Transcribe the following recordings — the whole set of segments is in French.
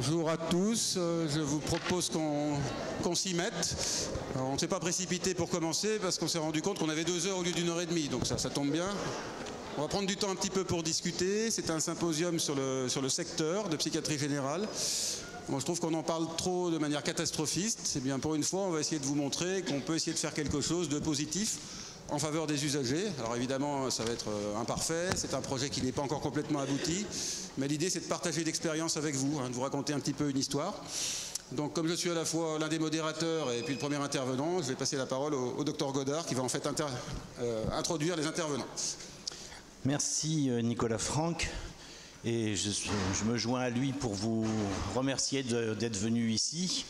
Bonjour à tous, je vous propose qu'on s'y mette. Alors, on ne s'est pas précipité pour commencer parce qu'on s'est rendu compte qu'on avait 2 heures au lieu d'1h30, donc ça tombe bien. On va prendre du temps un petit peu pour discuter. C'est un symposium sur le secteur de psychiatrie générale. Moi, je trouve qu'on en parle trop de manière catastrophiste. C'est bien, pour une fois, on va essayer de vous montrer qu'on peut essayer de faire quelque chose de positif en faveur des usagers. Alors évidemment, ça va être imparfait, c'est un projet qui n'est pas encore complètement abouti, mais l'idée c'est de partager l'expérience avec vous, de vous raconter un petit peu une histoire. Donc comme je suis à la fois l'un des modérateurs et puis le premier intervenant, je vais passer la parole au docteur Godard qui va en fait introduire les intervenants. Merci Nicolas Franck, et je me joins à lui pour vous remercier d'être venu ici,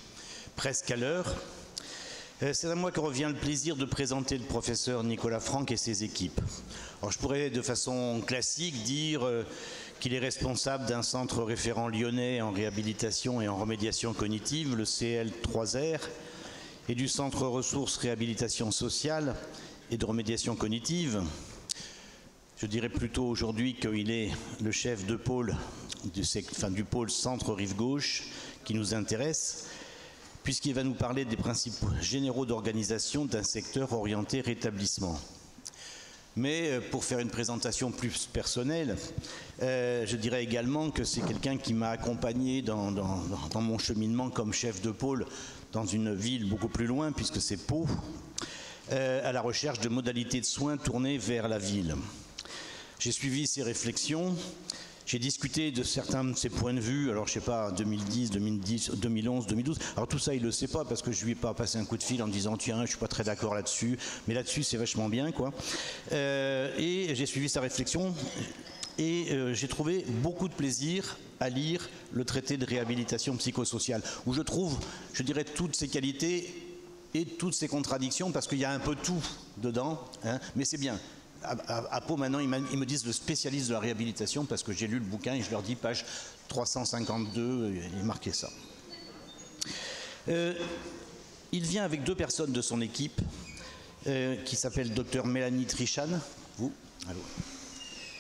presque à l'heure. C'est à moi que revient le plaisir de présenter le professeur Nicolas Franck et ses équipes. Alors, je pourrais de façon classique dire qu'il est responsable d'un centre référent lyonnais en réhabilitation et en remédiation cognitive, le CL3R, et du centre ressources réhabilitation sociale et de remédiation cognitive. Je dirais plutôt aujourd'hui qu'il est le chef de pôle du pôle centre rive gauche qui nous intéresse, puisqu'il va nous parler des principes généraux d'organisation d'un secteur orienté rétablissement. Mais pour faire une présentation plus personnelle, je dirais également que c'est quelqu'un qui m'a accompagné dans mon cheminement comme chef de pôle dans une ville beaucoup plus loin, puisque c'est Pau, à la recherche de modalités de soins tournées vers la ville. J'ai suivi ses réflexions. J'ai discuté de certains de ses points de vue, alors je sais pas, 2010, 2011, 2012. Alors tout ça, il le sait pas parce que je lui ai pas passé un coup de fil en disant tiens, je suis pas très d'accord là-dessus, mais là-dessus c'est vachement bien quoi. Et j'ai suivi sa réflexion et j'ai trouvé beaucoup de plaisir à lire le traité de réhabilitation psychosociale, où je trouve, je dirais, toutes ses qualités et toutes ses contradictions parce qu'il y a un peu tout dedans, hein, mais c'est bien. À Pau, maintenant, ils me disent le spécialiste de la réhabilitation parce que j'ai lu le bouquin et je leur dis page 352, il est marqué ça. Il vient avec 2 personnes de son équipe qui s'appelle Dr Mélanie Trichan,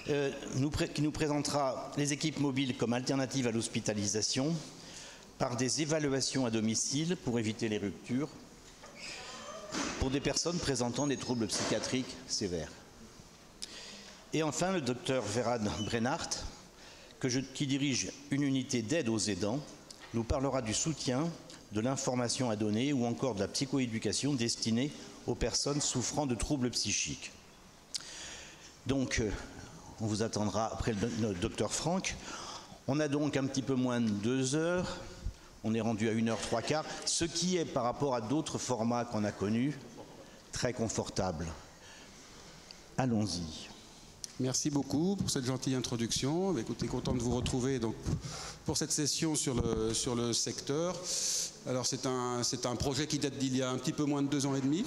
qui nous présentera les équipes mobiles comme alternative à l'hospitalisation par des évaluations à domicile pour éviter les ruptures pour des personnes présentant des troubles psychiatriques sévères. Et enfin, le docteur Veran Brennart, qui dirige une unité d'aide aux aidants, nous parlera du soutien, de l'information à donner ou encore de la psychoéducation destinée aux personnes souffrant de troubles psychiques. Donc, on vous attendra après le docteur Franck. On a donc un petit peu moins de 2 heures. On est rendu à 1h03, ce qui est, par rapport à d'autres formats qu'on a connus, très confortable. Allons-y. Merci beaucoup pour cette gentille introduction. Écoutez, content de vous retrouver donc, pour cette session sur le secteur. Alors c'est un projet qui date d'il y a un petit peu moins de 2 ans et demi.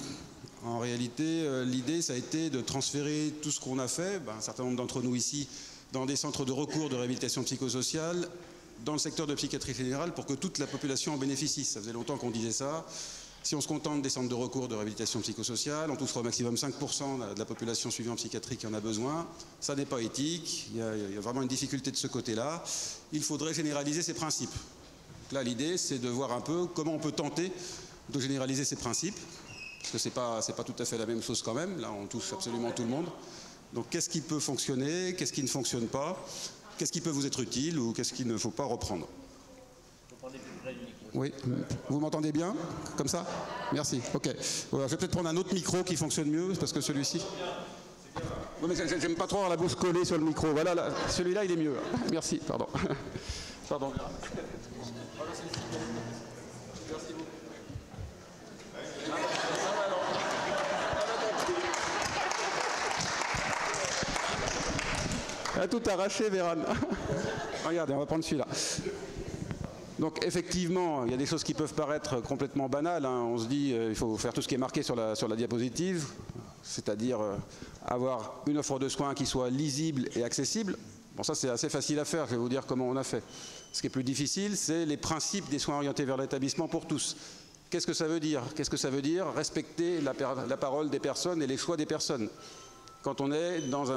En réalité, l'idée, ça a été de transférer tout ce qu'on a fait, un certain nombre d'entre nous ici, dans des centres de recours de réhabilitation psychosociale, dans le secteur de psychiatrie générale, pour que toute la population en bénéficie. Ça faisait longtemps qu'on disait ça. Si on se contente des centres de recours de réhabilitation psychosociale, on touchera au maximum 5% de la population suivie en psychiatrie qui en a besoin. Ça n'est pas éthique, il y a vraiment une difficulté de ce côté-là. Il faudrait généraliser ces principes. Donc là, l'idée, c'est de voir un peu comment on peut tenter de généraliser ces principes, parce que c'est pas tout à fait la même chose quand même. Là, on touche absolument tout le monde. Donc qu'est-ce qui peut fonctionner, qu'est-ce qui ne fonctionne pas, qu'est-ce qui peut vous être utile ou qu'est-ce qu'il ne faut pas reprendre. Oui, vous m'entendez bien comme ça? Merci, ok. Voilà, je vais peut-être prendre un autre micro qui fonctionne mieux, parce que celui-ci... Oui, mais j'aime pas trop avoir la bouche collée sur le micro. Voilà, celui-là, il est mieux. Merci, pardon. Pardon. Merci beaucoup. A tout arraché, Véran. Regardez, on va prendre celui-là. Donc effectivement, il y a des choses qui peuvent paraître complètement banales. On se dit il faut faire tout ce qui est marqué sur la diapositive, c'est-à-dire avoir une offre de soins qui soit lisible et accessible. Bon, ça c'est assez facile à faire, je vais vous dire comment on a fait. Ce qui est plus difficile, c'est les principes des soins orientés vers l'établissement pour tous. Qu'est-ce que ça veut dire? Qu'est-ce que ça veut dire respecter la parole des personnes et les choix des personnes? Quand on est dans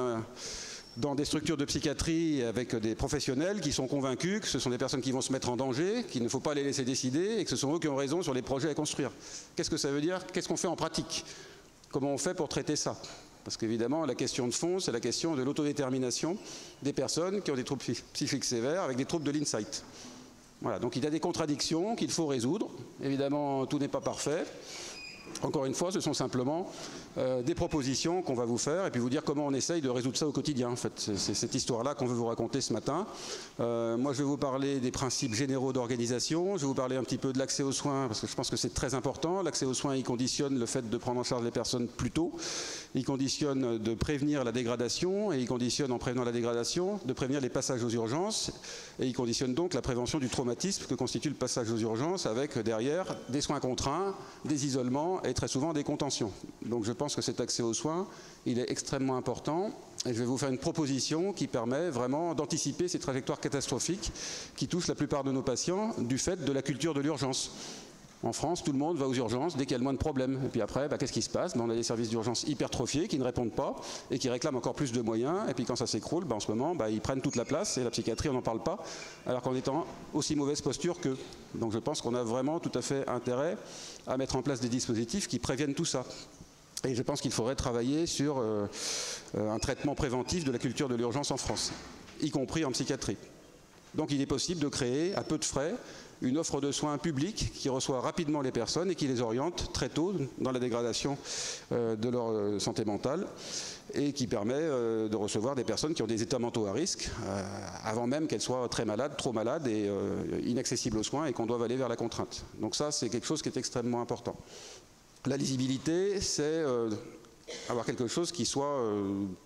dans des structures de psychiatrie avec des professionnels qui sont convaincus que ce sont des personnes qui vont se mettre en danger, qu'il ne faut pas les laisser décider et que ce sont eux qui ont raison sur les projets à construire. Qu'est-ce que ça veut dire? Qu'est-ce qu'on fait en pratique? Comment on fait pour traiter ça? Parce qu'évidemment, la question de fond, c'est la question de l'autodétermination des personnes qui ont des troubles psychiques sévères avec des troubles de l'insight. Voilà, donc il y a des contradictions qu'il faut résoudre. Évidemment, tout n'est pas parfait. Encore une fois, ce sont simplement des propositions qu'on va vous faire et puis vous dire comment on essaye de résoudre ça au quotidien. En fait, c'est cette histoire-là qu'on veut vous raconter ce matin. Moi, je vais vous parler des principes généraux d'organisation. Je vais vous parler un petit peu de l'accès aux soins parce que je pense que c'est très important. L'accès aux soins, il conditionne le fait de prendre en charge les personnes plus tôt. Il conditionne de prévenir la dégradation et il conditionne, en prévenant la dégradation, de prévenir les passages aux urgences et il conditionne donc la prévention du traumatisme que constitue le passage aux urgences avec derrière des soins contraints, des isolements et très souvent des contentions. Donc je pense que cet accès aux soins, il est extrêmement important et je vais vous faire une proposition qui permet vraiment d'anticiper ces trajectoires catastrophiques qui touchent la plupart de nos patients du fait de la culture de l'urgence. En France, tout le monde va aux urgences dès qu'il y a le moins de problèmes. Et puis après, qu'est-ce qui se passe? On a des services d'urgence hypertrophiés qui ne répondent pas et qui réclament encore plus de moyens. Et puis quand ça s'écroule, en ce moment, ils prennent toute la place et la psychiatrie, on n'en parle pas, alors qu'on est en aussi mauvaise posture qu'eux. Donc je pense qu'on a vraiment tout à fait intérêt à mettre en place des dispositifs qui préviennent tout ça. Et je pense qu'il faudrait travailler sur un traitement préventif de la culture de l'urgence en France, y compris en psychiatrie. Donc il est possible de créer, à peu de frais, une offre de soins publique qui reçoit rapidement les personnes et qui les oriente très tôt dans la dégradation de leur santé mentale et qui permet de recevoir des personnes qui ont des états mentaux à risque avant même qu'elles soient très malades, trop malades et inaccessibles aux soins et qu'on doive aller vers la contrainte. Donc ça, c'est quelque chose qui est extrêmement important. La lisibilité, c'est avoir quelque chose qui soit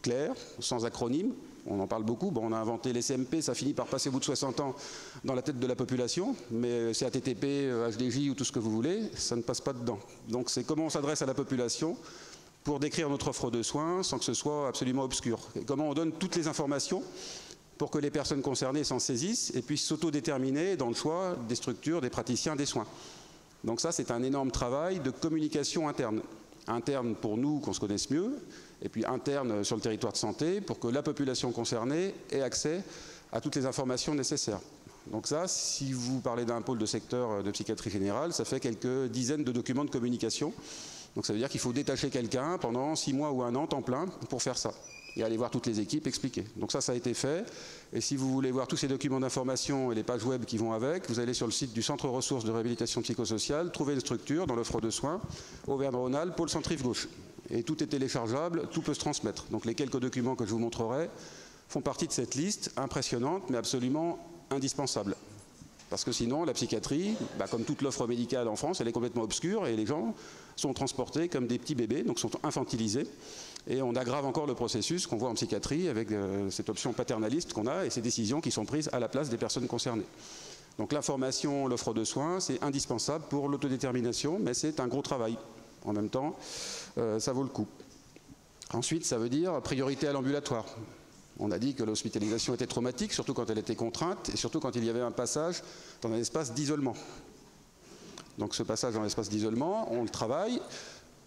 clair, sans acronyme. On en parle beaucoup. On a inventé les CMP, ça finit par passer au bout de 60 ans dans la tête de la population, mais c'est ATTP, HDJ ou tout ce que vous voulez, ça ne passe pas dedans. Donc c'est comment on s'adresse à la population pour décrire notre offre de soins sans que ce soit absolument obscur. Et comment on donne toutes les informations pour que les personnes concernées s'en saisissent et puissent s'autodéterminer dans le choix des structures, des praticiens, des soins. Donc ça, c'est un énorme travail de communication interne. Interne pour nous, qu'on se connaisse mieux, et puis interne sur le territoire de santé, pour que la population concernée ait accès à toutes les informations nécessaires. Donc ça, si vous parlez d'un pôle de secteur de psychiatrie générale, ça fait quelques dizaines de documents de communication. Donc ça veut dire qu'il faut détacher quelqu'un pendant 6 mois ou 1 an, temps plein, pour faire ça. Et aller voir toutes les équipes, expliquer. Donc ça a été fait. Et si vous voulez voir tous ces documents d'information et les pages web qui vont avec, vous allez sur le site du Centre ressources de réhabilitation psychosociale, trouver une structure dans l'offre de soins, Auvergne-Rhône-Alpes, pôle centre-Rive gauche. Et tout est téléchargeable, tout peut se transmettre. Donc les quelques documents que je vous montrerai font partie de cette liste impressionnante, mais absolument indispensable. Parce que sinon, la psychiatrie, comme toute l'offre médicale en France, elle est complètement obscure et les gens sont transportés comme des petits bébés, donc sont infantilisés. Et on aggrave encore le processus qu'on voit en psychiatrie avec cette option paternaliste qu'on a et ces décisions qui sont prises à la place des personnes concernées. Donc l'information, l'offre de soins, c'est indispensable pour l'autodétermination, mais c'est un gros travail. En même temps, ça vaut le coup. Ensuite, ça veut dire priorité à l'ambulatoire. On a dit que l'hospitalisation était traumatique, surtout quand elle était contrainte et surtout quand il y avait un passage dans un espace d'isolement. Donc ce passage dans l'espace d'isolement, on le travaille.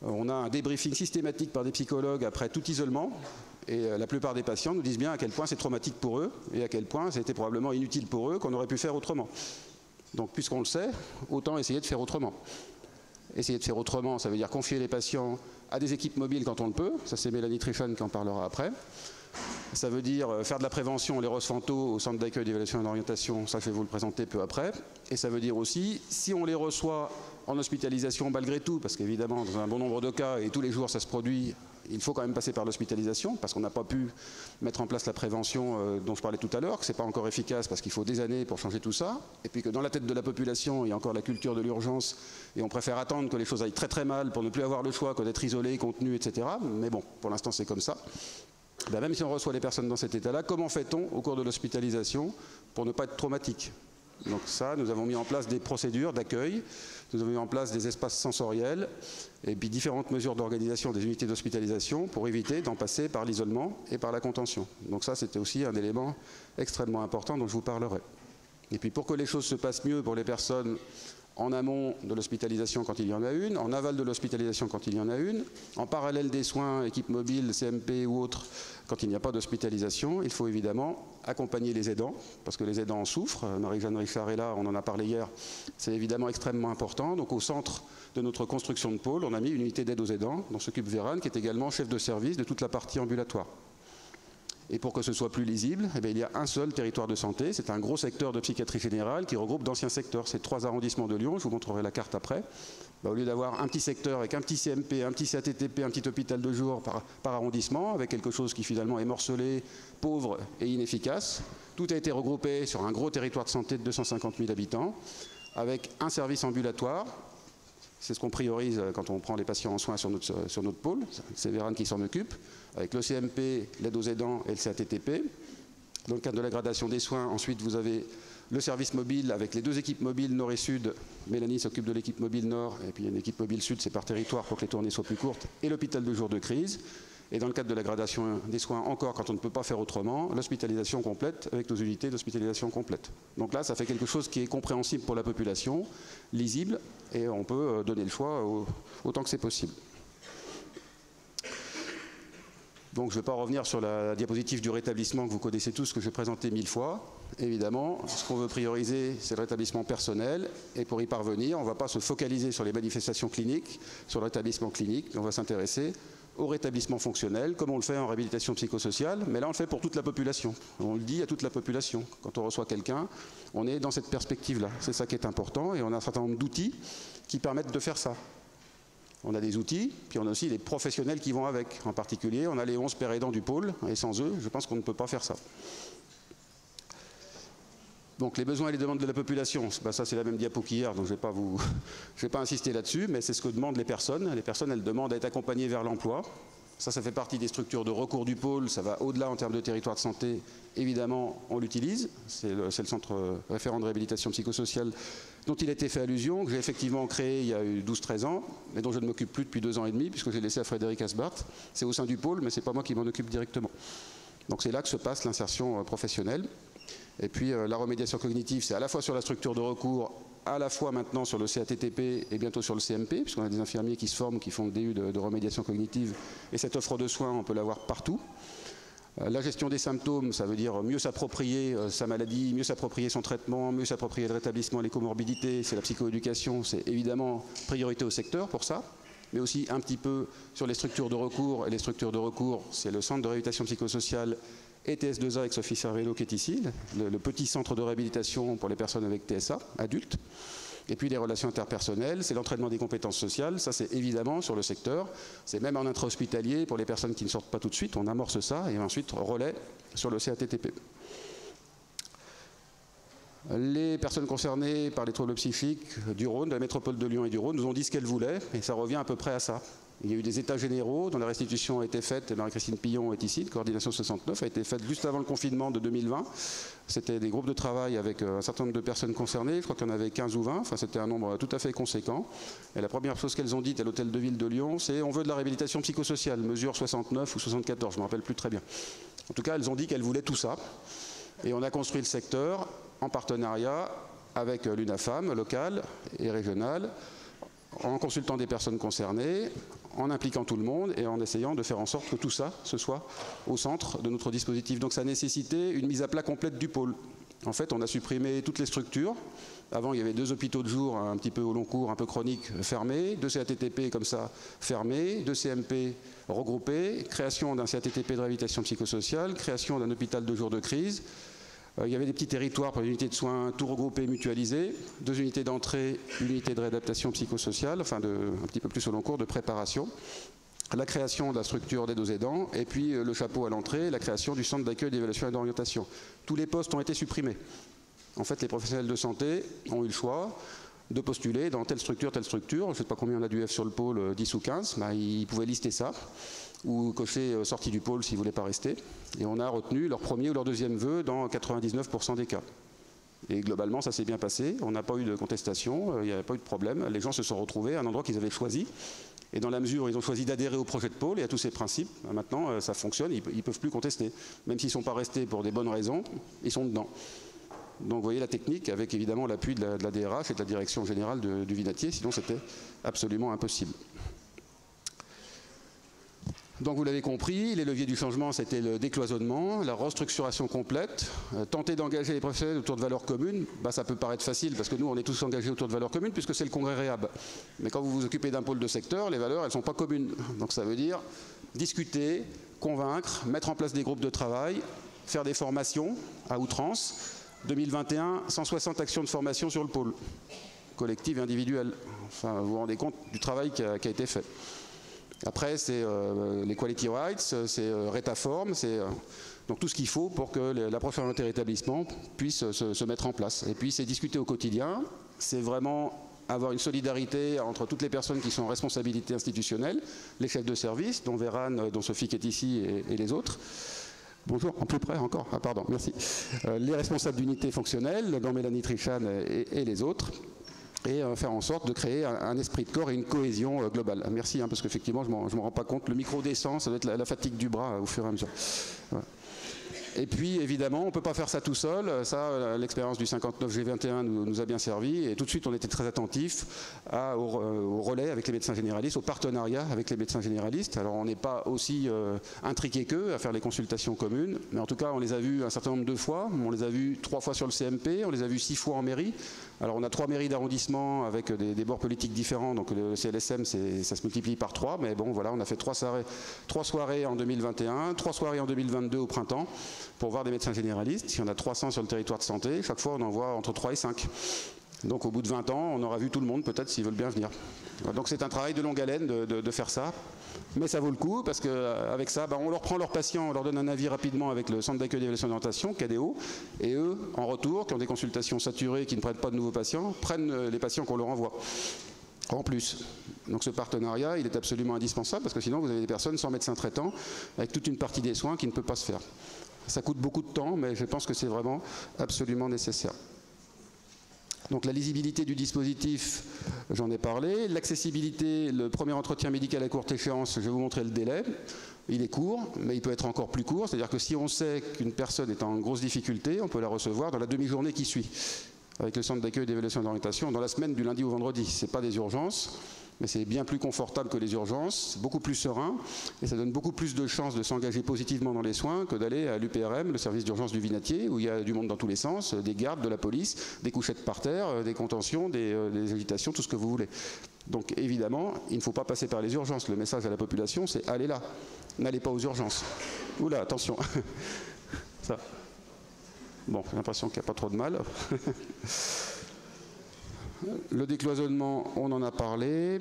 On a un débriefing systématique par des psychologues après tout isolement et la plupart des patients nous disent bien à quel point c'est traumatique pour eux et à quel point c'était probablement inutile pour eux qu'on aurait pu faire autrement. Donc puisqu'on le sait, autant essayer de faire autrement. Essayer de faire autrement, ça veut dire confier les patients à des équipes mobiles quand on le peut. Ça c'est Mélanie Trichon qui en parlera après. Ça veut dire faire de la prévention, les Rosfanto au centre d'accueil d'évaluation et d'orientation, ça je vais vous le présenter peu après. Et ça veut dire aussi, si on les reçoit en hospitalisation malgré tout, parce qu'évidemment dans un bon nombre de cas, et tous les jours ça se produit, il faut quand même passer par l'hospitalisation, parce qu'on n'a pas pu mettre en place la prévention dont je parlais tout à l'heure, que ce n'est pas encore efficace parce qu'il faut des années pour changer tout ça, et puis que dans la tête de la population, il y a encore la culture de l'urgence, et on préfère attendre que les choses aillent très très mal pour ne plus avoir le choix que d'être isolé, contenu, etc. Mais bon, pour l'instant c'est comme ça. Même si on reçoit les personnes dans cet état-là, comment fait-on au cours de l'hospitalisation pour ne pas être traumatique? Donc ça, nous avons mis en place des procédures d'accueil, nous avons mis en place des espaces sensoriels et puis différentes mesures d'organisation des unités d'hospitalisation pour éviter d'en passer par l'isolement et par la contention. Donc ça, c'était aussi un élément extrêmement important dont je vous parlerai. Et puis pour que les choses se passent mieux pour les personnes en amont de l'hospitalisation quand il y en a une, en aval de l'hospitalisation quand il y en a une, en parallèle des soins, équipe mobile, CMP ou autres, quand il n'y a pas d'hospitalisation. Il faut évidemment accompagner les aidants, parce que les aidants en souffrent. Marie-Jeanne Richard est là, on en a parlé hier, c'est évidemment extrêmement important. Donc au centre de notre construction de pôle, on a mis une unité d'aide aux aidants, dont s'occupe Vérane, qui est également chef de service de toute la partie ambulatoire. Et pour que ce soit plus lisible, eh bien, il y a un seul territoire de santé. C'est un gros secteur de psychiatrie générale qui regroupe d'anciens secteurs. C'est 3 arrondissements de Lyon, je vous montrerai la carte après. Au lieu d'avoir un petit secteur avec un petit CMP, un petit CATTP, un petit hôpital de jour par arrondissement, avec quelque chose qui finalement est morcelé, pauvre et inefficace, tout a été regroupé sur un gros territoire de santé de 250 000 habitants, avec un service ambulatoire. C'est ce qu'on priorise quand on prend les patients en soins sur notre pôle. C'est Vérane qui s'en occupe, avec le CMP, l'aide aux aidants et le CATTP. Dans le cadre de la gradation des soins, ensuite vous avez le service mobile avec les 2 équipes mobiles nord et sud. Mélanie s'occupe de l'équipe mobile nord et puis il y a une équipe mobile sud, c'est par territoire pour que les tournées soient plus courtes. Et l'hôpital de jour de crise. Et dans le cadre de la gradation des soins, encore quand on ne peut pas faire autrement, l'hospitalisation complète avec nos unités d'hospitalisation complète. Donc là, ça fait quelque chose qui est compréhensible pour la population, lisible, et on peut donner le choix autant que c'est possible. Donc je ne vais pas revenir sur la diapositive du rétablissement que vous connaissez tous, que j'ai présenté 1000 fois. Évidemment, ce qu'on veut prioriser, c'est le rétablissement personnel. Et pour y parvenir, on ne va pas se focaliser sur les manifestations cliniques, sur le rétablissement clinique, mais on va s'intéresser au rétablissement fonctionnel, comme on le fait en réhabilitation psychosociale. Mais là, on le fait pour toute la population. On le dit à toute la population. Quand on reçoit quelqu'un, on est dans cette perspective-là. C'est ça qui est important. Et on a un certain nombre d'outils qui permettent de faire ça. On a des outils, puis on a aussi des professionnels qui vont avec. En particulier, on a les 11 pères aidants du pôle, et sans eux, je pense qu'on ne peut pas faire ça. Donc les besoins et les demandes de la population, ça c'est la même diapo qu'hier, donc je ne vais pas insister là-dessus, mais c'est ce que demandent les personnes. Les personnes, elles demandent à être accompagnées vers l'emploi. Ça fait partie des structures de recours du pôle, ça va au-delà en termes de territoire de santé. Évidemment, on l'utilise, c'est le centre référent de réhabilitation psychosociale dont il a été fait allusion, que j'ai effectivement créé il y a eu 12-13 ans, mais dont je ne m'occupe plus depuis 2 ans et demi, puisque j'ai laissé à Frédéric Asbart. C'est au sein du pôle, mais ce n'est pas moi qui m'en occupe directement. Donc c'est là que se passe l'insertion professionnelle. Et puis la remédiation cognitive, c'est à la fois sur la structure de recours, à la fois maintenant sur le CATTP et bientôt sur le CMP, puisqu'on a des infirmiers qui se forment, qui font des DU de remédiation cognitive. Et cette offre de soins, on peut l'avoir partout. La gestion des symptômes, ça veut dire mieux s'approprier sa maladie, mieux s'approprier son traitement, mieux s'approprier le rétablissement et les comorbidités. C'est la psychoéducation, c'est évidemment priorité au secteur pour ça. Mais aussi un petit peu sur les structures de recours. Et les structures de recours, c'est le centre de réhabilitation psychosociale et TS2A avec Sophie Cervello qui est ici, le petit centre de réhabilitation pour les personnes avec TSA, adultes. Et puis les relations interpersonnelles, c'est l'entraînement des compétences sociales, ça c'est évidemment sur le secteur, c'est même en intra-hospitalier pour les personnes qui ne sortent pas tout de suite, on amorce ça et ensuite relais sur le CATTP. Les personnes concernées par les troubles psychiques du Rhône, de la métropole de Lyon et du Rhône, nous ont dit ce qu'elles voulaient et ça revient à peu près à ça. Il y a eu des états généraux dont la restitution a été faite, et Marie-Christine Pillon est ici, de coordination 69, a été faite juste avant le confinement de 2020. C'était des groupes de travail avec un certain nombre de personnes concernées, je crois qu'il y en avait 15 ou 20, enfin c'était un nombre tout à fait conséquent. Et la première chose qu'elles ont dite à l'hôtel de ville de Lyon, c'est on veut de la réhabilitation psychosociale, mesure 69 ou 74, je ne me rappelle plus très bien. En tout cas, elles ont dit qu'elles voulaient tout ça. Et on a construit le secteur en partenariat avec l'UNAFAM locale et régionale, en consultant des personnes concernées, en impliquant tout le monde et en essayant de faire en sorte que tout ça, ce soit au centre de notre dispositif. Donc ça nécessitait une mise à plat complète du pôle. En fait, on a supprimé toutes les structures. Avant, il y avait 2 hôpitaux de jour, un petit peu au long cours, un peu chroniques, fermés, 2 CATTP comme ça, fermés, 2 CMP regroupés, création d'un CATTP de réhabilitation psychosociale, création d'un hôpital de jour de crise. Il y avait des petits territoires pour les unités de soins, tout regroupé, mutualisé, 2 unités d'entrée, une unité de réadaptation psychosociale, enfin un petit peu plus au long cours, de préparation. La création de la structure d'aide aux aidants, et puis le chapeau à l'entrée, la création du centre d'accueil, d'évaluation et d'orientation. Tous les postes ont été supprimés. En fait, les professionnels de santé ont eu le choix de postuler dans telle structure, je ne sais pas combien on a d'UF sur le pôle, 10 ou 15, mais ils pouvaient lister ça, ou cocher sortie du pôle s'ils ne voulaient pas rester. Et on a retenu leur premier ou leur deuxième vœu dans 99% des cas. Et globalement, ça s'est bien passé, on n'a pas eu de contestation, il n'y a pas eu de problème, les gens se sont retrouvés à un endroit qu'ils avaient choisi. Et dans la mesure où ils ont choisi d'adhérer au projet de pôle et à tous ces principes, maintenant ça fonctionne, ils ne peuvent plus contester. Même s'ils ne sont pas restés pour des bonnes raisons, ils sont dedans. Donc vous voyez la technique avec évidemment l'appui de la DRH et de la direction générale du vinatier, sinon c'était absolument impossible. Donc vous l'avez compris, les leviers du changement, c'était le décloisonnement, la restructuration complète, tenter d'engager les professionnels autour de valeurs communes, ça peut paraître facile parce que nous on est tous engagés autour de valeurs communes puisque c'est le congrès REHAB. Mais quand vous vous occupez d'un pôle de secteur, les valeurs elles ne sont pas communes. Donc ça veut dire discuter, convaincre, mettre en place des groupes de travail, faire des formations à outrance. 2021, 160 actions de formation sur le pôle, collectives et individuelles. Enfin, vous vous rendez compte du travail qui a été fait. Après, c'est les quality rights, c'est Retaform, c'est donc tout ce qu'il faut pour que l'approche interétablissement puisse se mettre en place. Et puis, c'est discuter au quotidien, c'est vraiment avoir une solidarité entre toutes les personnes qui sont en responsabilité institutionnelle, les chefs de service, dont Véran, dont Sophie qui est ici, et les autres. Bonjour, en plus près encore, ah pardon, merci. Les responsables d'unités fonctionnelles, dont Mélanie Trichan et les autres. Et faire en sorte de créer un esprit de corps et une cohésion globale. Merci, parce qu'effectivement, je ne m'en rends pas compte. Le micro descend, ça doit être la fatigue du bras au fur et à mesure. Voilà. Et puis, évidemment, on ne peut pas faire ça tout seul. Ça, l'expérience du 59G21 nous a bien servi. Et tout de suite, on était très attentifs au relais avec les médecins généralistes, au partenariat avec les médecins généralistes. Alors, on n'est pas aussi intriqués qu'eux à faire les consultations communes. Mais en tout cas, on les a vus un certain nombre de fois. On les a vus 3 fois sur le CMP. On les a vus 6 fois en mairie. Alors, on a 3 mairies d'arrondissement avec des bords politiques différents. Donc, le CLSM, ça se multiplie par 3. Mais bon, voilà, on a fait 3 soirées en 2021, 3 soirées en 2022 au printemps, pour voir des médecins généralistes. Il y en a 300 sur le territoire de santé. Chaque fois, on en voit entre 3 et 5. Donc, au bout de 20 ans, on aura vu tout le monde, peut-être, s'ils veulent bien venir. Donc, c'est un travail de longue haleine de faire ça. Mais ça vaut le coup, parce qu'avec ça, on leur prend leurs patients, on leur donne un avis rapidement avec le centre d'accueil d'évaluation d'orientation, KDO, et eux, en retour, qui ont des consultations saturées, qui ne prennent pas de nouveaux patients, prennent les patients qu'on leur envoie. En plus. Donc ce partenariat, il est absolument indispensable, parce que sinon, vous avez des personnes sans médecin traitant, avec toute une partie des soins qui ne peut pas se faire. Ça coûte beaucoup de temps, mais je pense que c'est vraiment absolument nécessaire. Donc la lisibilité du dispositif, j'en ai parlé. L'accessibilité, le premier entretien médical à courte échéance, je vais vous montrer le délai. Il est court, mais il peut être encore plus court. C'est-à-dire que si on sait qu'une personne est en grosse difficulté, on peut la recevoir dans la demi-journée qui suit, avec le centre d'accueil d'évaluation d'orientation, dans la semaine du lundi au vendredi. Ce n'est pas des urgences, mais c'est bien plus confortable que les urgences, c'est beaucoup plus serein, et ça donne beaucoup plus de chances de s'engager positivement dans les soins que d'aller à l'UPRM, le service d'urgence du vinatier, où il y a du monde dans tous les sens, des gardes, de la police, des couchettes par terre, des contentions, des agitations, tout ce que vous voulez. Donc évidemment, il ne faut pas passer par les urgences. Le message à la population, c'est allez là, n'allez pas aux urgences. Oula, attention. Ça. Bon, j'ai l'impression qu'il n'y a pas trop de mal. Le décloisonnement, on en a parlé.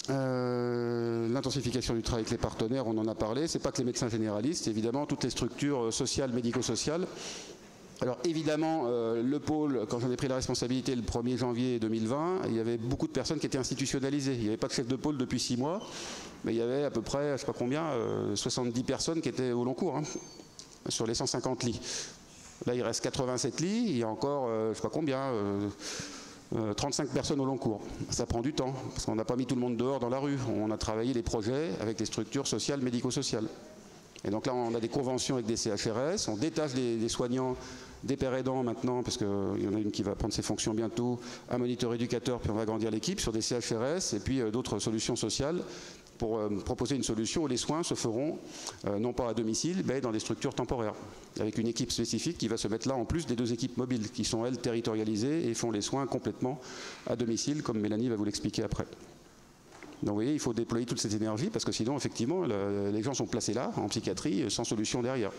L'intensification du travail avec les partenaires, on en a parlé. Ce n'est pas que les médecins généralistes, évidemment, toutes les structures sociales, médico-sociales. Alors évidemment, le pôle, quand j'en ai pris la responsabilité le 1er janvier 2020, il y avait beaucoup de personnes qui étaient institutionnalisées. Il n'y avait pas de chef de pôle depuis 6 mois, mais il y avait à peu près, je ne sais pas combien, 70 personnes qui étaient au long cours, sur les 150 lits. Là, il reste 87 lits, il y a encore, je ne sais pas combien, 35 personnes au long cours. Ça prend du temps, parce qu'on n'a pas mis tout le monde dehors dans la rue. On a travaillé les projets avec les structures sociales, médico-sociales. Et donc là, on a des conventions avec des CHRS, on détache des soignants, des pères aidants maintenant, parce qu'il y en a une qui va prendre ses fonctions bientôt, un moniteur éducateur, puis on va agrandir l'équipe sur des CHRS, et puis d'autres solutions sociales, pour proposer une solution où les soins se feront, non pas à domicile, mais dans des structures temporaires, avec une équipe spécifique qui va se mettre là, en plus des 2 équipes mobiles, qui sont, elles, territorialisées, et font les soins complètement à domicile, comme Mélanie va vous l'expliquer après. Donc vous voyez, il faut déployer toute cette énergie, parce que sinon, effectivement, les gens sont placés là, en psychiatrie, sans solution derrière.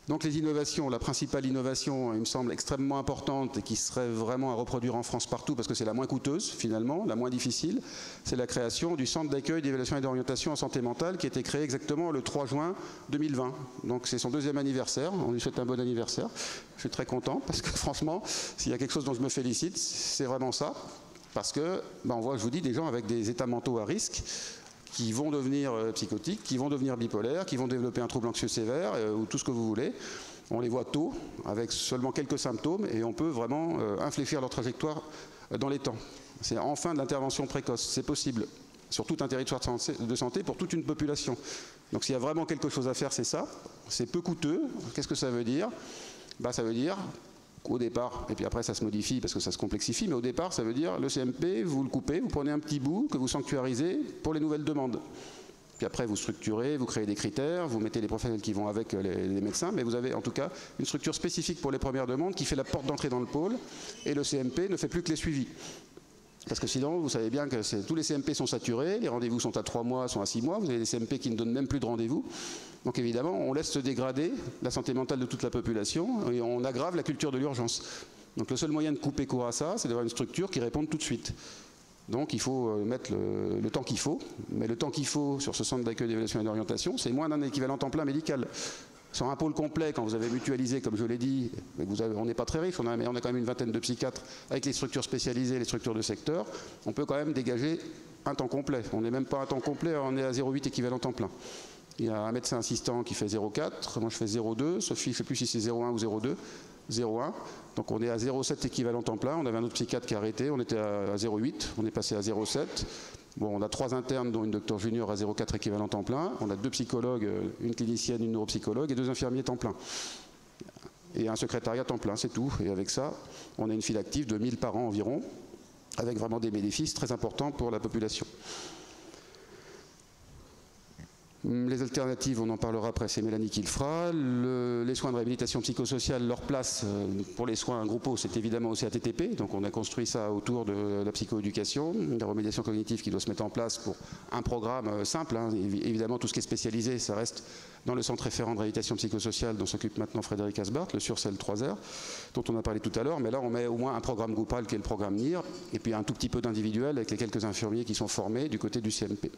Donc les innovations, la principale innovation, il me semble extrêmement importante et qui serait vraiment à reproduire en France partout, parce que c'est la moins coûteuse, finalement, la moins difficile, c'est la création du centre d'accueil, d'évaluation et d'orientation en santé mentale, qui a été créé exactement le 3 juin 2020. Donc c'est son 2e anniversaire, on lui souhaite un bon anniversaire. Je suis très content, parce que franchement, s'il y a quelque chose dont je me félicite, c'est vraiment ça. Parce que, on voit, je vous dis, des gens avec des états mentaux à risque qui vont devenir psychotiques, qui vont devenir bipolaires, qui vont développer un trouble anxieux sévère, ou tout ce que vous voulez. On les voit tôt, avec seulement quelques symptômes, et on peut vraiment infléchir leur trajectoire dans les temps. C'est enfin de l'intervention précoce, c'est possible, sur tout un territoire de santé, pour toute une population. Donc s'il y a vraiment quelque chose à faire, c'est ça. C'est peu coûteux. Qu'est-ce que ça veut dire ? Ça veut dire qu'au départ, et puis après ça se modifie parce que ça se complexifie, mais au départ ça veut dire le CMP, vous le coupez, vous prenez un petit bout que vous sanctuarisez pour les nouvelles demandes. Puis après vous structurez, vous créez des critères, vous mettez les professionnels qui vont avec les médecins, mais vous avez en tout cas une structure spécifique pour les premières demandes qui fait la porte d'entrée dans le pôle, et le CMP ne fait plus que les suivis. Parce que sinon, vous savez bien que tous les CMP sont saturés, les rendez-vous sont à 3 mois, sont à 6 mois, vous avez des CMP qui ne donnent même plus de rendez-vous. Donc évidemment, on laisse se dégrader la santé mentale de toute la population et on aggrave la culture de l'urgence. Donc le seul moyen de couper court à ça, c'est d'avoir une structure qui réponde tout de suite. Donc il faut mettre le temps qu'il faut, mais le temps qu'il faut sur ce centre d'accueil d'évaluation et d'orientation, c'est moins d'un équivalent temps plein médical. Sur un pôle complet, quand vous avez mutualisé, comme je l'ai dit, on n'est pas très riche, on a quand même une vingtaine de psychiatres avec les structures spécialisées, les structures de secteur, on peut quand même dégager un temps complet. On n'est même pas à temps complet, on est à 0,8 équivalent temps plein. Il y a un médecin assistant qui fait 0,4, moi je fais 0,2, Sophie, je ne sais plus si c'est 0,1 ou 0,2, 0,1. Donc on est à 0,7 équivalent temps plein, on avait un autre psychiatre qui a arrêté, on était à 0,8, on est passé à 0,7. Bon, on a 3 internes, dont une docteur junior à 0,4 équivalent temps plein. On a 2 psychologues, une clinicienne, une neuropsychologue et 2 infirmiers temps plein. Et un secrétariat temps plein, c'est tout. Et avec ça, on a une file active de 1000 par an environ, avec vraiment des bénéfices très importants pour la population. Les alternatives, on en parlera après, c'est Mélanie qui le fera. Les soins de réhabilitation psychosociale, leur place pour les soins groupaux, c'est évidemment au CATTP. Donc on a construit ça autour de la psychoéducation, la remédiation cognitive qui doit se mettre en place pour un programme simple. Évidemment, tout ce qui est spécialisé, ça reste dans le centre référent de réhabilitation psychosociale dont s'occupe maintenant Frédéric Asbart, le Surcel 3R, dont on a parlé tout à l'heure. Mais là, on met au moins un programme groupal qui est le programme NIR, et puis un tout petit peu d'individuel avec les quelques infirmiers qui sont formés du côté du CMP.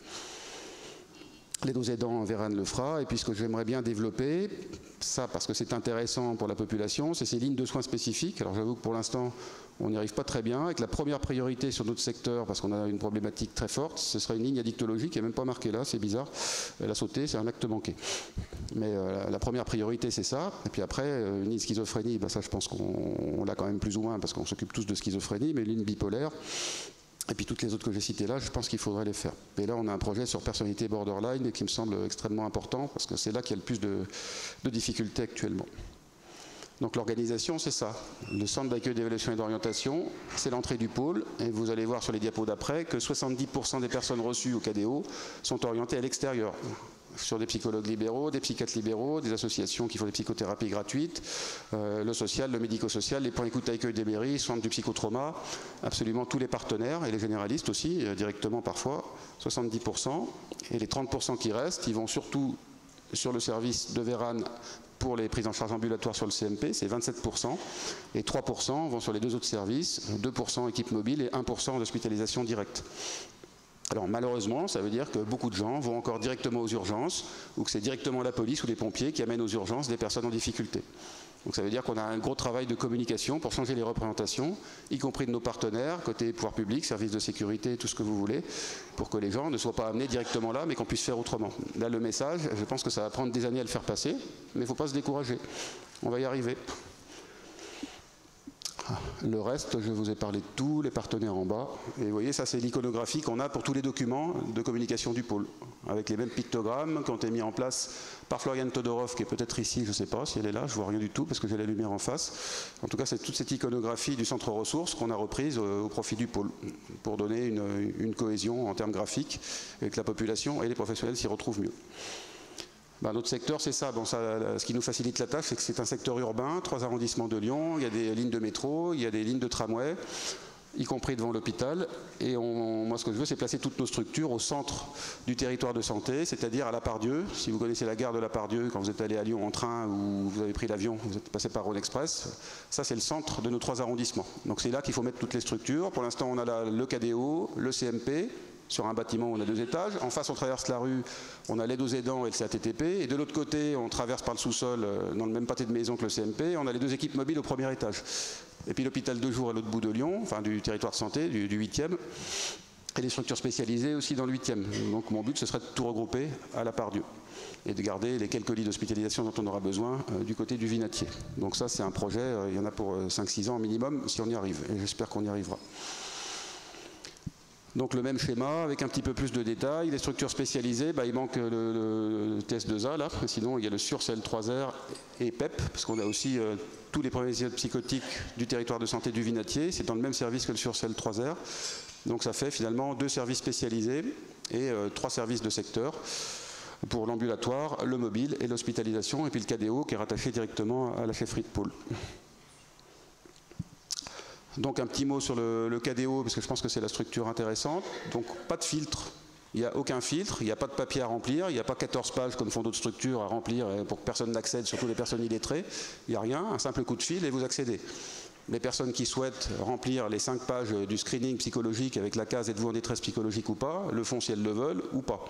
Les dos aidants, Vérane le fera. Et puis ce que j'aimerais bien développer, ça parce que c'est intéressant pour la population, c'est ces lignes de soins spécifiques. Alors j'avoue que pour l'instant, on n'y arrive pas très bien. Avec la première priorité sur notre secteur, parce qu'on a une problématique très forte, ce sera une ligne addictologie qui n'est même pas marquée là, c'est bizarre. Elle a sauté, c'est un acte manqué. Mais la première priorité, c'est ça. Et puis après, une ligne schizophrénie, ça je pense qu'on l'a quand même plus ou moins, parce qu'on s'occupe tous de schizophrénie, mais une ligne bipolaire. Et puis toutes les autres que j'ai citées là, je pense qu'il faudrait les faire. Et là, on a un projet sur personnalité borderline qui me semble extrêmement important parce que c'est là qu'il y a le plus de difficultés actuellement. Donc l'organisation, c'est ça. Le centre d'accueil d'évaluation et d'orientation, c'est l'entrée du pôle. Et vous allez voir sur les diapos d'après que 70% des personnes reçues au KDO sont orientées à l'extérieur. Sur des psychologues libéraux, des psychiatres libéraux, des associations qui font des psychothérapies gratuites, le social, le médico-social, les points écoute accueil des mairies, centres du psychotrauma, absolument tous les partenaires et les généralistes aussi, directement parfois, 70%. Et les 30% qui restent, ils vont surtout sur le service de Vérane pour les prises en charge ambulatoires sur le CMP, c'est 27%, et 3% vont sur les 2 autres services, 2% équipe mobile et 1% d'hospitalisation directe. Alors malheureusement, ça veut dire que beaucoup de gens vont encore directement aux urgences, ou que c'est directement la police ou les pompiers qui amènent aux urgences des personnes en difficulté. Donc ça veut dire qu'on a un gros travail de communication pour changer les représentations, y compris de nos partenaires, côté pouvoir public, services de sécurité, tout ce que vous voulez, pour que les gens ne soient pas amenés directement là, mais qu'on puisse faire autrement. Là, le message, je pense que ça va prendre des années à le faire passer, mais il ne faut pas se décourager. On va y arriver. Le reste, je vous ai parlé de tous les partenaires en bas. Et vous voyez, ça c'est l'iconographie qu'on a pour tous les documents de communication du pôle, avec les mêmes pictogrammes qui ont été mis en place par Floriane Todorov, qui est peut-être ici, je ne sais pas si elle est là, je ne vois rien du tout parce que j'ai la lumière en face. En tout cas, c'est toute cette iconographie du centre ressources qu'on a reprise au profit du pôle, pour donner une cohésion en termes graphiques et que la population et les professionnels s'y retrouvent mieux. Notre secteur, c'est ça. Ce qui nous facilite la tâche, c'est que c'est un secteur urbain, 3 arrondissements de Lyon, il y a des lignes de métro, il y a des lignes de tramway, y compris devant l'hôpital. Et moi, ce que je veux, c'est placer toutes nos structures au centre du territoire de santé, c'est-à-dire à la Part-Dieu. Si vous connaissez la gare de la Part-Dieu, quand vous êtes allé à Lyon en train ou vous avez pris l'avion, vous êtes passé par Rhône Express, ça c'est le centre de nos 3 arrondissements. Donc c'est là qu'il faut mettre toutes les structures. Pour l'instant, on a le KDO, le CMP, sur un bâtiment où on a 2 étages. En face, on traverse la rue, on a les dos aidants et le CATTP. Et de l'autre côté, on traverse par le sous-sol, dans le même pâté de maison que le CMP, on a les 2 équipes mobiles au premier étage. Et puis l'hôpital de jour à l'autre bout de Lyon, enfin du territoire de santé, du 8e. Et les structures spécialisées aussi dans le 8e. Donc mon but, ce serait de tout regrouper à la Part-Dieu. Et de garder les quelques lits d'hospitalisation dont on aura besoin du côté du Vinatier. Donc ça, c'est un projet, il y en a pour 5-6 ans minimum, si on y arrive. Et j'espère qu'on y arrivera. Donc le même schéma avec un petit peu plus de détails. Les structures spécialisées, il manque le TS2A là, sinon il y a le SURCEL 3R et PEP, parce qu'on a aussi tous les premiers épisodes psychotiques du territoire de santé du Vinatier, c'est dans le même service que le SURCEL 3R. Donc ça fait finalement 2 services spécialisés et 3 services de secteur pour l'ambulatoire, le mobile et l'hospitalisation, et puis le KDO qui est rattaché directement à la chefferie de pôle. Donc un petit mot sur le KDO, parce que je pense que c'est la structure intéressante. Donc pas de filtre, il n'y a aucun filtre, il n'y a pas de papier à remplir, il n'y a pas 14 pages comme font d'autres structures à remplir pour que personne n'accède, surtout les personnes illettrées. Il n'y a rien, un simple coup de fil et vous accédez. Les personnes qui souhaitent remplir les 5 pages du screening psychologique avec la case êtes-vous en détresse psychologique ou pas, le font si elles le veulent ou pas.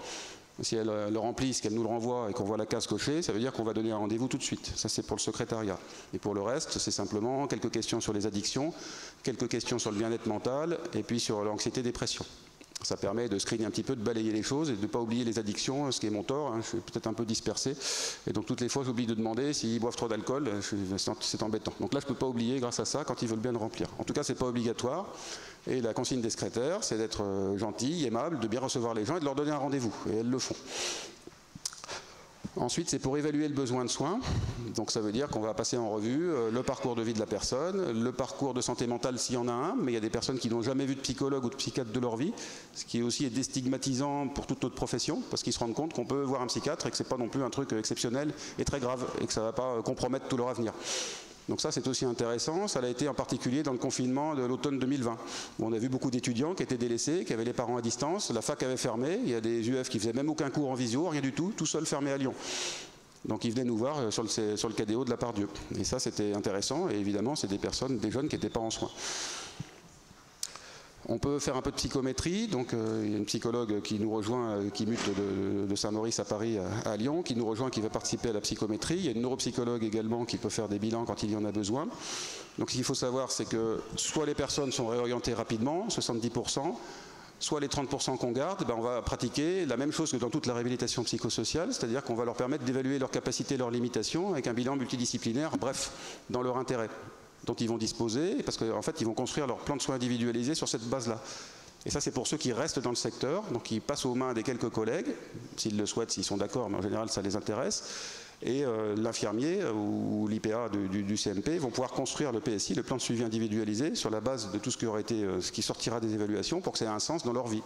Si elles le remplissent, qu'elles nous le renvoient et qu'on voit la case cochée, ça veut dire qu'on va donner un rendez-vous tout de suite. Ça, c'est pour le secrétariat. Et pour le reste, c'est simplement quelques questions sur les addictions, quelques questions sur le bien-être mental et puis sur l'anxiété-dépression. Ça permet de screener un petit peu, de balayer les choses et de ne pas oublier les addictions, ce qui est mon tort. Je suis peut-être un peu dispersé. Et donc toutes les fois, j'oublie de demander s'ils boivent trop d'alcool. C'est embêtant. Donc là, je ne peux pas oublier grâce à ça quand ils veulent bien le remplir. En tout cas, ce n'est pas obligatoire. Et la consigne des secrétaires, c'est d'être gentil, aimable, de bien recevoir les gens et de leur donner un rendez-vous. Et elles le font. Ensuite, c'est pour évaluer le besoin de soins. Donc ça veut dire qu'on va passer en revue le parcours de vie de la personne, le parcours de santé mentale s'il y en a un, mais il y a des personnes qui n'ont jamais vu de psychologue ou de psychiatre de leur vie, ce qui aussi est déstigmatisant pour toute notre profession, parce qu'ils se rendent compte qu'on peut voir un psychiatre et que ce n'est pas non plus un truc exceptionnel et très grave, et que ça ne va pas compromettre tout leur avenir. Donc ça, c'est aussi intéressant. Ça l'a été en particulier dans le confinement de l'automne 2020, où on a vu beaucoup d'étudiants qui étaient délaissés, qui avaient les parents à distance, la fac avait fermé, il y a des UF qui faisaient même aucun cours en visio, rien du tout seul fermé à Lyon. Donc ils venaient nous voir sur le KDO de la Part-Dieu. Et ça, c'était intéressant, et évidemment, c'est des personnes, des jeunes qui n'étaient pas en soins. On peut faire un peu de psychométrie, donc il y a une psychologue qui nous rejoint, qui mute de Saint-Maurice à Paris à Lyon, qui nous rejoint, qui va participer à la psychométrie. Il y a une neuropsychologue également qui peut faire des bilans quand il y en a besoin. Donc ce qu'il faut savoir, c'est que soit les personnes sont réorientées rapidement, 70%, soit les 30% qu'on garde, on va pratiquer la même chose que dans toute la réhabilitation psychosociale, c'est-à-dire qu'on va leur permettre d'évaluer leurs capacités, leurs limitations, avec un bilan multidisciplinaire, bref, dans leur intérêt, dont ils vont disposer, parce qu'en fait, ils vont construire leur plan de soins individualisé sur cette base-là. Et ça, c'est pour ceux qui restent dans le secteur, donc qui passent aux mains des quelques collègues, s'ils le souhaitent, s'ils sont d'accord, mais en général, ça les intéresse. Et l'infirmier ou l'IPA du CMP vont pouvoir construire le PSI, le plan de suivi individualisé, sur la base de tout ce qui aurait été, ce qui sortira des évaluations, pour que ça ait un sens dans leur vie.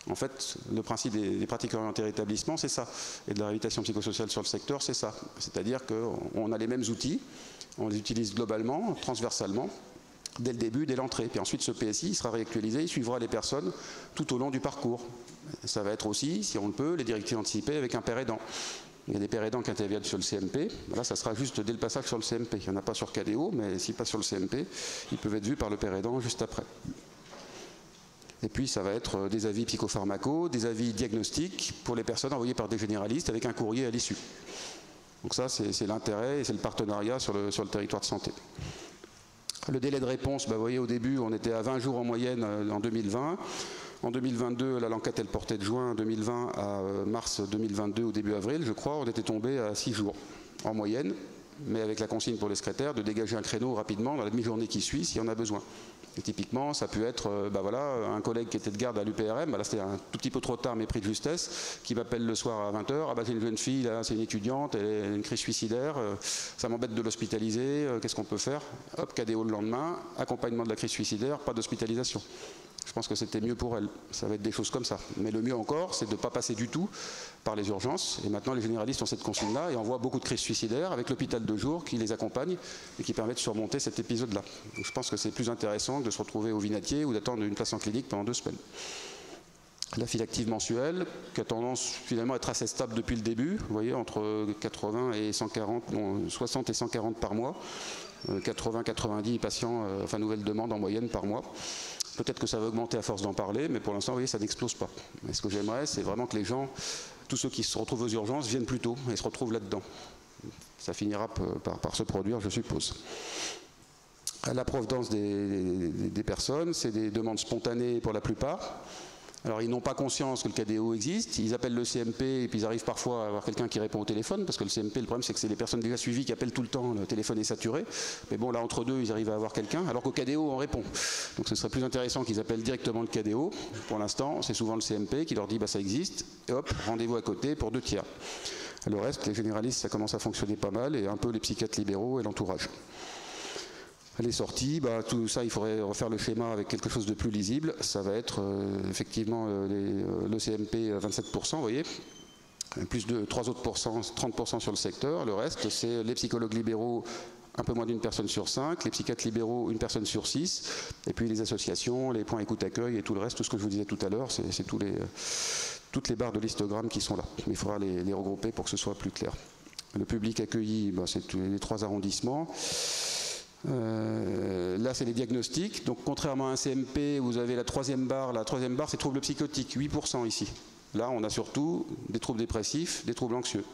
En fait, le principe des pratiques orientées rétablissement, c'est ça. Et de la réhabilitation psychosociale sur le secteur, c'est ça. C'est-à-dire qu'on a les mêmes outils, on les utilise globalement, transversalement, dès le début, dès l'entrée. Puis ensuite, ce PSI il sera réactualisé, il suivra les personnes tout au long du parcours. Ça va être aussi, si on le peut, les directives anticipées avec un père aidant. Il y a des pères aidants qui interviennent sur le CMP. Là, ça sera juste dès le passage sur le CMP. Il n'y en a pas sur KDO, mais s'ils passent sur le CMP, ils peuvent être vus par le père aidant juste après. Et puis, ça va être des avis psychopharmacaux, des avis diagnostiques pour les personnes envoyées par des généralistes avec un courrier à l'issue. Donc ça, c'est l'intérêt et c'est le partenariat sur le territoire de santé. Le délai de réponse, vous voyez, au début, on était à 20 jours en moyenne en 2020. En 2022, l'enquête, elle portait de juin 2020 à mars 2022, au début avril, je crois, on était tombé à 6 jours en moyenne, mais avec la consigne pour les secrétaires de dégager un créneau rapidement dans la demi-journée qui suit, s'il y en a besoin. Et typiquement, ça peut être un collègue qui était de garde à l'UPRM, là c'était un tout petit peu trop tard, mais pris de justesse, qui m'appelle le soir à 20h, c'est une jeune fille, là, c'est une étudiante, elle a une crise suicidaire, ça m'embête de l'hospitaliser, qu'est-ce qu'on peut faire? Hop, KDO le lendemain, accompagnement de la crise suicidaire, pas d'hospitalisation. Je pense que c'était mieux pour elle. Ça va être des choses comme ça. Mais le mieux encore, c'est de ne pas passer du tout par les urgences. Et maintenant, les généralistes ont cette consigne-là et envoient beaucoup de crises suicidaires avec l'hôpital de jour qui les accompagne et qui permet de surmonter cet épisode-là. Je pense que c'est plus intéressant de se retrouver au Vinatier ou d'attendre une place en clinique pendant 2 semaines. La file active mensuelle, qui a tendance finalement à être assez stable depuis le début. Vous voyez, entre 80 et 140, non, 60 et 140 par mois. 80-90 patients, nouvelles demandes en moyenne par mois. Peut-être que ça va augmenter à force d'en parler, mais pour l'instant, vous voyez, ça n'explose pas. Et ce que j'aimerais, c'est vraiment que les gens, tous ceux qui se retrouvent aux urgences, viennent plus tôt et se retrouvent là-dedans. Ça finira par se produire, je suppose. La provenance des personnes, c'est des demandes spontanées pour la plupart, Alors ils n'ont pas conscience que le KDO existe, ils appellent le CMP et puis ils arrivent parfois à avoir quelqu'un qui répond au téléphone, parce que le CMP, le problème c'est que c'est les personnes déjà suivies qui appellent tout le temps, le téléphone est saturé. Mais bon, là entre deux, ils arrivent à avoir quelqu'un, alors qu'au KDO on répond. Donc ce serait plus intéressant qu'ils appellent directement le KDO. Pour l'instant, c'est souvent le CMP qui leur dit bah ça existe, et hop, rendez-vous à côté pour 2 tiers. Le reste, les généralistes, ça commence à fonctionner pas mal, et un peu les psychiatres libéraux et l'entourage. Les sorties, bah, tout ça, il faudrait refaire le schéma avec quelque chose de plus lisible. Ça va être effectivement le CMP 27%, vous voyez, plus de 3 autres pourcents, 30% sur le secteur. Le reste, c'est les psychologues libéraux, un peu moins d'1 personne sur 5, les psychiatres libéraux, 1 personne sur 6, et puis les associations, les points écoute-accueil et tout le reste, tout ce que je vous disais tout à l'heure, c'est toutes les barres de l'histogramme qui sont là. Mais il faudra les regrouper pour que ce soit plus clair. Le public accueilli, bah, c'est les 3 arrondissements. Là, c'est les diagnostics. Donc, contrairement à un CMP, vous avez la troisième barre. La troisième barre, c'est troubles psychotiques, 8% ici. Là, on a surtout des troubles dépressifs, des troubles anxieux.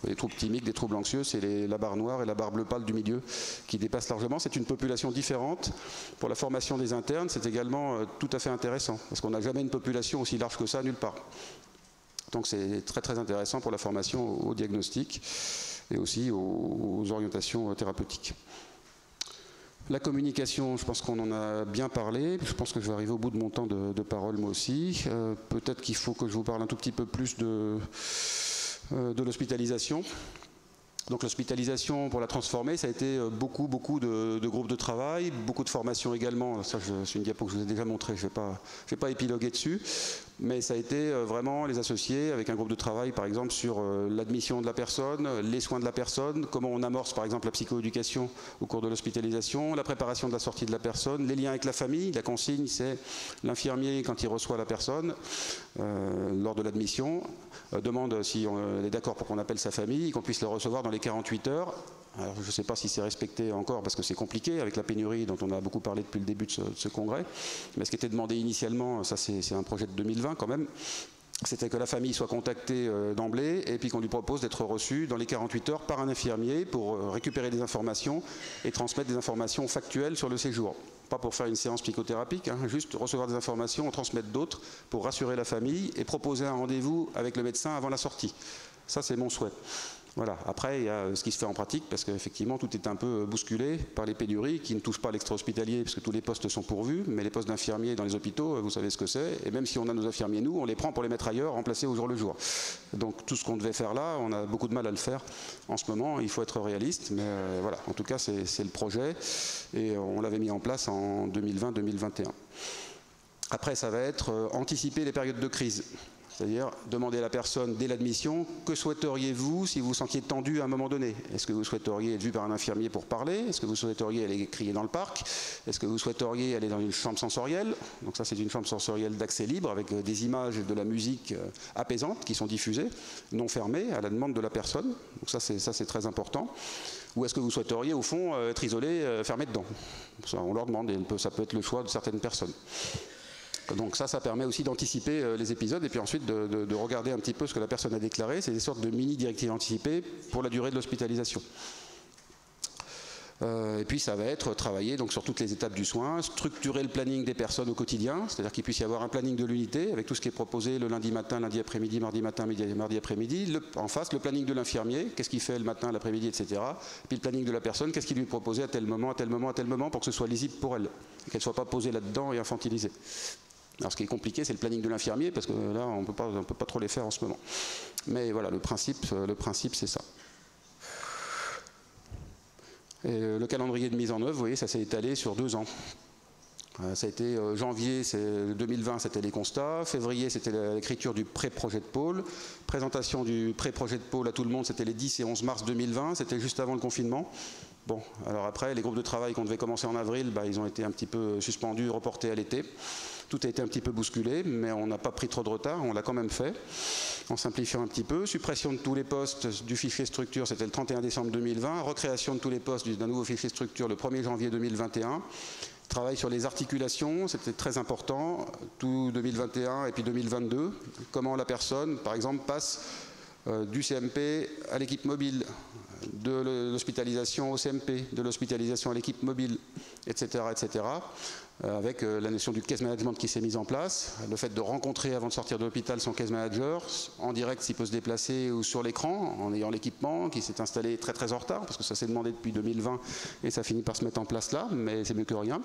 Les troubles thymiques, des troubles anxieux, c'est la barre noire et la barre bleu pâle du milieu qui dépassent largement. C'est une population différente. Pour la formation des internes, c'est également tout à fait intéressant, parce qu'on n'a jamais une population aussi large que ça nulle part. Donc, c'est très très intéressant pour la formation au diagnostic et aussi aux orientations thérapeutiques. La communication, je pense qu'on en a bien parlé. Je pense que je vais arriver au bout de mon temps de parole, moi aussi. Peut-être qu'il faut que je vous parle un tout petit peu plus de l'hospitalisation. Donc l'hospitalisation, pour la transformer, ça a été beaucoup de groupes de travail, beaucoup de formations également. Ça, c'est une diapo que je vous ai déjà montrée, je vais pas épiloguer dessus. Mais ça a été vraiment les associer avec un groupe de travail, par exemple, sur l'admission de la personne, les soins de la personne, comment on amorce, par exemple, la psychoéducation au cours de l'hospitalisation, la préparation de la sortie de la personne, les liens avec la famille. La consigne, c'est l'infirmier, quand il reçoit la personne, lors de l'admission, demande si on est d'accord pour qu'on appelle sa famille, qu'on puisse le recevoir dans les 48 heures. Alors, je ne sais pas si c'est respecté encore parce que c'est compliqué avec la pénurie dont on a beaucoup parlé depuis le début de ce congrès. Mais ce qui était demandé initialement, ça c'est un projet de 2020 quand même, c'était que la famille soit contactée d'emblée et puis qu'on lui propose d'être reçu dans les 48 heures par un infirmier pour récupérer des informations et transmettre des informations factuelles sur le séjour. Pas pour faire une séance psychothérapique, hein, juste recevoir des informations, en transmettre d'autres pour rassurer la famille et proposer un rendez-vous avec le médecin avant la sortie. Ça, c'est mon souhait. Voilà. Après, il y a ce qui se fait en pratique, parce qu'effectivement, tout est un peu bousculé par les pénuries qui ne touchent pas l'extra-hospitalier, parce que tous les postes sont pourvus, mais les postes d'infirmiers dans les hôpitaux, vous savez ce que c'est, et même si on a nos infirmiers, nous, on les prend pour les mettre ailleurs, remplacer au jour le jour. Donc tout ce qu'on devait faire là, on a beaucoup de mal à le faire en ce moment, il faut être réaliste, mais voilà, en tout cas, c'est le projet, et on l'avait mis en place en 2020-2021. Après, ça va être anticiper les périodes de crise. C'est-à-dire demander à la personne dès l'admission, que souhaiteriez-vous si vous vous sentiez tendu à un moment donné? Est-ce que vous souhaiteriez être vu par un infirmier pour parler? Est-ce que vous souhaiteriez aller crier dans le parc? Est-ce que vous souhaiteriez aller dans une chambre sensorielle? Donc ça, c'est une chambre sensorielle d'accès libre avec des images et de la musique apaisante qui sont diffusées, non fermées, à la demande de la personne. Donc ça, c'est très important. Ou est-ce que vous souhaiteriez, au fond, être isolé, fermé dedans? Ça, on leur demande, et ça peut être le choix de certaines personnes. Donc ça permet aussi d'anticiper les épisodes et puis ensuite de regarder un petit peu ce que la personne a déclaré. C'est des sortes de mini-directives anticipées pour la durée de l'hospitalisation. Et puis ça va être travailler donc, sur toutes les étapes du soin, structurer le planning des personnes au quotidien, c'est-à-dire qu'il puisse y avoir un planning de l'unité avec tout ce qui est proposé le lundi matin, lundi après-midi, mardi matin, mardi après-midi, en face le planning de l'infirmier, qu'est-ce qu'il fait le matin, l'après-midi, etc. Et puis le planning de la personne, qu'est-ce qu'il lui est proposé à tel moment, à tel moment, à tel moment pour que ce soit lisible pour elle, et qu'elle ne soit pas posée là-dedans et infantilisée. Alors ce qui est compliqué, c'est le planning de l'infirmier, parce que là, on peut pas trop les faire en ce moment. Mais voilà, le principe c'est ça. Et le calendrier de mise en œuvre, vous voyez, ça s'est étalé sur 2 ans. Ça a été janvier 2020, c'était les constats. Février, c'était l'écriture du pré-projet de pôle. Présentation du pré-projet de pôle à tout le monde, c'était les 10 et 11 mars 2020. C'était juste avant le confinement. Bon, alors après, les groupes de travail qu'on devait commencer en avril, ils ont été un petit peu suspendus, reportés à l'été. Tout a été un petit peu bousculé, mais on n'a pas pris trop de retard, on l'a quand même fait, en simplifiant un petit peu. Suppression de tous les postes du fichier structure, c'était le 31 décembre 2020. Recréation de tous les postes d'un nouveau fichier structure le 1er janvier 2021. Travail sur les articulations, c'était très important, tout 2021 et puis 2022. Comment la personne, par exemple, passe du CMP à l'équipe mobile, de l'hospitalisation au CMP, de l'hospitalisation à l'équipe mobile, etc., etc., avec la notion du case management qui s'est mise en place, le fait de rencontrer avant de sortir de l'hôpital son case manager, en direct s'il peut se déplacer ou sur l'écran, en ayant l'équipement qui s'est installé très très en retard, parce que ça s'est demandé depuis 2020 et ça finit par se mettre en place là, mais c'est mieux que rien.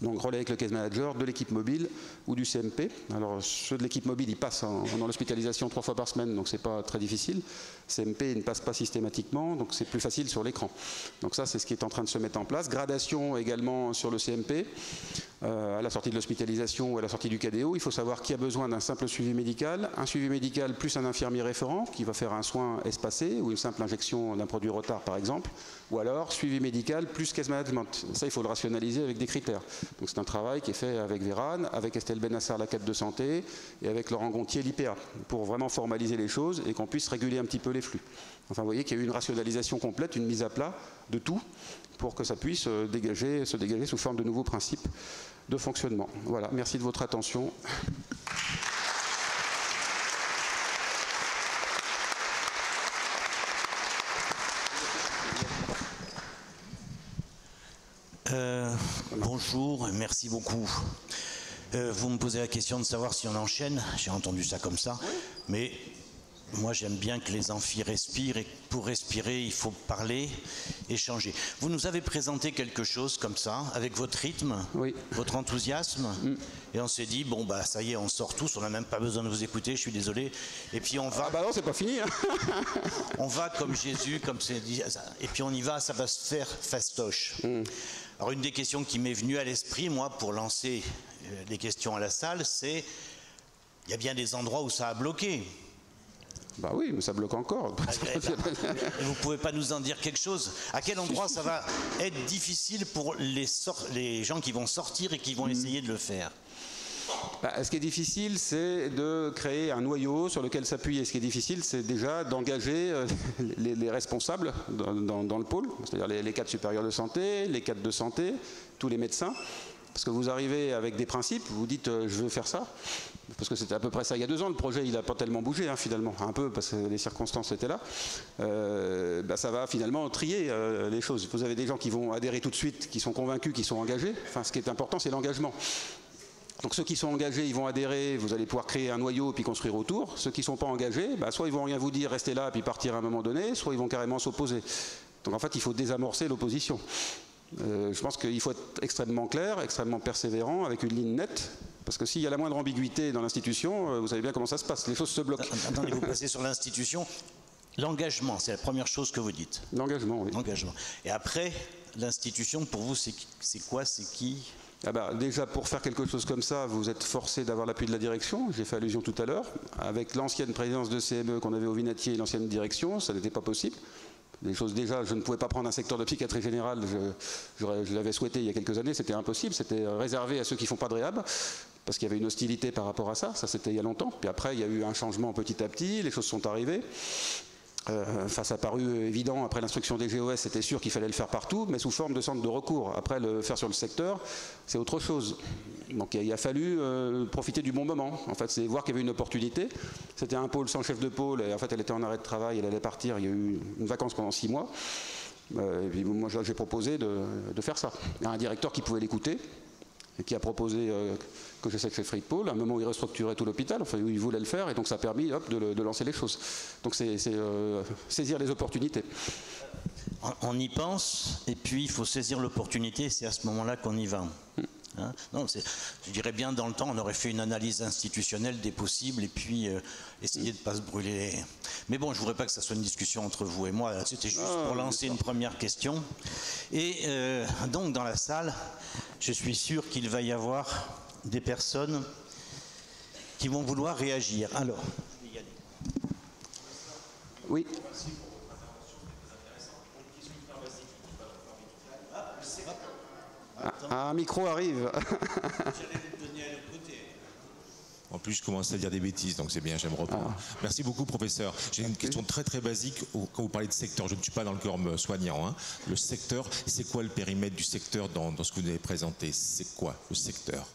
Donc relais avec le case manager de l'équipe mobile ou du CMP. Alors ceux de l'équipe mobile, ils passent dans l'hospitalisation 3 fois par semaine, donc c'est pas très difficile. CMP, ils ne passent pas systématiquement, donc c'est plus facile sur l'écran. Donc ça, c'est ce qui est en train de se mettre en place. Gradation également sur le CMP. À la sortie de l'hospitalisation ou à la sortie du KDO, il faut savoir qui a besoin d'un simple suivi médical, un suivi médical plus un infirmier référent qui va faire un soin espacé ou une simple injection d'un produit retard par exemple, ou alors suivi médical plus case management. Ça, il faut le rationaliser avec des critères. Donc c'est un travail qui est fait avec Véran, avec Estelle Benassar, la cadre de santé, et avec Laurent Gontier, l'IPA, pour vraiment formaliser les choses et qu'on puisse réguler un petit peu les flux. Enfin, vous voyez qu'il y a eu une rationalisation complète, une mise à plat de tout, pour que ça puisse se dégager sous forme de nouveaux principes de fonctionnement. Voilà, merci de votre attention. Bonjour, merci beaucoup. Vous me posez la question de savoir si on enchaîne. J'ai entendu ça comme ça, mais moi j'aime bien que les amphis respirent, et pour respirer il faut parler, échanger. Vous nous avez présenté quelque chose comme ça, avec votre rythme, oui, votre enthousiasme, et on s'est dit, bon bah ça y est, on sort tous, on n'a même pas besoin de vous écouter, je suis désolé, et puis on va... Ah bah non, c'est pas fini, hein. On va comme Jésus, comme c'est dit, et puis on y va, ça va se faire fastoche. Alors une des questions qui m'est venue à l'esprit, moi, pour lancer les questions à la salle, c'est, il y a bien des endroits où ça a bloqué. Bah oui, mais ça bloque encore. Vous pouvez pas nous en dire quelque chose? À quel endroit ça va être difficile pour les gens qui vont sortir et qui vont essayer de le faire? Bah, ce qui est difficile, c'est de créer un noyau sur lequel s'appuyer. Ce qui est difficile, c'est déjà d'engager les responsables dans le pôle, c'est-à-dire les cadres supérieurs de santé, les cadres de santé, tous les médecins. Parce que vous arrivez avec des principes, vous dites je veux faire ça, parce que c'était à peu près ça il y a 2 ans, le projet il n'a pas tellement bougé finalement, un peu parce que les circonstances étaient là, bah, ça va finalement trier les choses. Vous avez des gens qui vont adhérer tout de suite, qui sont convaincus, qui sont engagés, enfin ce qui est important c'est l'engagement. Donc ceux qui sont engagés, ils vont adhérer, vous allez pouvoir créer un noyau et puis construire autour. Ceux qui ne sont pas engagés, bah, soit ils vont rien vous dire, rester là et puis partir à un moment donné, soit ils vont carrément s'opposer. Donc en fait il faut désamorcer l'opposition. Je pense qu'il faut être extrêmement clair, extrêmement persévérant, avec une ligne nette, parce que s'il y a la moindre ambiguïté dans l'institution, vous savez bien comment ça se passe, les choses se bloquent. Attendez, vous passez sur l'institution. L'engagement, c'est la première chose que vous dites. L'engagement, oui. L'engagement. Et après, l'institution, pour vous, c'est quoi, c'est qui? Ah bah, déjà, pour faire quelque chose comme ça, vous êtes forcé d'avoir l'appui de la direction. J'ai fait allusion tout à l'heure. Avec l'ancienne présidence de CME qu'on avait au Vinatier et l'ancienne direction, ça n'était pas possible. Des choses déjà, je ne pouvais pas prendre un secteur de psychiatrie générale, je l'avais souhaité il y a quelques années, c'était impossible, c'était réservé à ceux qui ne font pas de réhab, parce qu'il y avait une hostilité par rapport à ça, ça c'était il y a longtemps. Puis après, il y a eu un changement petit à petit, les choses sont arrivées. Ça a paru évident après l'instruction des GOS, c'était sûr qu'il fallait le faire partout, mais sous forme de centre de recours. Après, le faire sur le secteur, c'est autre chose. Donc il a fallu profiter du bon moment. En fait, c'est voir qu'il y avait une opportunité. C'était un pôle sans chef de pôle, et en fait, elle était en arrêt de travail, elle allait partir. Il y a eu une vacance pendant 6 mois. Et puis moi, j'ai proposé de faire ça. Il y a un directeur qui pouvait l'écouter, et qui a proposé que je sais que c'est Free Pôle, à un moment où il restructurait tout l'hôpital, enfin où il voulait le faire, et donc ça a permis de lancer les choses. Donc c'est saisir les opportunités. On y pense, et puis il faut saisir l'opportunité, c'est à ce moment-là qu'on y va. Hein, non, je dirais bien dans le temps, on aurait fait une analyse institutionnelle des possibles, et puis essayer de ne pas se brûler. Mais bon, je ne voudrais pas que ça soit une discussion entre vous et moi, c'était juste pour lancer une première question. Et donc dans la salle, je suis sûr qu'il va y avoir des personnes qui vont vouloir réagir. Alors, je vais y aller. Oui. Un micro arrive. En plus, je commence à dire des bêtises, donc c'est bien, j'aime reprendre. Merci beaucoup, professeur. J'ai une question très très basique. Quand vous parlez de secteur, je ne suis pas dans le corps soignant. Hein. Le secteur, c'est quoi le périmètre du secteur dans ce que vous avez présenté? C'est quoi le secteur?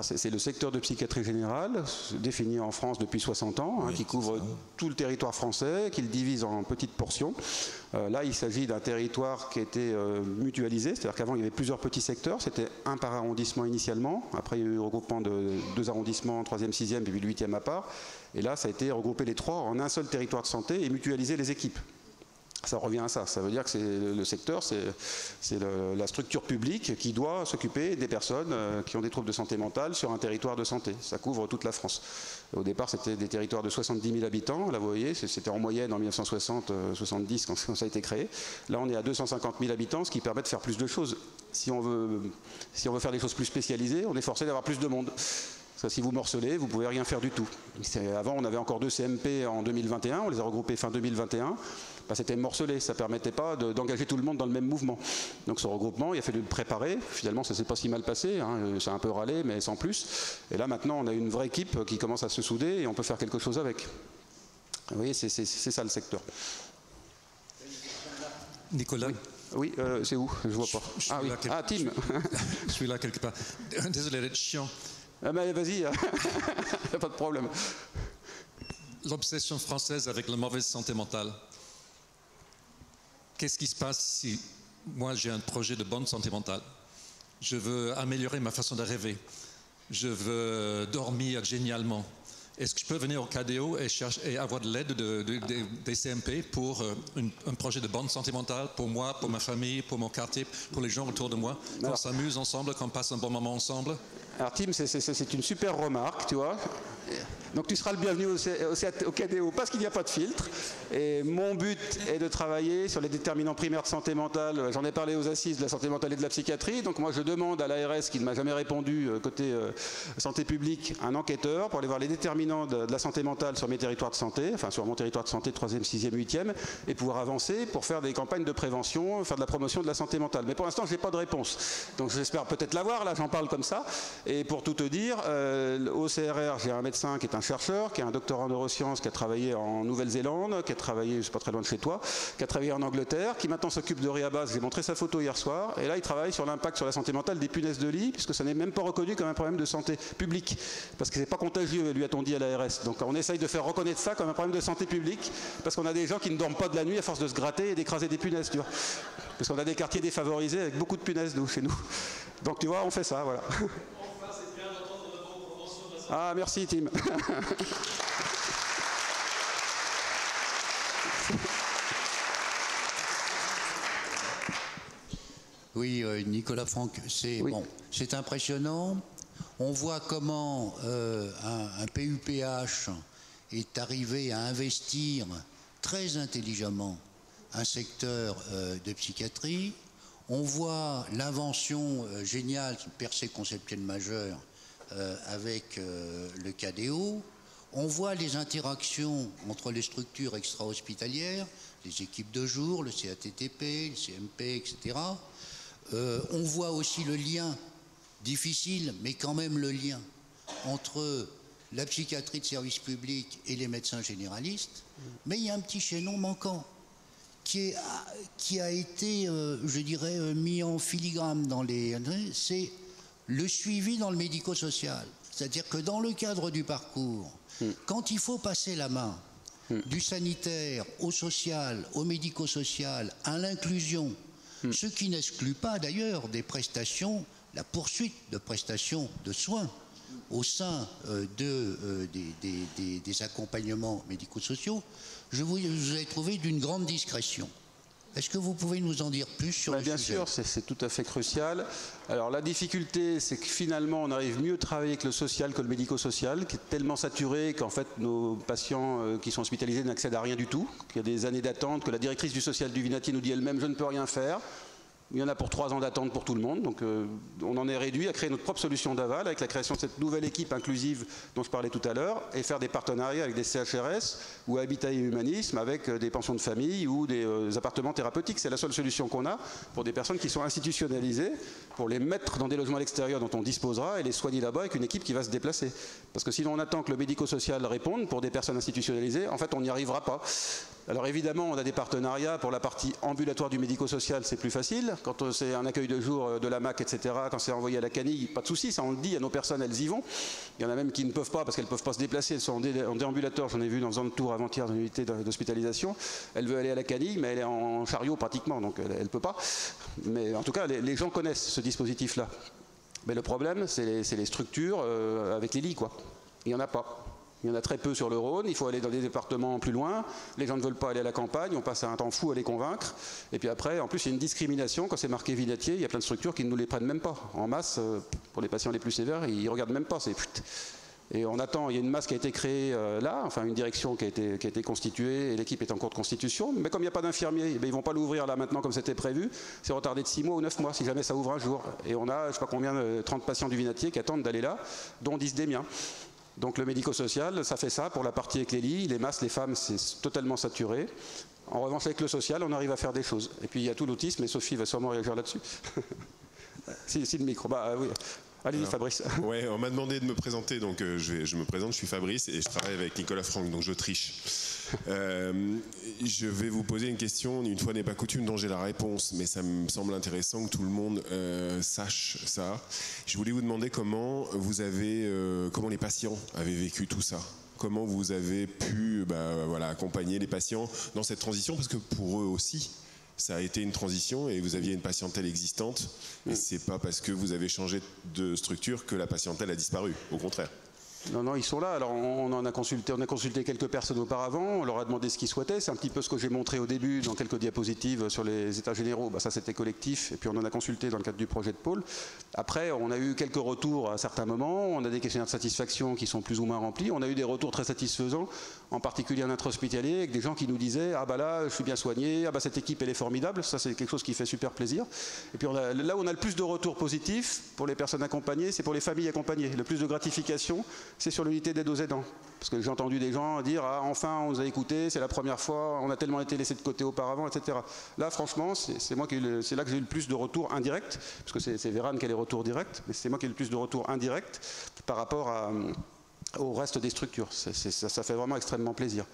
C'est le secteur de psychiatrie générale, défini en France depuis 60 ans, oui, qui couvre tout le territoire français, qui le divise en petites portions. Là, il s'agit d'un territoire qui a été mutualisé, c'est-à-dire qu'avant, il y avait plusieurs petits secteurs, c'était un par arrondissement initialement, après il y a eu le regroupement de 2 arrondissements, 3e, 6e, puis le 8e à part, et là, ça a été regroupé les 3 en un seul territoire de santé et mutualiser les équipes. Ça revient à ça. Ça veut dire que le secteur, c'est la structure publique qui doit s'occuper des personnes qui ont des troubles de santé mentale sur un territoire de santé. Ça couvre toute la France. Au départ, c'était des territoires de 70 000 habitants. Là, vous voyez, c'était en moyenne en 1960-70 quand ça a été créé. Là, on est à 250 000 habitants, ce qui permet de faire plus de choses. Si on veut faire des choses plus spécialisées, on est forcé d'avoir plus de monde. Parce que si vous morcelez, vous ne pouvez rien faire du tout. Avant, on avait encore 2 CMP en 2021. On les a regroupés fin 2021. C'était morcelé, ça ne permettait pas d'engager tout le monde dans le même mouvement. Donc ce regroupement, il a fallu le préparer. Finalement, ça ne s'est pas si mal passé. Ça a un peu râlé, mais sans plus. Et là, maintenant, on a une vraie équipe qui commence à se souder et on peut faire quelque chose avec. Vous voyez, c'est ça le secteur. Nicolas. Oui, c'est où? Je ne vois pas. Ah oui, Tim. Je suis là quelque part. Désolé d'être chiant. Ah ben, vas-y, pas de problème. L'obsession française avec la mauvaise santé mentale. Qu'est-ce qui se passe si moi j'ai un projet de bonne santé mentale? Je veux améliorer ma façon de rêver. Je veux dormir génialement. Est-ce que je peux venir au KDO et avoir de l'aide des CMP pour un projet de bonne santé mentale pour moi, pour ma famille, pour mon quartier, pour les gens autour de moi, qu'on s'amuse ensemble, qu'on passe un bon moment ensemble? Alors Tim, c'est une super remarque, tu vois. Donc tu seras le bienvenu au KDO parce qu'il n'y a pas de filtre. Et mon but est de travailler sur les déterminants primaires de santé mentale. J'en ai parlé aux assises de la santé mentale et de la psychiatrie. Donc moi je demande à l'ARS, qui ne m'a jamais répondu côté santé publique, un enquêteur pour aller voir les déterminants de la santé mentale sur mes territoires de santé, enfin sur mon territoire de santé 3e, 6e, 8e, et pouvoir avancer pour faire des campagnes de prévention, faire de la promotion de la santé mentale. Mais pour l'instant, je n'ai pas de réponse. Donc j'espère peut-être l'avoir, là j'en parle comme ça. Et pour tout te dire, au CRR, j'ai un médecin qui est un chercheur, qui est un doctorat en neurosciences, qui a travaillé en Nouvelle-Zélande, qui a travaillé, je ne suis pas très loin de chez toi, qui a travaillé en Angleterre, qui maintenant s'occupe de Réabas. J'ai montré sa photo hier soir, et là il travaille sur l'impact sur la santé mentale des punaises de lit, puisque ça n'est même pas reconnu comme un problème de santé publique, parce que c'est pas contagieux, lui a-t-on dit à l'ARS. Donc on essaye de faire reconnaître ça comme un problème de santé publique, parce qu'on a des gens qui ne dorment pas de la nuit à force de se gratter et d'écraser des punaises, tu vois. Parce qu'on a des quartiers défavorisés avec beaucoup de punaises, nous, chez nous. Donc tu vois, on fait ça, voilà. Ah, merci Tim. Oui, Nicolas Franck, c'est impressionnant. On voit comment un PUPH est arrivé à investir très intelligemment un secteur de psychiatrie. On voit l'invention géniale, percée conceptuelle majeure, avec le KDO. On voit les interactions entre les structures extra-hospitalières, les équipes de jour, le CATTP, le CMP, etc. On voit aussi le lien, difficile, mais quand même le lien, entre la psychiatrie de service public et les médecins généralistes. Mais il y a un petit chaînon manquant qui a été, je dirais, mis en filigrane dans les... C'est le suivi dans le médico-social. C'est-à-dire que dans le cadre du parcours, quand il faut passer la main du sanitaire au social, au médico-social, à l'inclusion, ce qui n'exclut pas d'ailleurs des prestations, la poursuite de prestations de soins au sein des accompagnements médico-sociaux, je vous ai trouvé d'une grande discrétion. Est-ce que vous pouvez nous en dire plus sur le sujet? Bien sûr, c'est tout à fait crucial. Alors la difficulté, c'est que finalement, on arrive mieux à travailler avec le social que le médico-social, qui est tellement saturé qu'en fait, nos patients qui sont hospitalisés n'accèdent à rien du tout, qu'il y a des années d'attente, que la directrice du social du Vinatier nous dit elle-même « je ne peux rien faire ». Il y en a pour 3 ans d'attente pour tout le monde, donc on en est réduit à créer notre propre solution d'aval avec la création de cette nouvelle équipe inclusive dont je parlais tout à l'heure et faire des partenariats avec des CHRS ou Habitat et Humanisme avec des pensions de famille ou des appartements thérapeutiques. C'est la seule solution qu'on a pour des personnes qui sont institutionnalisées, pour les mettre dans des logements à l'extérieur dont on disposera et les soigner là-bas avec une équipe qui va se déplacer. Parce que sinon on attend que le médico-social réponde pour des personnes institutionnalisées, en fait on n'y arrivera pas. Alors évidemment, on a des partenariats pour la partie ambulatoire du médico-social, c'est plus facile. Quand c'est un accueil de jour de la MAC, etc., quand c'est envoyé à la canille, pas de souci, ça on le dit à nos personnes, elles y vont. Il y en a même qui ne peuvent pas parce qu'elles ne peuvent pas se déplacer, elles sont en déambulateur, j'en ai vu dans faisant le tour avant-hier d'une unité d'hospitalisation. Elle veut aller à la canille, mais elle est en chariot pratiquement, donc elle ne peut pas. Mais en tout cas, les gens connaissent ce dispositif-là. Mais le problème, c'est les structures avec les lits, quoi. Il n'y en a pas. Il y en a très peu sur le Rhône, il faut aller dans des départements plus loin, les gens ne veulent pas aller à la campagne, on passe un temps fou à les convaincre, et puis après, en plus, il y a une discrimination, quand c'est marqué Vinatier, il y a plein de structures qui ne nous les prennent même pas. En masse, pour les patients les plus sévères, ils ne regardent même pas. Et on attend, il y a une masse qui a été créée là, enfin une direction qui a été constituée, et l'équipe est en cours de constitution, mais comme il n'y a pas d'infirmiers, ils ne vont pas l'ouvrir là maintenant comme c'était prévu, c'est retardé de 6 mois ou 9 mois, si jamais ça ouvre un jour. Et on a, je ne sais pas combien, 30 patients du Vinatier qui attendent d'aller là, dont 10 des miens. Donc le médico-social, ça fait ça pour la partie avec les lits, les masses, les femmes, c'est totalement saturé. En revanche, avec le social, on arrive à faire des choses. Et puis il y a tout l'autisme, et Sophie va sûrement réagir là-dessus. si le micro, oui. Allez-y, Fabrice. Ouais, on m'a demandé de me présenter, donc je me présente, je suis Fabrice et je travaille avec Nicolas Franck, donc je triche. Je vais vous poser une question, une fois n'est pas coutume dont j'ai la réponse, mais ça me semble intéressant que tout le monde sache ça. Je voulais vous demander comment les patients avaient vécu tout ça. Comment vous avez pu accompagner les patients dans cette transition, parce que pour eux aussi, ça a été une transition et vous aviez une patientèle existante. Et c'est pas parce que vous avez changé de structure que la patientèle a disparu, au contraire. Non, ils sont là. Alors on a consulté quelques personnes auparavant, on leur a demandé ce qu'ils souhaitaient. C'est un petit peu ce que j'ai montré au début dans quelques diapositives sur les états généraux. Ça c'était collectif et puis on en a consulté dans le cadre du projet de pôle. Après on a eu quelques retours à certains moments, on a des questionnaires de satisfaction qui sont plus ou moins remplis. On a eu des retours très satisfaisants, en particulier en intra-hospitalier, avec des gens qui nous disaient là je suis bien soigné, cette équipe elle est formidable. Ça c'est quelque chose qui fait super plaisir. Et puis là où on a le plus de retours positifs pour les personnes accompagnées, c'est pour les familles accompagnées. Le plus de gratification, c'est sur l'unité d'aide aux aidants. Parce que j'ai entendu des gens dire enfin on nous a écoutés, c'est la première fois, on a tellement été laissé de côté auparavant, etc. Là franchement, c'est là que j'ai eu le plus de retours indirects, parce que c'est Véran qui a les retours directs, mais c'est moi qui ai eu le plus de retours indirects par rapport au reste des structures. Ça fait vraiment extrêmement plaisir.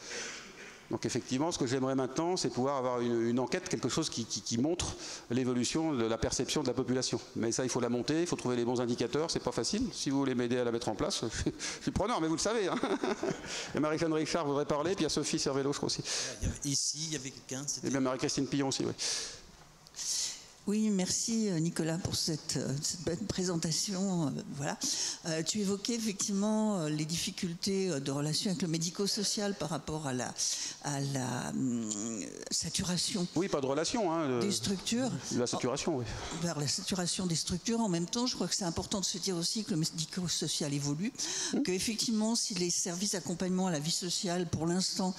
Donc effectivement, ce que j'aimerais maintenant, c'est pouvoir avoir une enquête, quelque chose qui montre l'évolution de la perception de la population. Mais ça, il faut la monter, il faut trouver les bons indicateurs, c'est pas facile. Si vous voulez m'aider à la mettre en place, je suis preneur, mais vous le savez. Hein. Et Marie-Jeanne Richard voudrait parler, puis il y a Sophie Cervello, je crois aussi. Ici, il y avait quelqu'un. Et bien Marie-Christine Pillon aussi, oui. Oui, merci Nicolas pour cette belle présentation. Voilà. Tu évoquais effectivement les difficultés de relation avec le médico-social par rapport à la saturation. Oui, pas de relation. Des structures. La saturation, oui. Vers la saturation des structures. En même temps, je crois que c'est important de se dire aussi que le médico-social évolue. Qu'effectivement, si les services d'accompagnement à la vie sociale, pour l'instant,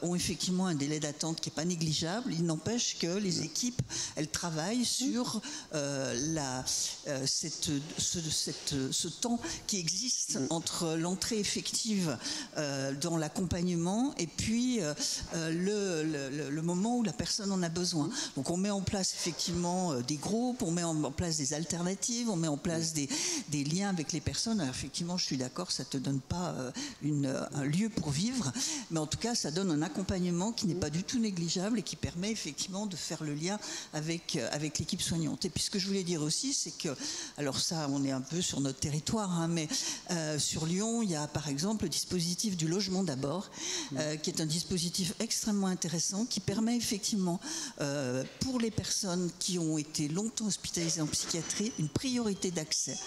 ont effectivement un délai d'attente qui n'est pas négligeable, il n'empêche que les équipes, elles travaillent sur ce temps qui existe entre l'entrée effective dans l'accompagnement et puis le moment où la personne en a besoin. Donc on met en place effectivement des groupes, on met en place des alternatives, on met en place des liens avec les personnes. Alors effectivement, je suis d'accord, ça ne te donne pas un lieu pour vivre, mais en tout cas, ça donne un accompagnement qui n'est pas du tout négligeable et qui permet effectivement de faire le lien avec l'équipe soignante. Et puis ce que je voulais dire aussi, c'est que, alors ça, on est un peu sur notre territoire, mais sur Lyon, il y a par exemple le dispositif du logement d'abord, qui est un dispositif extrêmement intéressant, qui permet effectivement, pour les personnes qui ont été longtemps hospitalisées en psychiatrie, une priorité d'accès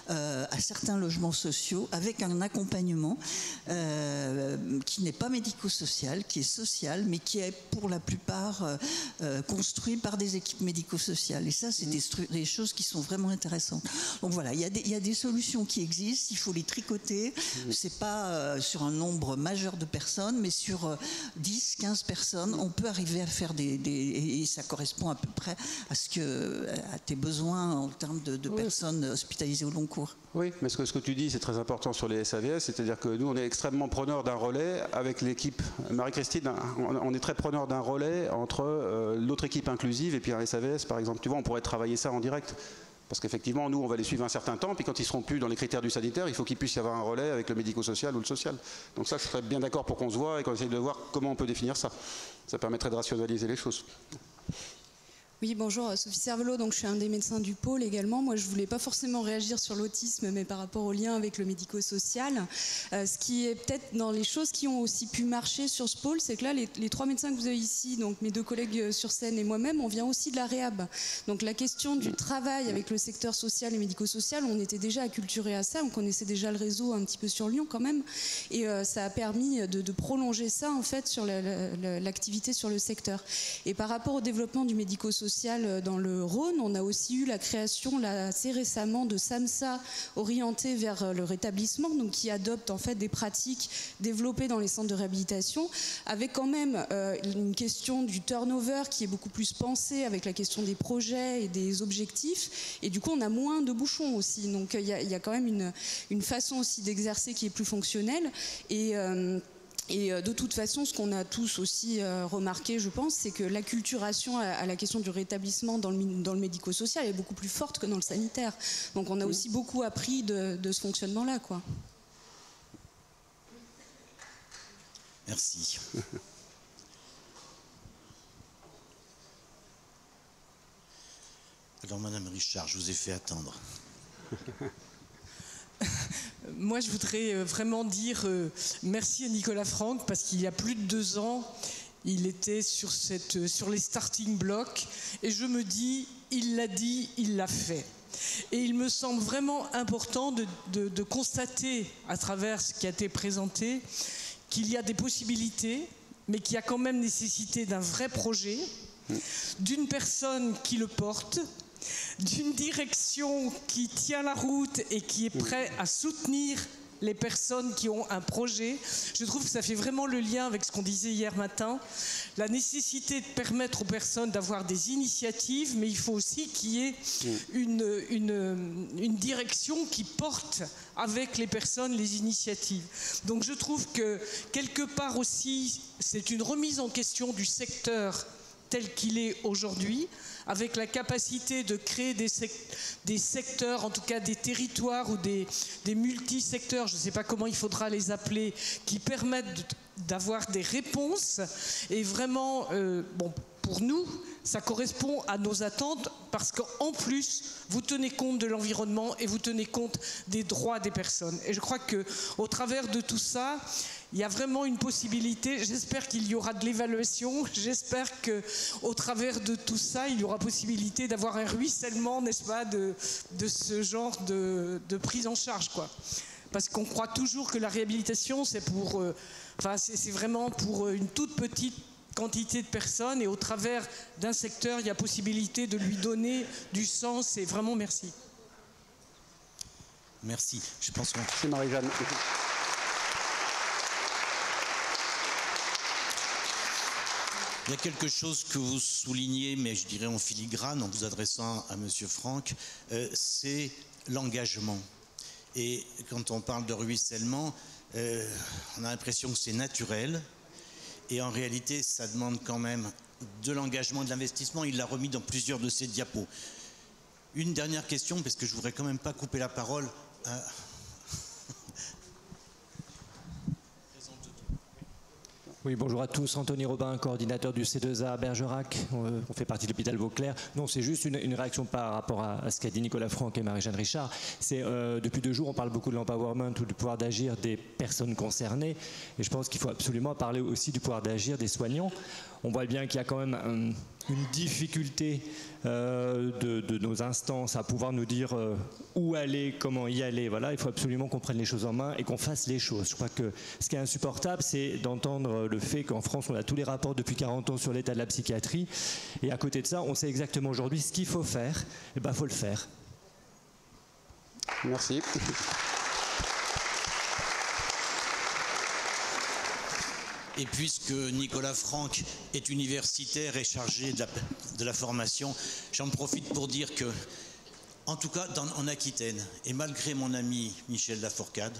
à certains logements sociaux, avec un accompagnement qui n'est pas médico-social, qui est social, mais qui est pour la plupart construit par des équipes médico-sociales. Et ça, c'est des choses qui sont vraiment intéressantes. Donc voilà, il y a des solutions qui existent, il faut les tricoter. C'est pas sur un nombre majeur de personnes, mais sur 10, 15 personnes, on peut arriver à faire et ça correspond à peu près à tes besoins en termes de personnes hospitalisées au long cours. Oui, mais ce que tu dis, c'est très important sur les SAVS, c'est-à-dire que nous, on est extrêmement preneurs d'un relais avec l'équipe. Marie-Christine, on est très preneurs d'un relais entre l'autre équipe inclusive et puis un SAVS, par exemple. Tu vois, on pourrait travailler ça en direct. Parce qu'effectivement, nous, on va les suivre un certain temps, puis quand ils seront plus dans les critères du sanitaire, il faut qu'il puisse y avoir un relais avec le médico-social ou le social. Donc ça, je serais bien d'accord pour qu'on se voit et qu'on essaye de voir comment on peut définir ça. Ça permettrait de rationaliser les choses. Oui, bonjour, Sophie Cervelot, donc je suis un des médecins du pôle également. Moi, je ne voulais pas forcément réagir sur l'autisme, mais par rapport au lien avec le médico-social. Ce qui est peut-être dans les choses qui ont aussi pu marcher sur ce pôle, c'est que là, les 3 médecins que vous avez ici, donc mes 2 collègues sur scène et moi-même, on vient aussi de la réhab. Donc la question du travail avec le secteur social et médico-social, on était déjà acculturés à ça, on connaissait déjà le réseau un petit peu sur Lyon quand même, et ça a permis de prolonger ça en fait sur l'activité sur le secteur. Et par rapport au développement du médico-social, dans le Rhône, on a aussi eu la création là, assez récemment de SAMSA orienté vers le rétablissement, donc qui adopte en fait des pratiques développées dans les centres de réhabilitation, avec quand même une question du turnover qui est beaucoup plus pensée avec la question des projets et des objectifs, et du coup on a moins de bouchons aussi, donc il y a quand même une façon aussi d'exercer qui est plus fonctionnelle. Et de toute façon, ce qu'on a tous aussi remarqué, je pense, c'est que l'acculturation à la question du rétablissement dans le médico-social est beaucoup plus forte que dans le sanitaire. Donc on a aussi beaucoup appris de ce fonctionnement-là, quoi. Merci. Alors, Madame Richard, je vous ai fait attendre. Moi, je voudrais vraiment dire merci à Nicolas Franck, parce qu'il y a plus de 2 ans, il était sur les starting blocks, et je me dis, il l'a dit, il l'a fait. Et il me semble vraiment important de constater, à travers ce qui a été présenté, qu'il y a des possibilités, mais qu'il y a quand même nécessité d'un vrai projet, d'une personne qui le porte, d'une direction qui tient la route et qui est prête à soutenir les personnes qui ont un projet. Je trouve que ça fait vraiment le lien avec ce qu'on disait hier matin, la nécessité de permettre aux personnes d'avoir des initiatives, mais il faut aussi qu'il y ait une direction qui porte avec les personnes les initiatives. Donc je trouve que quelque part aussi, c'est une remise en question du secteur tel qu'il est aujourd'hui, avec la capacité de créer des secteurs, en tout cas des territoires ou des multisecteurs, je ne sais pas comment il faudra les appeler, qui permettent d'avoir des réponses. Et vraiment, pour nous, ça correspond à nos attentes, parce qu'en plus, vous tenez compte de l'environnement et vous tenez compte des droits des personnes. Et je crois qu'au travers de tout ça, il y a vraiment une possibilité. J'espère qu'il y aura de l'évaluation. J'espère qu'au travers de tout ça, il y aura possibilité d'avoir un ruissellement, n'est-ce pas, de ce genre de prise en charge, quoi. Parce qu'on croit toujours que la réhabilitation, c'est c'est vraiment pour une toute petite quantité de personnes, et au travers d'un secteur, il y a possibilité de lui donner du sens. Et vraiment, merci. Merci. Je pense qu'on... C'est Marie-Jeanne. Il y a quelque chose que vous soulignez, mais je dirais en filigrane, en vous adressant à Monsieur Franck, c'est l'engagement. Et quand on parle de ruissellement, on a l'impression que c'est naturel. Et en réalité, ça demande quand même de l'engagement, de l'investissement. Il l'a remis dans plusieurs de ses diapos. Une dernière question, parce que je ne voudrais quand même pas couper la parole à... Oui, bonjour à tous. Anthony Robin, coordinateur du C2A à Bergerac. On fait partie de l'hôpital Vauclair. Non, c'est juste une réaction par rapport à ce qu'a dit Nicolas Franck et Marie-Jeanne Richard. C'est depuis 2 jours, on parle beaucoup de l'empowerment ou du pouvoir d'agir des personnes concernées. Et je pense qu'il faut absolument parler aussi du pouvoir d'agir des soignants. On voit bien qu'il y a quand même une difficulté de nos instances à pouvoir nous dire où aller, comment y aller. Voilà, il faut absolument qu'on prenne les choses en main et qu'on fasse les choses. Je crois que ce qui est insupportable, c'est d'entendre le fait qu'en France, on a tous les rapports depuis 40 ans sur l'état de la psychiatrie. Et à côté de ça, on sait exactement aujourd'hui ce qu'il faut faire. Et ben, il faut le faire. Merci. Et puisque Nicolas Franck est universitaire et chargé de la formation, j'en profite pour dire que, en tout cas en Aquitaine, et malgré mon ami Michel Lafourcade,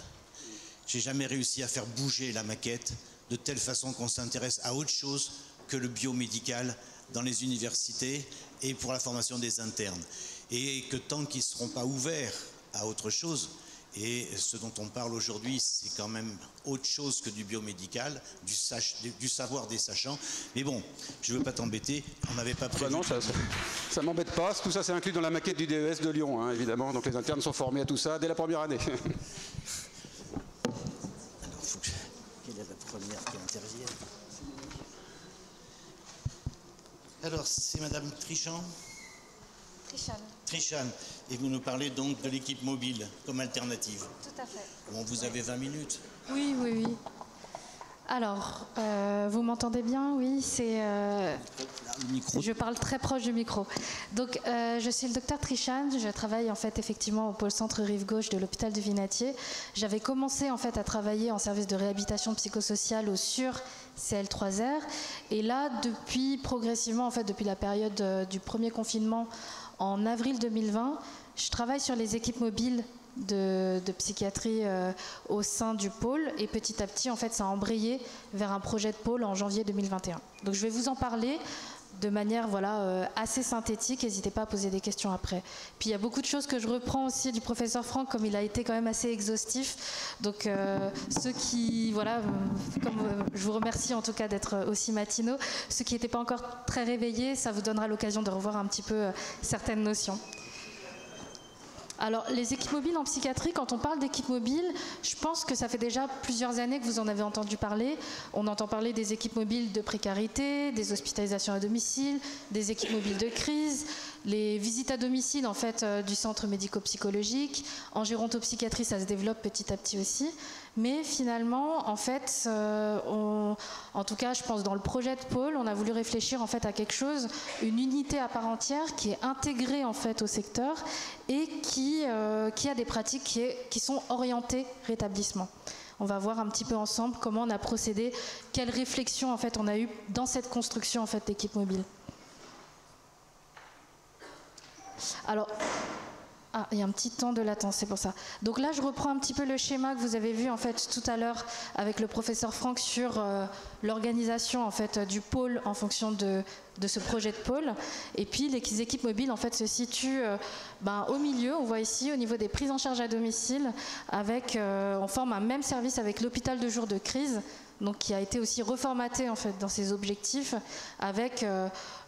j'ai jamais réussi à faire bouger la maquette de telle façon qu'on s'intéresse à autre chose que le biomédical dans les universités et pour la formation des internes. et que tant qu'ils ne seront pas ouverts à autre chose, et ce dont on parle aujourd'hui, c'est quand même autre chose que du biomédical, du savoir des sachants. Mais bon, je ne veux pas t'embêter, on n'avait pas prévu... non, ça ne m'embête pas, tout ça c'est inclus dans la maquette du DES de Lyon, hein, évidemment, donc les internes sont formés à tout ça dès la première année. Alors, quelle est la première qui intervient? Alors, c'est Madame Trichan. Trichan. Et vous nous parlez donc de l'équipe mobile comme alternative. Tout à fait. Bon, vous avez 20 minutes. Oui. Alors, vous m'entendez bien? Oui, c'est... Je parle très proche du micro. Donc, je suis le docteur Trichan. Je travaille en fait effectivement au pôle centre rive gauche de l'hôpital du Vinatier. J'avais commencé en fait à travailler en service de réhabilitation psychosociale au SUR CL3R. Et là, progressivement, en fait, depuis la période du premier confinement en avril 2020, je travaille sur les équipes mobiles de psychiatrie au sein du pôle, et petit à petit en fait ça a embrayé vers un projet de pôle en janvier 2021. Donc je vais vous en parler de manière assez synthétique, n'hésitez pas à poser des questions après. Puis il y a beaucoup de choses que je reprends aussi du professeur Franck, comme il a été quand même assez exhaustif. Donc ceux qui, je vous remercie en tout cas d'être aussi matinaux. Ceux qui n'étaient pas encore très réveillés, ça vous donnera l'occasion de revoir un petit peu certaines notions. Alors, les équipes mobiles en psychiatrie, quand on parle d'équipes mobiles, je pense que ça fait déjà plusieurs années que vous en avez entendu parler. On entend parler des équipes mobiles de précarité, des hospitalisations à domicile, des équipes mobiles de crise, les visites à domicile en fait du centre médico-psychologique. En gérontopsychiatrie, ça se développe petit à petit aussi. Mais finalement, en fait, en tout cas, je pense dans le projet de pôle, on a voulu réfléchir en fait à quelque chose, une unité à part entière qui est intégrée en fait au secteur et qui a des pratiques qui sont orientées rétablissement. On va voir un petit peu ensemble comment on a procédé, quelle réflexion en fait on a eu dans cette construction en fait d'équipe mobile. Alors, il y a un petit temps de latence, c'est pour ça. Donc là, je reprends un petit peu le schéma que vous avez vu en fait tout à l'heure avec le professeur Franck sur l'organisation en fait du pôle en fonction de ce projet de pôle. Et puis les équipes mobiles en fait se situent au milieu. On voit ici au niveau des prises en charge à domicile, on forme un même service avec l'hôpital de jour de crise, donc qui a été aussi reformaté en fait dans ses objectifs avec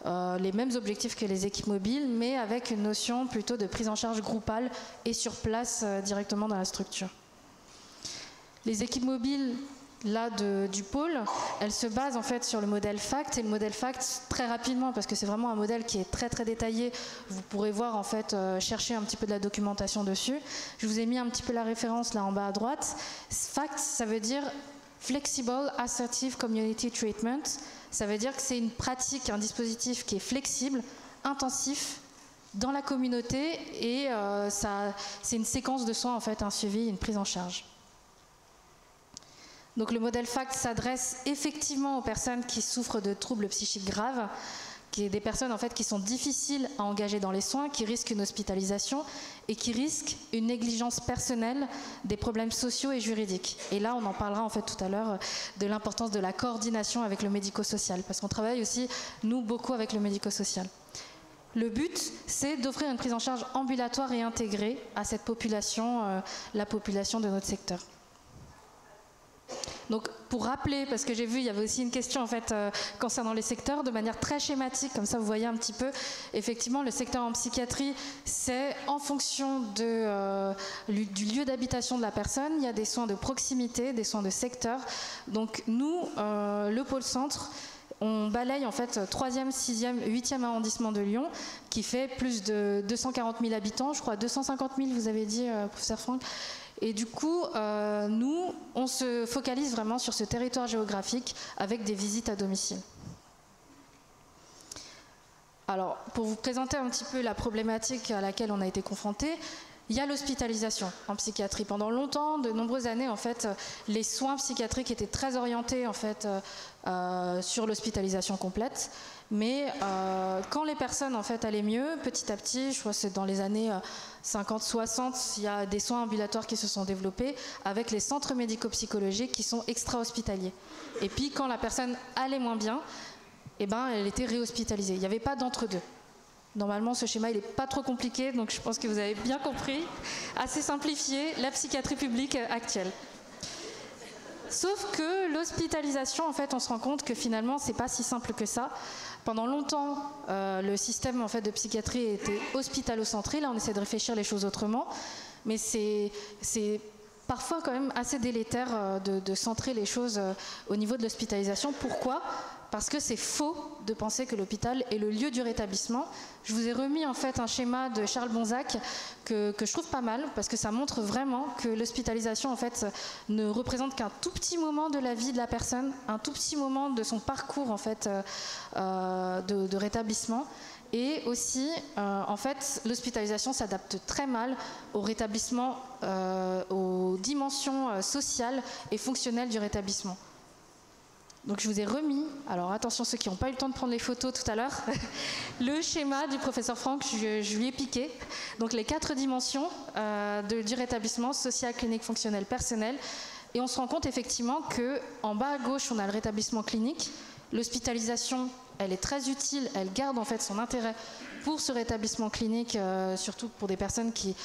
les mêmes objectifs que les équipes mobiles, mais avec une notion plutôt de prise en charge groupale et sur place directement dans la structure. Les équipes mobiles là du pôle, elles se basent en fait sur le modèle FACT, et le modèle FACT très rapidement parce que c'est vraiment un modèle qui est très très détaillé. Vous pourrez voir en fait chercher un petit peu de la documentation dessus. Je vous ai mis un petit peu la référence là en bas à droite. FACT, ça veut dire Flexible Assertive Community Treatment. Ça veut dire que c'est une pratique, un dispositif qui est flexible, intensif dans la communauté, et c'est une séquence de soins en fait, un suivi, une prise en charge. Donc le modèle FACT s'adresse effectivement aux personnes qui souffrent de troubles psychiques graves, des personnes en fait qui sont difficiles à engager dans les soins, qui risquent une hospitalisation et qui risquent une négligence personnelle, des problèmes sociaux et juridiques. Et là, on en parlera en fait tout à l'heure de l'importance de la coordination avec le médico-social, parce qu'on travaille aussi, nous, beaucoup avec le médico-social. Le but, c'est d'offrir une prise en charge ambulatoire et intégrée à cette population, la population de notre secteur. Donc pour rappeler, parce que j'ai vu il y avait aussi une question en fait concernant les secteurs de manière très schématique, comme ça vous voyez un petit peu, effectivement le secteur en psychiatrie c'est en fonction du lieu d'habitation de la personne, il y a des soins de proximité, des soins de secteur. Donc nous, le pôle centre, on balaye en fait 3e, 6e, 8e arrondissement de Lyon, qui fait plus de 240 000 habitants, je crois 250 000 vous avez dit professeur Franck. Et du coup, nous, on se focalise vraiment sur ce territoire géographique avec des visites à domicile. Alors, pour vous présenter un petit peu la problématique à laquelle on a été confronté, il y a l'hospitalisation en psychiatrie. Pendant longtemps, de nombreuses années, en fait, les soins psychiatriques étaient très orientés en fait, sur l'hospitalisation complète. Mais quand les personnes en fait, allaient mieux, petit à petit, je crois que c'est dans les années 50-60, il y a des soins ambulatoires qui se sont développés avec les centres médico-psychologiques qui sont extra-hospitaliers. Et puis quand la personne allait moins bien, eh ben, elle était réhospitalisée. Il n'y avait pas d'entre-deux. Normalement, ce schéma, il n'est pas trop compliqué, donc je pense que vous avez bien compris. Assez simplifié, la psychiatrie publique actuelle. Sauf que l'hospitalisation, en fait, on se rend compte que finalement, c'est pas si simple que ça. Pendant longtemps, le système en fait, de psychiatrie était hospitalo-centré. Là, on essaie de réfléchir les choses autrement. Mais c'est parfois quand même assez délétère de centrer les choses au niveau de l'hospitalisation. Pourquoi ? Parce que c'est faux de penser que l'hôpital est le lieu du rétablissement. Je vous ai remis en fait un schéma de Charles Bonzac que je trouve pas mal, parce que ça montre vraiment que l'hospitalisation en fait ne représente qu'un tout petit moment de la vie de la personne, un tout petit moment de son parcours en fait de rétablissement. Et aussi, en fait, l'hospitalisation s'adapte très mal au rétablissement, aux dimensions sociales et fonctionnelles du rétablissement. Donc je vous ai remis, alors attention ceux qui n'ont pas eu le temps de prendre les photos tout à l'heure, le schéma du professeur Franck, je lui ai piqué. Donc les 4 dimensions du rétablissement social, clinique, fonctionnel, personnel. Et on se rend compte effectivement qu'en bas à gauche, on a le rétablissement clinique. L'hospitalisation, elle est très utile, elle garde en fait son intérêt pour ce rétablissement clinique, surtout pour des personnes qui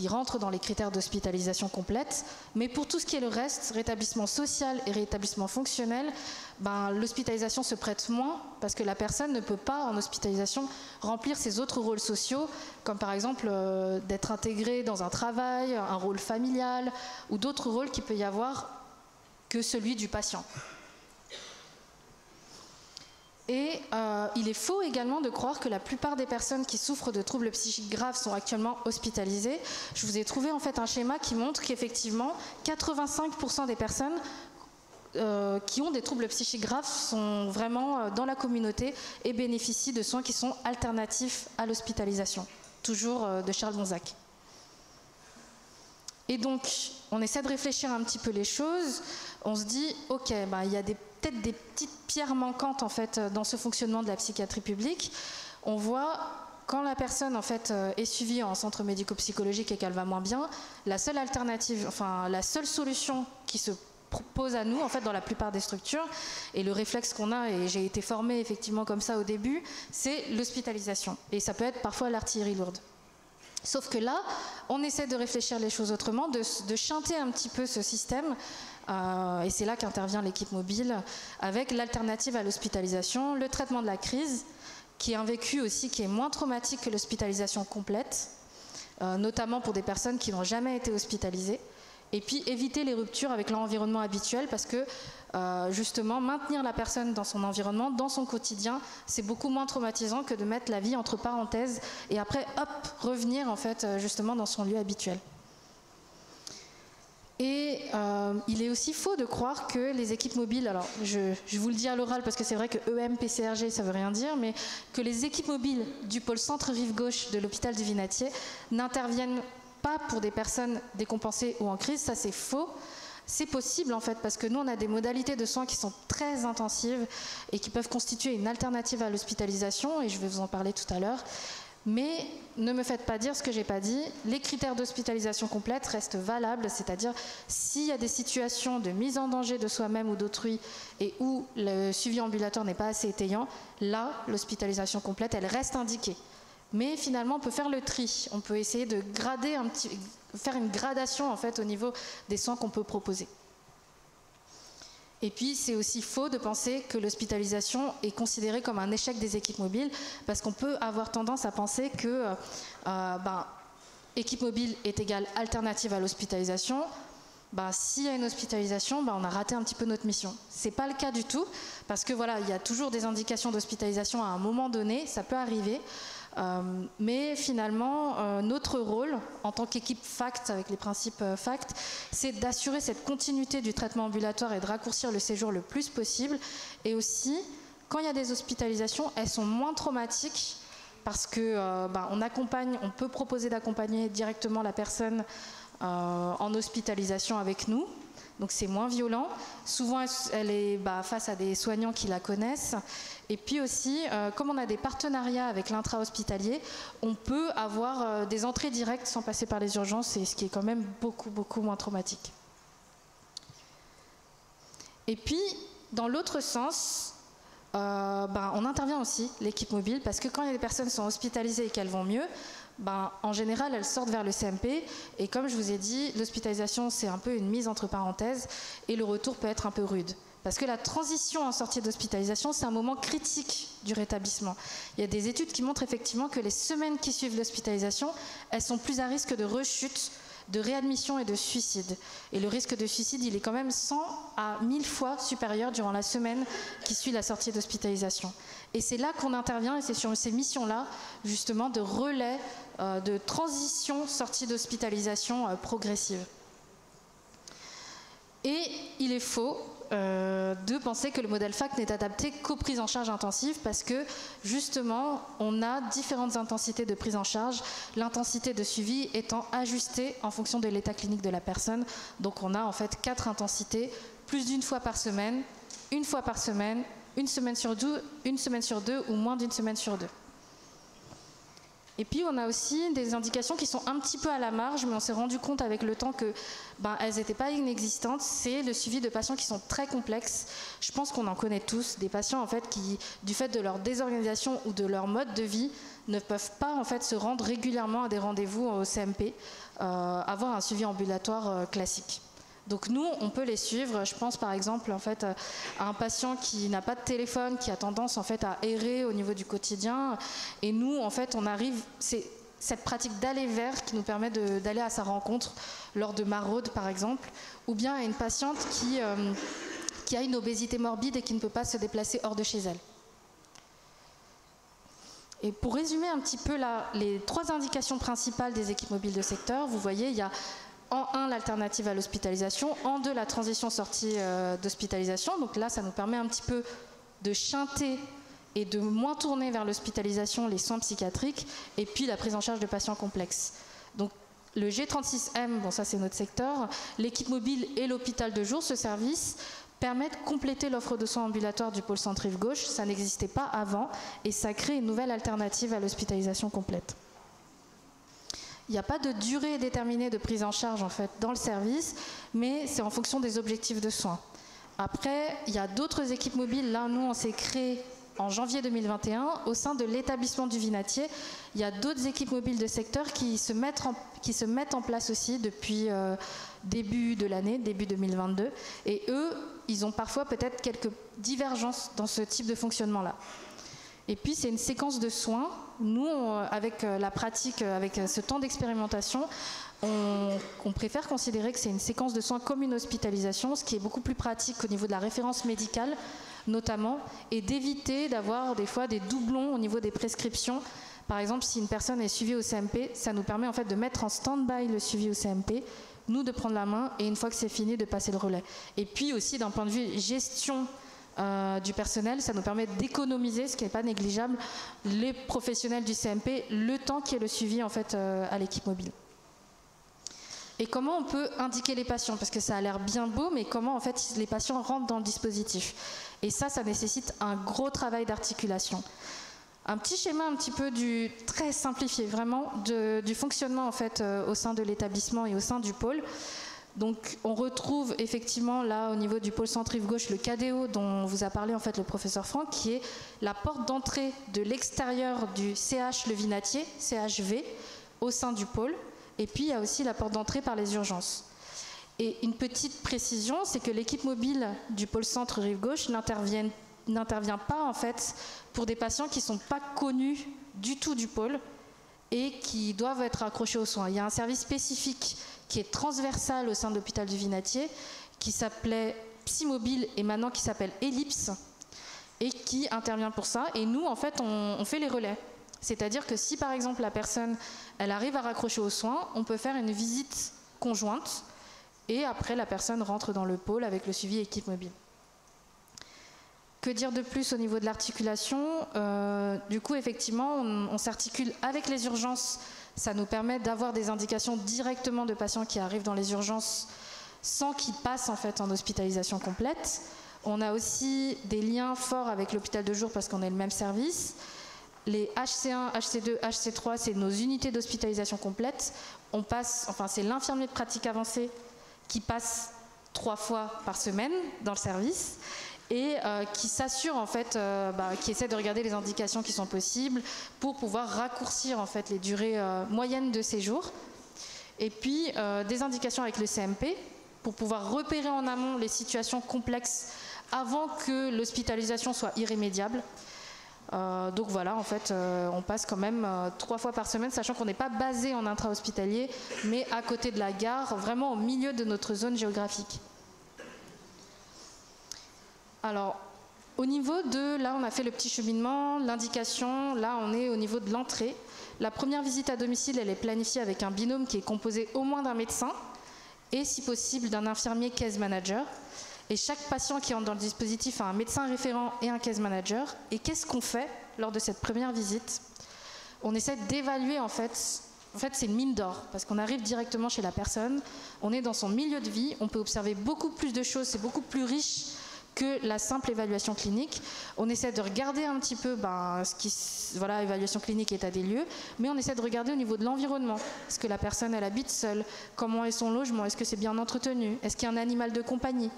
rentrent dans les critères d'hospitalisation complète. Mais pour tout ce qui est le reste, rétablissement social et rétablissement fonctionnel, l'hospitalisation se prête moins parce que la personne ne peut pas, en hospitalisation, remplir ses autres rôles sociaux, comme par exemple d'être intégré dans un travail, un rôle familial ou d'autres rôles qu'il peut y avoir que celui du patient. Et il est faux également de croire que la plupart des personnes qui souffrent de troubles psychiques graves sont actuellement hospitalisées. Je vous ai trouvé en fait un schéma qui montre qu'effectivement 85% des personnes qui ont des troubles psychiques graves sont vraiment dans la communauté et bénéficient de soins qui sont alternatifs à l'hospitalisation. Toujours de Charles Bonzac. Et donc, on essaie de réfléchir un petit peu les choses. On se dit, ok, il y a peut-être des petites pierres manquantes en fait dans ce fonctionnement de la psychiatrie publique. On voit quand la personne en fait est suivie en centre médico-psychologique et qu'elle va moins bien, la seule alternative, enfin la seule solution qui se propose à nous en fait dans la plupart des structures, et le réflexe qu'on a, et j'ai été formée effectivement comme ça au début, c'est l'hospitalisation. Et ça peut être parfois l'artillerie lourde. Sauf que là, on essaie de réfléchir les choses autrement, de chanter un petit peu ce système, et c'est là qu'intervient l'équipe mobile, avec l'alternative à l'hospitalisation, le traitement de la crise, qui est un vécu aussi qui est moins traumatique que l'hospitalisation complète, notamment pour des personnes qui n'ont jamais été hospitalisées, et puis éviter les ruptures avec l'environnement habituel, parce que justement maintenir la personne dans son environnement, dans son quotidien, c'est beaucoup moins traumatisant que de mettre la vie entre parenthèses et après hop revenir en fait justement dans son lieu habituel. Et il est aussi faux de croire que les équipes mobiles, alors je vous le dis à l'oral parce que c'est vrai que EM, PCRG ça veut rien dire, mais que les équipes mobiles du pôle centre-rive-gauche de l'hôpital du Vinatier n'interviennent pas pour des personnes décompensées ou en crise, ça c'est faux. C'est possible en fait parce que nous on a des modalités de soins qui sont très intensives et qui peuvent constituer une alternative à l'hospitalisation, et je vais vous en parler tout à l'heure. Mais ne me faites pas dire ce que j'ai pas dit, les critères d'hospitalisation complète restent valables, c'est-à-dire s'il y a des situations de mise en danger de soi-même ou d'autrui et où le suivi ambulatoire n'est pas assez étayant, là l'hospitalisation complète elle reste indiquée. Mais finalement on peut faire le tri, on peut essayer de grader faire une gradation en fait au niveau des soins qu'on peut proposer. Et puis c'est aussi faux de penser que l'hospitalisation est considérée comme un échec des équipes mobiles, parce qu'on peut avoir tendance à penser que équipe mobile est égale alternative à l'hospitalisation. S'il y a une hospitalisation, on a raté un petit peu notre mission. C'est pas le cas du tout, parce que voilà, il y a toujours des indications d'hospitalisation à un moment donné, ça peut arriver. Mais finalement, notre rôle en tant qu'équipe FACT, avec les principes FACT, c'est d'assurer cette continuité du traitement ambulatoire et de raccourcir le séjour le plus possible. Et aussi, quand il y a des hospitalisations, elles sont moins traumatiques parce que on peut proposer d'accompagner directement la personne en hospitalisation avec nous. Donc c'est moins violent. Souvent, elle est face à des soignants qui la connaissent. Et puis aussi, comme on a des partenariats avec l'intra-hospitalier, on peut avoir des entrées directes sans passer par les urgences, et ce qui est quand même beaucoup moins traumatique. Et puis, dans l'autre sens, on intervient aussi, l'équipe mobile, parce que quand les personnes sont hospitalisées et qu'elles vont mieux, en général, elles sortent vers le CMP. Et comme je vous ai dit, l'hospitalisation, c'est un peu une mise entre parenthèses et le retour peut être un peu rude. Parce que la transition en sortie d'hospitalisation, c'est un moment critique du rétablissement. Il y a des études qui montrent effectivement que les semaines qui suivent l'hospitalisation, elles sont plus à risque de rechute, de réadmission et de suicide. Et le risque de suicide, il est quand même 100 à 1000 fois supérieur durant la semaine qui suit la sortie d'hospitalisation. Et c'est là qu'on intervient, et c'est sur ces missions-là, justement, de relais, de transition sortie d'hospitalisation progressive. Et il est faux de penser que le modèle FACT n'est adapté qu'aux prises en charge intensives, parce que justement on a différentes intensités de prise en charge, l'intensité de suivi étant ajustée en fonction de l'état clinique de la personne. Donc on a en fait 4 intensités, plus d'une fois par semaine, une fois par semaine, une semaine sur deux ou moins d'une semaine sur 2. Et puis on a aussi des indications qui sont un petit peu à la marge, mais on s'est rendu compte avec le temps que elles n'étaient pas inexistantes. C'est le suivi de patients qui sont très complexes. Je pense qu'on en connaît tous, des patients en fait qui, du fait de leur désorganisation ou de leur mode de vie, ne peuvent pas en fait se rendre régulièrement à des rendez-vous au CMP, avoir un suivi ambulatoire classique. Donc nous, on peut les suivre. Je pense par exemple en fait, à un patient qui n'a pas de téléphone, qui a tendance en fait, à errer au niveau du quotidien. Et nous, en fait, on arrive... C'est cette pratique d'aller vers qui nous permet d'aller à sa rencontre lors de maraudes, par exemple. Ou bien à une patiente qui a une obésité morbide et qui ne peut pas se déplacer hors de chez elle. Et pour résumer un petit peu les 3 indications principales des équipes mobiles de secteur, vous voyez, il y a en 1, l'alternative à l'hospitalisation, en 2, la transition sortie d'hospitalisation. Donc là, ça nous permet un petit peu de chanter et de moins tourner vers l'hospitalisation, les soins psychiatriques, et puis la prise en charge de patients complexes. Donc le G36M, bon ça c'est notre secteur, l'équipe mobile et l'hôpital de jour, ce service, permettent de compléter l'offre de soins ambulatoires du pôle centre rive gauche. Ça n'existait pas avant, et ça crée une nouvelle alternative à l'hospitalisation complète. Il n'y a pas de durée déterminée de prise en charge en fait, dans le service, mais c'est en fonction des objectifs de soins. Après, il y a d'autres équipes mobiles. Là, nous, on s'est créé en janvier 2021 au sein de l'établissement du Vinatier. Il y a d'autres équipes mobiles de secteur qui se mettent en place aussi depuis début de l'année, début 2022. Et eux, ils ont parfois peut-être quelques divergences dans ce type de fonctionnement-là. Et puis, c'est une séquence de soins. Nous, avec la pratique, avec ce temps d'expérimentation, on préfère considérer que c'est une séquence de soins comme une hospitalisation, ce qui est beaucoup plus pratique au niveau de la référence médicale, notamment, et d'éviter d'avoir des fois des doublons au niveau des prescriptions. Par exemple, si une personne est suivie au CMP, ça nous permet en fait de mettre en stand-by le suivi au CMP, nous de prendre la main, et une fois que c'est fini, de passer le relais. Et puis aussi, d'un point de vue gestion du personnel, ça nous permet d'économiser, ce qui n'est pas négligeable, les professionnels du CMP, le temps qui est le suivi en fait à l'équipe mobile. Et comment on peut indiquer les patients, parce que ça a l'air bien beau, mais comment en fait les patients rentrent dans le dispositif. Et ça nécessite un gros travail d'articulation. Un petit schéma un petit peu très simplifié vraiment du fonctionnement en fait au sein de l'établissement et au sein du pôle. Donc on retrouve effectivement là au niveau du pôle centre rive gauche le KDO dont vous a parlé en fait le professeur Franck, qui est la porte d'entrée de l'extérieur du CH Le Vinatier, CHV, au sein du pôle. Et puis il y a aussi la porte d'entrée par les urgences. Et une petite précision, c'est que l'équipe mobile du pôle centre rive gauche n'intervient pas en fait pour des patients qui ne sont pas connus du tout du pôle et qui doivent être accrochés aux soins. Il y a un service spécifique qui est transversal au sein de l'hôpital du Vinatier, qui s'appelait Psymobile et maintenant qui s'appelle Ellipse, et qui intervient pour ça. Et nous, en fait, on fait les relais. C'est-à-dire que si, par exemple, la personne, elle arrive à raccrocher aux soins, on peut faire une visite conjointe, et après, la personne rentre dans le pôle avec le suivi équipe mobile. Que dire de plus au niveau de l'articulation ? Du coup, effectivement, on s'articule avec les urgences. Ça nous permet d'avoir des indications directement de patients qui arrivent dans les urgences sans qu'ils passent en fait en hospitalisation complète. On a aussi des liens forts avec l'hôpital de jour parce qu'on est le même service. Les HC1, HC2, HC3, c'est nos unités d'hospitalisation complète. On passe, enfin c'est l'infirmier de pratique avancée qui passe 3 fois par semaine dans le service. et qui s'assure en fait, qui essaie de regarder les indications qui sont possibles pour pouvoir raccourcir en fait les durées moyennes de séjour. Et puis des indications avec le CMP pour pouvoir repérer en amont les situations complexes avant que l'hospitalisation soit irrémédiable. Donc voilà, en fait, on passe quand même 3 fois par semaine, sachant qu'on n'est pas basé en intra-hospitalier, mais à côté de la gare, vraiment au milieu de notre zone géographique. Alors, au niveau de, là on a fait le petit cheminement, l'indication, là on est au niveau de l'entrée. La première visite à domicile, elle est planifiée avec un binôme qui est composé au moins d'un médecin et si possible d'un infirmier case manager. Et chaque patient qui entre dans le dispositif a un médecin référent et un case manager. Et qu'est-ce qu'on fait lors de cette première visite? On essaie d'évaluer en fait c'est une mine d'or, parce qu'on arrive directement chez la personne, on est dans son milieu de vie, on peut observer beaucoup plus de choses, c'est beaucoup plus riche que la simple évaluation clinique. On essaie de regarder un petit peu, évaluation clinique, état des lieux, mais on essaie de regarder au niveau de l'environnement. Est-ce que la personne, elle habite seule? Comment est son logement? Est-ce que c'est bien entretenu? Est-ce qu'il y a un animal de compagnie?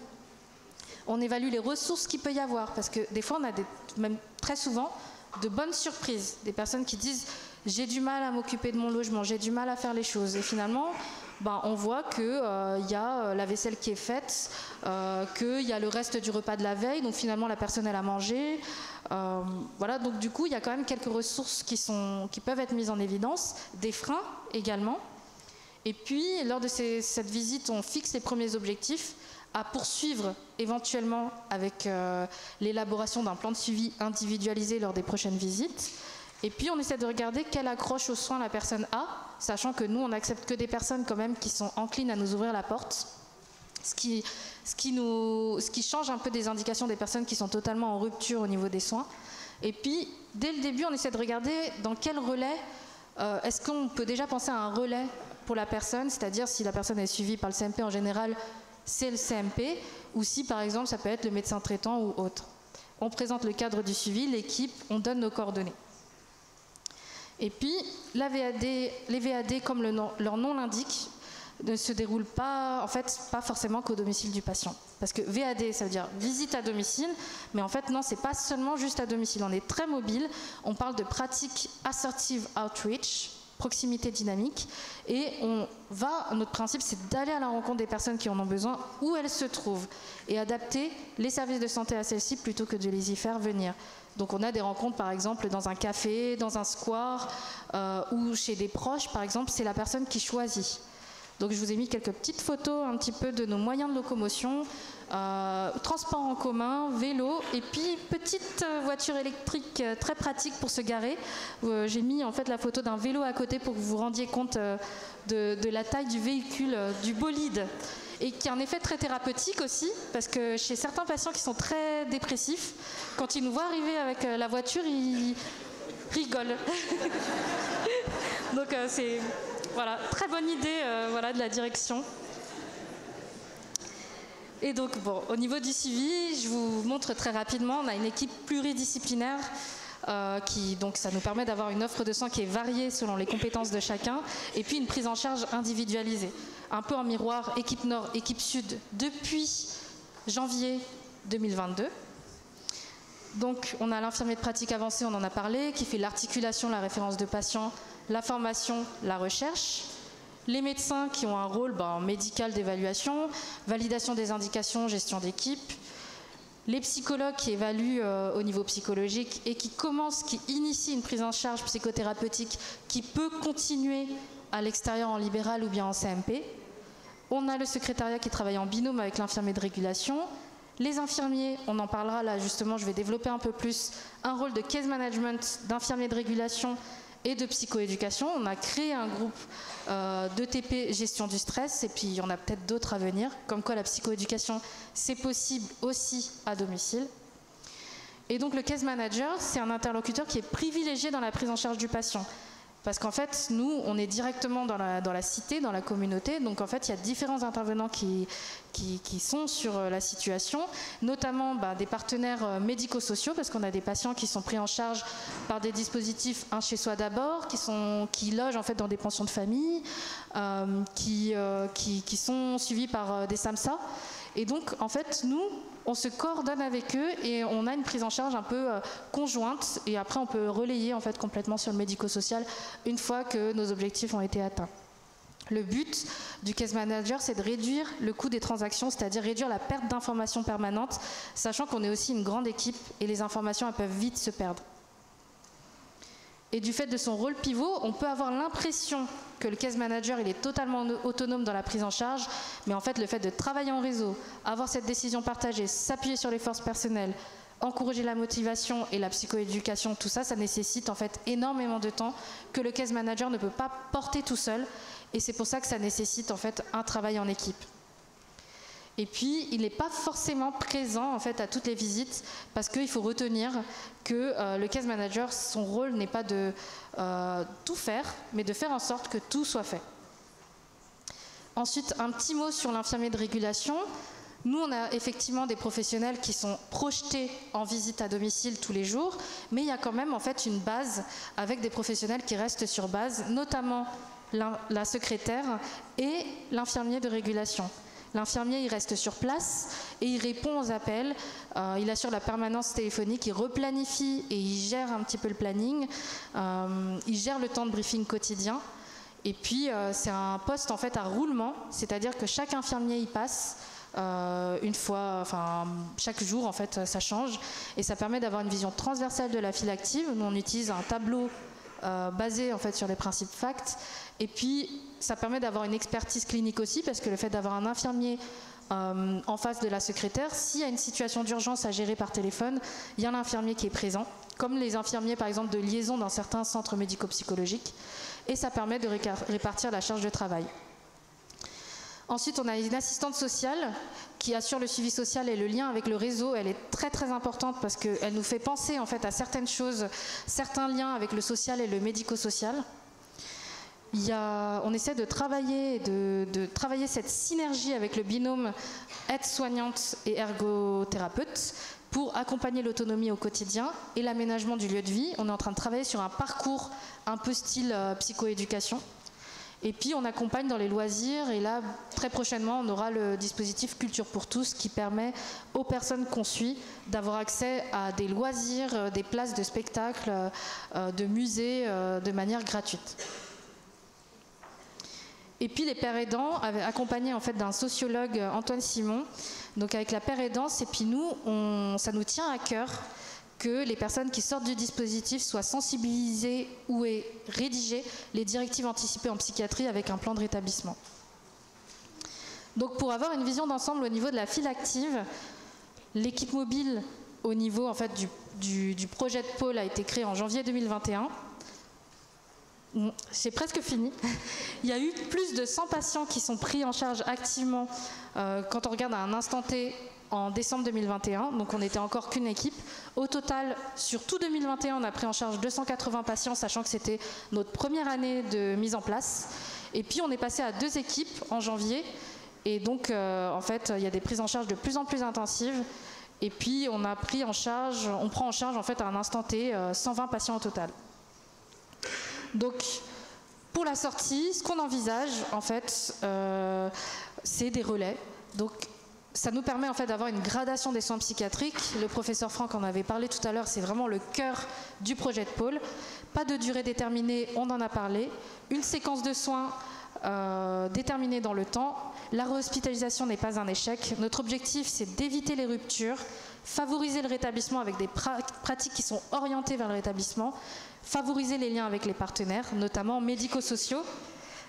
On évalue les ressources qu'il peut y avoir, parce que des fois, on a même très souvent de bonnes surprises. Des personnes qui disent « j'ai du mal à m'occuper de mon logement, j'ai du mal à faire les choses ». Et finalement, on voit qu'il y a la vaisselle qui est faite, qu'il y a le reste du repas de la veille, donc finalement la personne elle a mangé. Voilà, donc du coup il y a quand même quelques ressources qui peuvent être mises en évidence, des freins également. Et puis lors de cette visite, on fixe les premiers objectifs à poursuivre éventuellement avec l'élaboration d'un plan de suivi individualisé lors des prochaines visites. Et puis on essaie de regarder quelle accroche aux soins la personne a, sachant que nous on n'accepte que des personnes quand même qui sont enclines à nous ouvrir la porte, ce qui change un peu des indications des personnes qui sont totalement en rupture au niveau des soins. Et puis dès le début on essaie de regarder dans quel relais, est-ce qu'on peut déjà penser à un relais pour la personne, c'est-à-dire si la personne est suivie par le CMP en général, c'est le CMP, ou si par exemple ça peut être le médecin traitant ou autre. On présente le cadre du suivi, l'équipe, on donne nos coordonnées. Et puis, les VAD, comme leur nom l'indique, ne se déroulent pas forcément qu'au domicile du patient. Parce que VAD, ça veut dire visite à domicile, mais en fait, non, c'est pas seulement juste à domicile. On est très mobile, on parle de pratique assertive outreach, proximité dynamique, et notre principe, c'est d'aller à la rencontre des personnes qui en ont besoin, où elles se trouvent, et adapter les services de santé à celles-ci plutôt que de les y faire venir. Donc on a des rencontres par exemple dans un café, dans un square ou chez des proches par exemple, c'est la personne qui choisit. Donc je vous ai mis quelques petites photos un petit peu de nos moyens de locomotion, transport en commun, vélo et puis petite voiture électrique très pratique pour se garer. J'ai mis en fait la photo d'un vélo à côté pour que vous vous rendiez compte de la taille du véhicule, du bolide. Et qui a un effet très thérapeutique aussi, parce que chez certains patients qui sont très dépressifs, quand ils nous voient arriver avec la voiture, ils rigolent. Donc c'est très bonne idée de la direction. Et donc au niveau du suivi, je vous montre très rapidement, on a une équipe pluridisciplinaire donc ça nous permet d'avoir une offre de soins qui est variée selon les compétences de chacun, et puis une prise en charge individualisée. Un peu en miroir, équipe Nord, équipe Sud, depuis janvier 2022. Donc on a l'infirmier de pratique avancée, on en a parlé, qui fait l'articulation, la référence de patients, la formation, la recherche. Les médecins qui ont un rôle médical d'évaluation, validation des indications, gestion d'équipe. Les psychologues qui évaluent au niveau psychologique et qui initient une prise en charge psychothérapeutique qui peut continuer à l'extérieur en libéral ou bien en CMP. On a le secrétariat qui travaille en binôme avec l'infirmier de régulation. Les infirmiers, on en parlera là justement, je vais développer un peu plus, un rôle de case management, d'infirmier de régulation et de psychoéducation. On a créé un groupe d'ETP gestion du stress et puis il y en a peut-être d'autres à venir, comme quoi la psychoéducation c'est possible aussi à domicile. Et donc le case manager, c'est un interlocuteur qui est privilégié dans la prise en charge du patient. Parce qu'en fait, nous, on est directement dans la cité, dans la communauté. Donc en fait, il y a différents intervenants qui sont sur la situation, notamment des partenaires médico-sociaux, parce qu'on a des patients qui sont pris en charge par des dispositifs Un chez soi d'abord, qui logent en fait dans des pensions de famille, qui sont suivis par des SAMSA. Et donc, en fait, nous, on se coordonne avec eux et on a une prise en charge un peu conjointe. Et après, on peut relayer en fait complètement sur le médico-social une fois que nos objectifs ont été atteints. Le but du case manager, c'est de réduire le coût des transactions, c'est-à-dire réduire la perte d'informations permanente, sachant qu'on est aussi une grande équipe et les informations elles peuvent vite se perdre. Et du fait de son rôle pivot, on peut avoir l'impression que le case manager il est totalement autonome dans la prise en charge, mais en fait le fait de travailler en réseau, avoir cette décision partagée, s'appuyer sur les forces personnelles, encourager la motivation et la psychoéducation, tout ça, ça nécessite en fait énormément de temps que le case manager ne peut pas porter tout seul. Et c'est pour ça que ça nécessite en fait un travail en équipe. Et puis, il n'est pas forcément présent en fait à toutes les visites parce qu'il faut retenir que le case manager, son rôle n'est pas de tout faire, mais de faire en sorte que tout soit fait. Ensuite, un petit mot sur l'infirmier de régulation. Nous, on a effectivement des professionnels qui sont projetés en visite à domicile tous les jours, mais il y a quand même en fait une base avec des professionnels qui restent sur base, notamment la secrétaire et l'infirmier de régulation. L'infirmier, il reste sur place et il répond aux appels, il assure la permanence téléphonique, il replanifie et il gère un petit peu le planning, il gère le temps de briefing quotidien. Et puis, c'est un poste en fait à roulement, c'est-à-dire que chaque infirmier y passe une fois, enfin chaque jour en fait ça change et ça permet d'avoir une vision transversale de la file active. Nous on utilise un tableau basé en fait sur les principes FACT et puis ça permet d'avoir une expertise clinique aussi parce que le fait d'avoir un infirmier en face de la secrétaire, s'il y a une situation d'urgence à gérer par téléphone, il y a l'infirmier qui est présent, comme les infirmiers par exemple de liaison dans certains centres médico-psychologiques, et ça permet de répartir la charge de travail. Ensuite, on a une assistante sociale qui assure le suivi social et le lien avec le réseau. Elle est très très importante parce qu'elle nous fait penser en fait à certaines choses, certains liens avec le social et le médico-social. On essaie de travailler cette synergie avec le binôme aide-soignante et ergothérapeute pour accompagner l'autonomie au quotidien et l'aménagement du lieu de vie. On est en train de travailler sur un parcours un peu style psychoéducation. Et puis on accompagne dans les loisirs et là très prochainement on aura le dispositif Culture pour tous qui permet aux personnes qu'on suit d'avoir accès à des loisirs, des places de spectacle, de musées de manière gratuite. Et puis les pères aidants, accompagnés en fait d'un sociologue Antoine Simon, donc avec la père aidance, et puis nous, ça nous tient à cœur que les personnes qui sortent du dispositif soient sensibilisées ou rédigées les directives anticipées en psychiatrie avec un plan de rétablissement. Donc pour avoir une vision d'ensemble au niveau de la file active, l'équipe mobile au niveau en fait, du projet de pôle a été créée en janvier 2021. C'est presque fini. Il y a eu plus de 100 patients qui sont pris en charge activement quand on regarde à un instant T en décembre 2021, donc on n'était encore qu'une équipe. Au total, sur tout 2021, on a pris en charge 280 patients, sachant que c'était notre première année de mise en place. Et puis on est passé à 2 équipes en janvier, et donc en fait, il y a des prises en charge de plus en plus intensives. Et puis on prend en charge en fait à un instant T 120 patients au total. Donc pour la sortie, ce qu'on envisage en fait, c'est des relais. Donc ça nous permet en fait d'avoir une gradation des soins psychiatriques. Le professeur Franck en avait parlé tout à l'heure, c'est vraiment le cœur du projet de pôle. Pas de durée déterminée, on en a parlé. Une séquence de soins déterminée dans le temps. La réhospitalisation n'est pas un échec. Notre objectif, c'est d'éviter les ruptures, favoriser le rétablissement avec des pratiques qui sont orientées vers le rétablissement, favoriser les liens avec les partenaires, notamment médico-sociaux.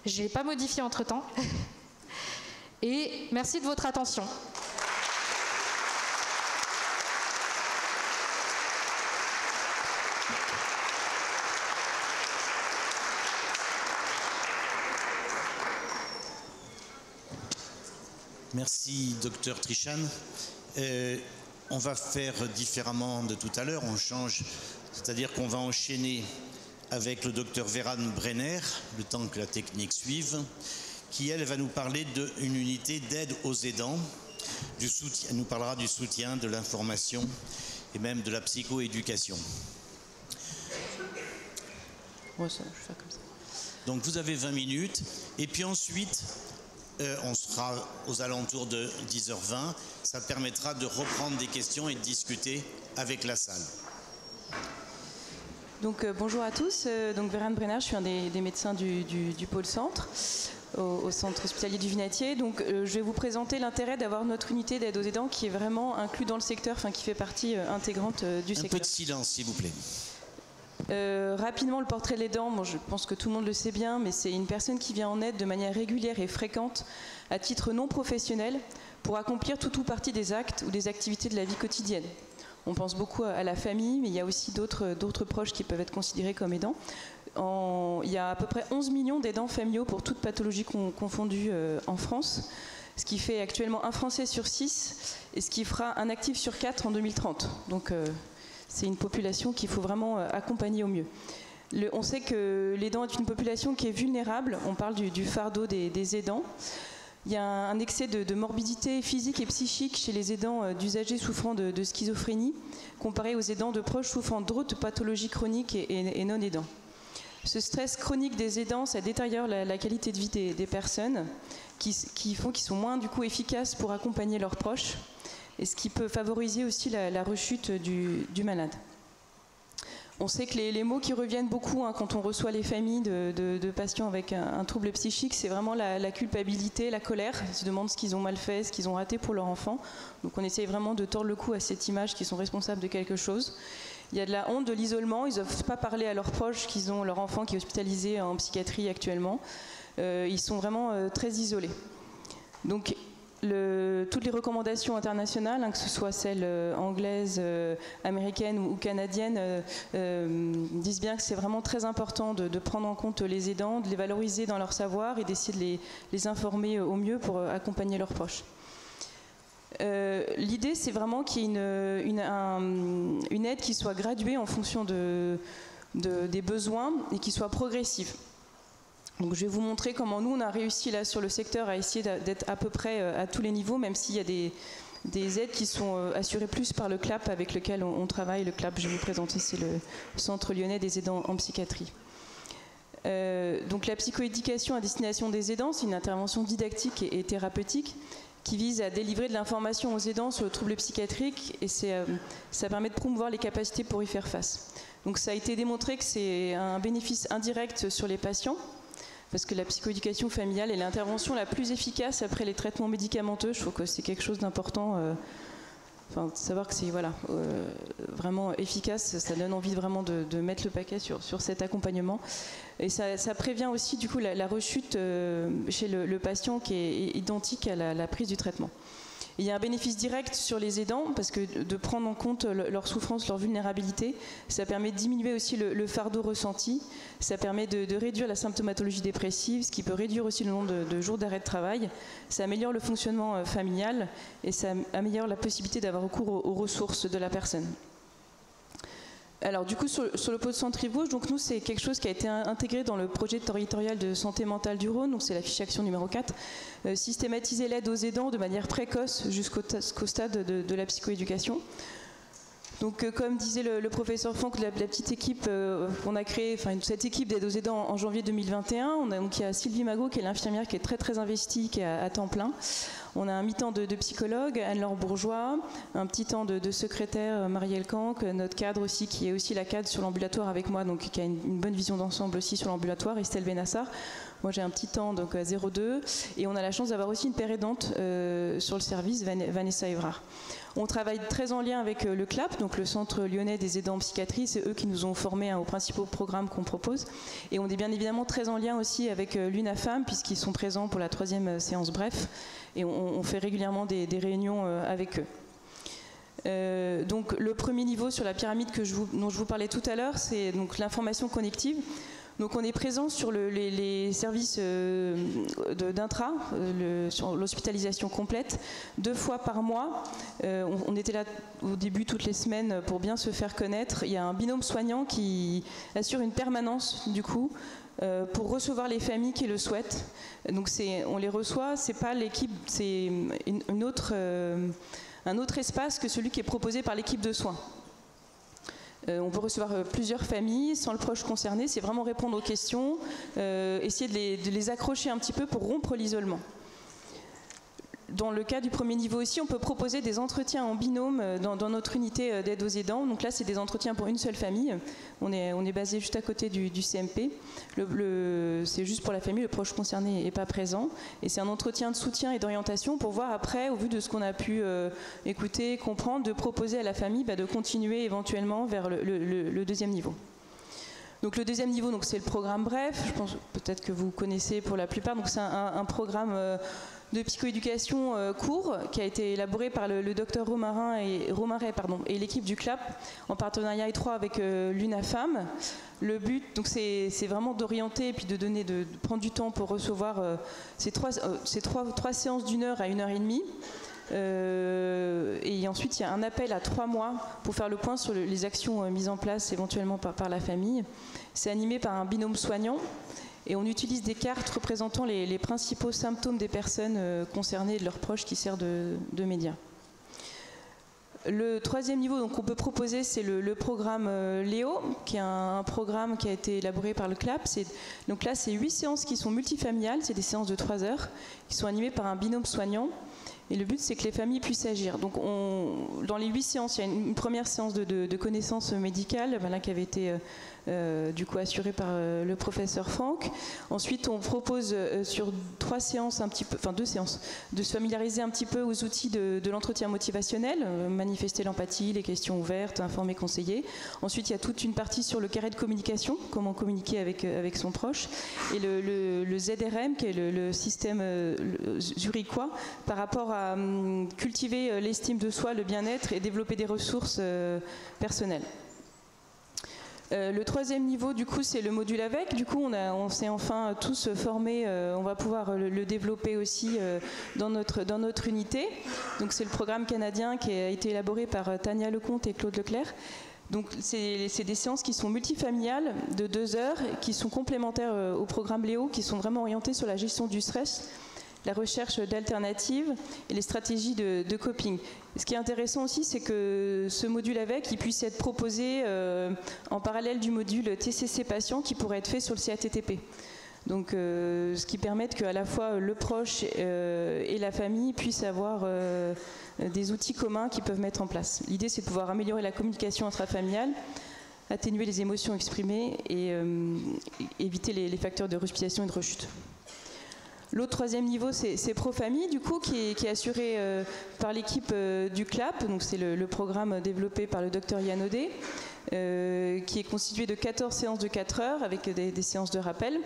Je n'ai pas modifié entre-temps. Et merci de votre attention. Merci, docteur Trichan. On va faire différemment de tout à l'heure, on change, c'est-à-dire qu'on va enchaîner avec le docteur Vérane Brenner, le temps que la technique suive, qui, elle, va nous parler d'une unité d'aide aux aidants. Elle nous parlera du soutien, de l'information et même de la psychoéducation. Ouais, ça, je fais comme ça. Donc vous avez 20 minutes et puis ensuite On sera aux alentours de 10h20. Ça permettra de reprendre des questions et de discuter avec la salle. Donc bonjour à tous, donc Vérane Brenner, je suis un des médecins du pôle centre, au centre hospitalier du Vinatier. Donc je vais vous présenter l'intérêt d'avoir notre unité d'aide aux aidants qui est vraiment inclus dans le secteur, enfin qui fait partie intégrante du secteur. Un peu de silence s'il vous plaît. Rapidement, le portrait de l'aidant, bon, je pense que tout le monde le sait bien, mais c'est une personne qui vient en aide de manière régulière et fréquente à titre non professionnel pour accomplir tout ou partie des actes ou des activités de la vie quotidienne. On pense beaucoup à la famille, mais il y a aussi d'autres proches qui peuvent être considérés comme aidants. Il y a à peu près 11 millions d'aidants familiaux pour toutes pathologies confondues en France, ce qui fait actuellement un Français sur 6 et ce qui fera un actif sur 4 en 2030. Donc c'est une population qu'il faut vraiment accompagner au mieux. On sait que l'aidant est une population qui est vulnérable, on parle du fardeau des aidants. Il y a un excès de morbidité physique et psychique chez les aidants d'usagers souffrant de schizophrénie, comparé aux aidants de proches souffrant d'autres pathologies chroniques et non aidants. Ce stress chronique des aidants, ça détériore la qualité de vie des personnes, qui font qu'ils sont moins du coup efficaces pour accompagner leurs proches, et ce qui peut favoriser aussi la rechute du malade. On sait que les mots qui reviennent beaucoup quand on reçoit les familles de patients avec un trouble psychique, c'est vraiment la culpabilité, la colère. Ils se demandent ce qu'ils ont mal fait, ce qu'ils ont raté pour leur enfant. Donc on essaye vraiment de tordre le cou à cette image qu'ils sont responsables de quelque chose. Il y a de la honte, de l'isolement. Ils n'osent pas parler à leurs proches qu'ils ont leur enfant qui est hospitalisé en psychiatrie actuellement. Ils sont vraiment très isolés. Donc toutes les recommandations internationales, que ce soit celles anglaises, américaines ou canadiennes, disent bien que c'est vraiment très important de prendre en compte les aidants, de les valoriser dans leur savoir et d'essayer de les informer au mieux pour accompagner leurs proches. L'idée, c'est vraiment qu'il y ait une aide qui soit graduée en fonction des besoins et qui soit progressive. Donc je vais vous montrer comment nous on a réussi là sur le secteur à essayer d'être à peu près à tous les niveaux, même s'il y a des aides qui sont assurées plus par le CLAP avec lequel on travaille. Le CLAP, je vais vous présenter, c'est le Centre lyonnais des aidants en psychiatrie. Donc la psychoéducation à destination des aidants, c'est une intervention didactique et thérapeutique qui vise à délivrer de l'information aux aidants sur le trouble psychiatrique et ça permet de promouvoir les capacités pour y faire face. Donc ça a été démontré que c'est un bénéfice indirect sur les patients, parce que la psychoéducation familiale est l'intervention la plus efficace après les traitements médicamenteux. Je trouve que c'est quelque chose d'important. De savoir que c'est vraiment efficace, ça donne envie vraiment de mettre le paquet sur cet accompagnement. Et ça prévient aussi du coup la rechute chez le patient qui est identique à la prise du traitement. Et il y a un bénéfice direct sur les aidants parce que de prendre en compte leur souffrance, leur vulnérabilité, ça permet de diminuer aussi le fardeau ressenti, ça permet de réduire la symptomatologie dépressive, ce qui peut réduire aussi le nombre de jours d'arrêt de travail, ça améliore le fonctionnement familial et ça améliore la possibilité d'avoir recours aux ressources de la personne. Alors du coup sur le pôle centre Rive Gauche, donc nous c'est quelque chose qui a été intégré dans le projet territorial de santé mentale du Rhône, donc c'est la fiche action numéro 4, systématiser l'aide aux aidants de manière précoce jusqu'au stade de la psychoéducation. Donc comme disait le professeur Franck, la petite équipe, on a créé cette équipe d'aide aux aidants en janvier 2021. Donc il y a Sylvie Magot qui est l'infirmière qui est très investie, qui est à temps plein. On a un mi-temps de psychologue, Anne-Laure Bourgeois, un petit temps de secrétaire, Marielle Canck, notre cadre aussi, qui est aussi la cadre sur l'ambulatoire avec moi, donc qui a une bonne vision d'ensemble aussi sur l'ambulatoire, Estelle Benassar. Moi j'ai un petit temps donc à 0,2 et on a la chance d'avoir aussi une père aidante sur le service, Vanessa Evrard. On travaille très en lien avec le CLAP, donc le Centre lyonnais des aidants en psychiatrie, c'est eux qui nous ont formés aux principaux programmes qu'on propose. Et on est bien évidemment très en lien aussi avec l'UNAFAM, puisqu'ils sont présents pour la 3e séance bref, et on fait régulièrement des réunions avec eux. Donc le premier niveau sur la pyramide dont je vous parlais tout à l'heure, c'est donc l'information connective. Donc on est présent sur les services d'intra, sur l'hospitalisation complète, 2 fois par mois. On était là au début toutes les semaines pour bien se faire connaître. Il y a un binôme soignant qui assure une permanence du coup pour recevoir les familles qui le souhaitent. Donc on les reçoit, c'est pas l'équipe, c'est un autre espace que celui qui est proposé par l'équipe de soins. On peut recevoir plusieurs familles sans le proche concerné, c'est vraiment répondre aux questions, essayer de les accrocher un petit peu pour rompre l'isolement. dans le cas du premier niveau aussi, on peut proposer des entretiens en binôme dans notre unité d'aide aux aidants. Donc là, c'est des entretiens pour une seule famille. On est basé juste à côté du CMP. C'est juste pour la famille, le proche concerné n'est pas présent. Et c'est un entretien de soutien et d'orientation pour voir après, au vu de ce qu'on a pu écouter, comprendre, de proposer à la famille de continuer éventuellement vers le deuxième niveau. Donc le deuxième niveau, c'est le programme BREF. Je pense peut-être que vous connaissez pour la plupart. Donc c'est un programme de psychoéducation court qui a été élaboré par le docteur Romaret et l'équipe du CLAP en partenariat étroit avec l'UNAFAM. Le but, c'est vraiment d'orienter et puis de prendre du temps pour recevoir ces trois séances d'1 heure à 1 heure et demie. Et ensuite, il y a un appel à 3 mois pour faire le point sur les actions mises en place éventuellement par la famille. C'est animé par un binôme soignant et on utilise des cartes représentant les principaux symptômes des personnes concernées et de leurs proches qui servent de médias. Le troisième niveau qu'on peut proposer, c'est le programme Léo, qui est un programme qui a été élaboré par le CLAP. Donc là, c'est 8 séances qui sont multifamiliales, c'est des séances de 3 heures, qui sont animées par un binôme soignant. Et le but, c'est que les familles puissent agir. Donc, dans les 8 séances, il y a une première séance de connaissances médicales, qui avait été du coup assurée par le professeur Franck. Ensuite, on propose sur 2 séances, de se familiariser un petit peu aux outils de l'entretien motivationnel, manifester l'empathie, les questions ouvertes, informer, conseiller. Ensuite, il y a toute une partie sur le carré de communication, comment communiquer avec son proche, et le ZRM, qui est le système zurichois, par rapport à cultiver l'estime de soi, le bien-être et développer des ressources personnelles. Le troisième niveau, du coup, c'est le module avec. Du coup, on s'est enfin tous formés. On va pouvoir le développer aussi dans notre unité. Donc, c'est le programme canadien qui a été élaboré par Tania Lecomte et Claude Leclerc. Donc, c'est des séances qui sont multifamiliales de 2 heures, qui sont complémentaires au programme Léo, qui sont vraiment orientées sur la gestion du stress, la recherche d'alternatives et les stratégies de coping. Et ce qui est intéressant aussi, c'est que ce module avec, il puisse être proposé en parallèle du module TCC patient qui pourrait être fait sur le CATTP. Donc, ce qui permet qu'à la fois le proche et la famille puissent avoir des outils communs qu'ils peuvent mettre en place. L'idée, c'est de pouvoir améliorer la communication intrafamiliale, atténuer les émotions exprimées et éviter les facteurs de respiration et de rechute. L'autre troisième niveau, c'est Pro-Famille, du coup, qui est assuré par l'équipe du CLAP. Donc, c'est le programme développé par le docteur Yann Audet, qui est constitué de 14 séances de 4 heures avec des séances de rappel.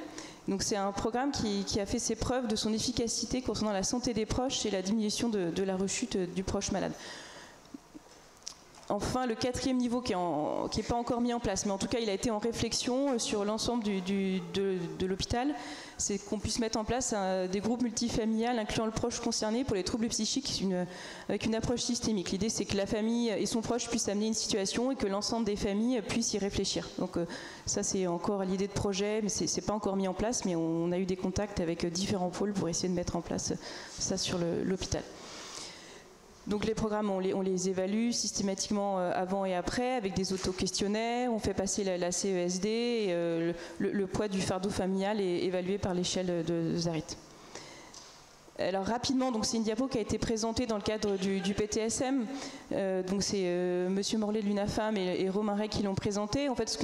Donc, c'est un programme qui a fait ses preuves de son efficacité concernant la santé des proches et la diminution de la rechute du proche malade. Enfin, le quatrième niveau qui n'est pas encore mis en place, mais en tout cas, il a été en réflexion sur l'ensemble de l'hôpital, c'est qu'on puisse mettre en place des groupes multifamiliales incluant le proche concerné pour les troubles psychiques avec une approche systémique. L'idée, c'est que la famille et son proche puissent amener une situation et que l'ensemble des familles puissent y réfléchir. Donc ça, c'est encore l'idée de projet, mais c'est pas encore mis en place, mais on a eu des contacts avec différents pôles pour essayer de mettre en place ça sur l'hôpital. Donc les programmes, on les évalue systématiquement avant et après avec des auto-questionnaires, on fait passer la CESD et le poids du fardeau familial est évalué par l'échelle de Zarit. Alors rapidement, c'est une diapo qui a été présentée dans le cadre du PTSM. Donc c'est Monsieur Morlet de l'UNAFAM et Romaret qui l'ont présenté. En fait,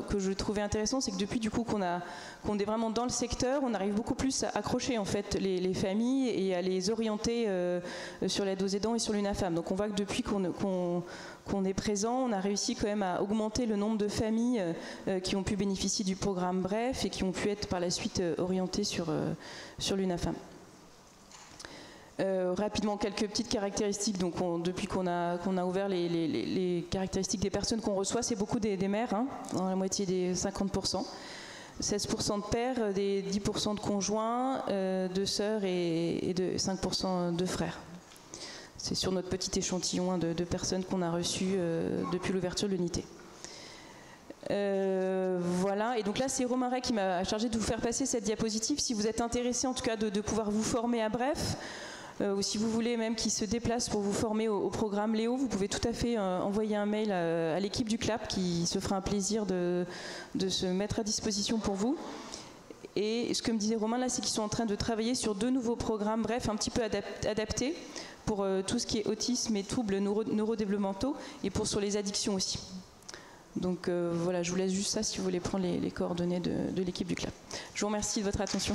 que je trouvais intéressant, c'est que depuis du coup qu'on est vraiment dans le secteur, on arrive beaucoup plus à accrocher en fait les familles et à les orienter sur l'aide aux aidants et sur l'UNAFAM. Donc on voit que depuis qu'on est présent, on a réussi quand même à augmenter le nombre de familles qui ont pu bénéficier du programme BREF et qui ont pu être par la suite orientées sur l'UNAFAM. Rapidement, quelques petites caractéristiques. Donc, depuis qu'on a ouvert les caractéristiques des personnes qu'on reçoit, c'est beaucoup des mères, dans la moitié des 50%, 16% de pères, des 10% de conjoints, de sœurs et de 5% de frères. C'est sur notre petit échantillon de personnes qu'on a reçues depuis l'ouverture de l'unité. Voilà, et donc là c'est Romaret qui m'a chargé de vous faire passer cette diapositive. Si vous êtes intéressé en tout cas de pouvoir vous former à Bref, ou si vous voulez même qu'ils se déplacent pour vous former au programme Léo, vous pouvez tout à fait envoyer un mail à l'équipe du CLAP qui se fera un plaisir de se mettre à disposition pour vous. Et ce que me disait Romain là, c'est qu'ils sont en train de travailler sur 2 nouveaux programmes, bref, un petit peu adaptés pour tout ce qui est autisme et troubles neurodéveloppementaux et sur les addictions aussi. Donc voilà, je vous laisse juste ça si vous voulez prendre les coordonnées de l'équipe du CLAP. Je vous remercie de votre attention.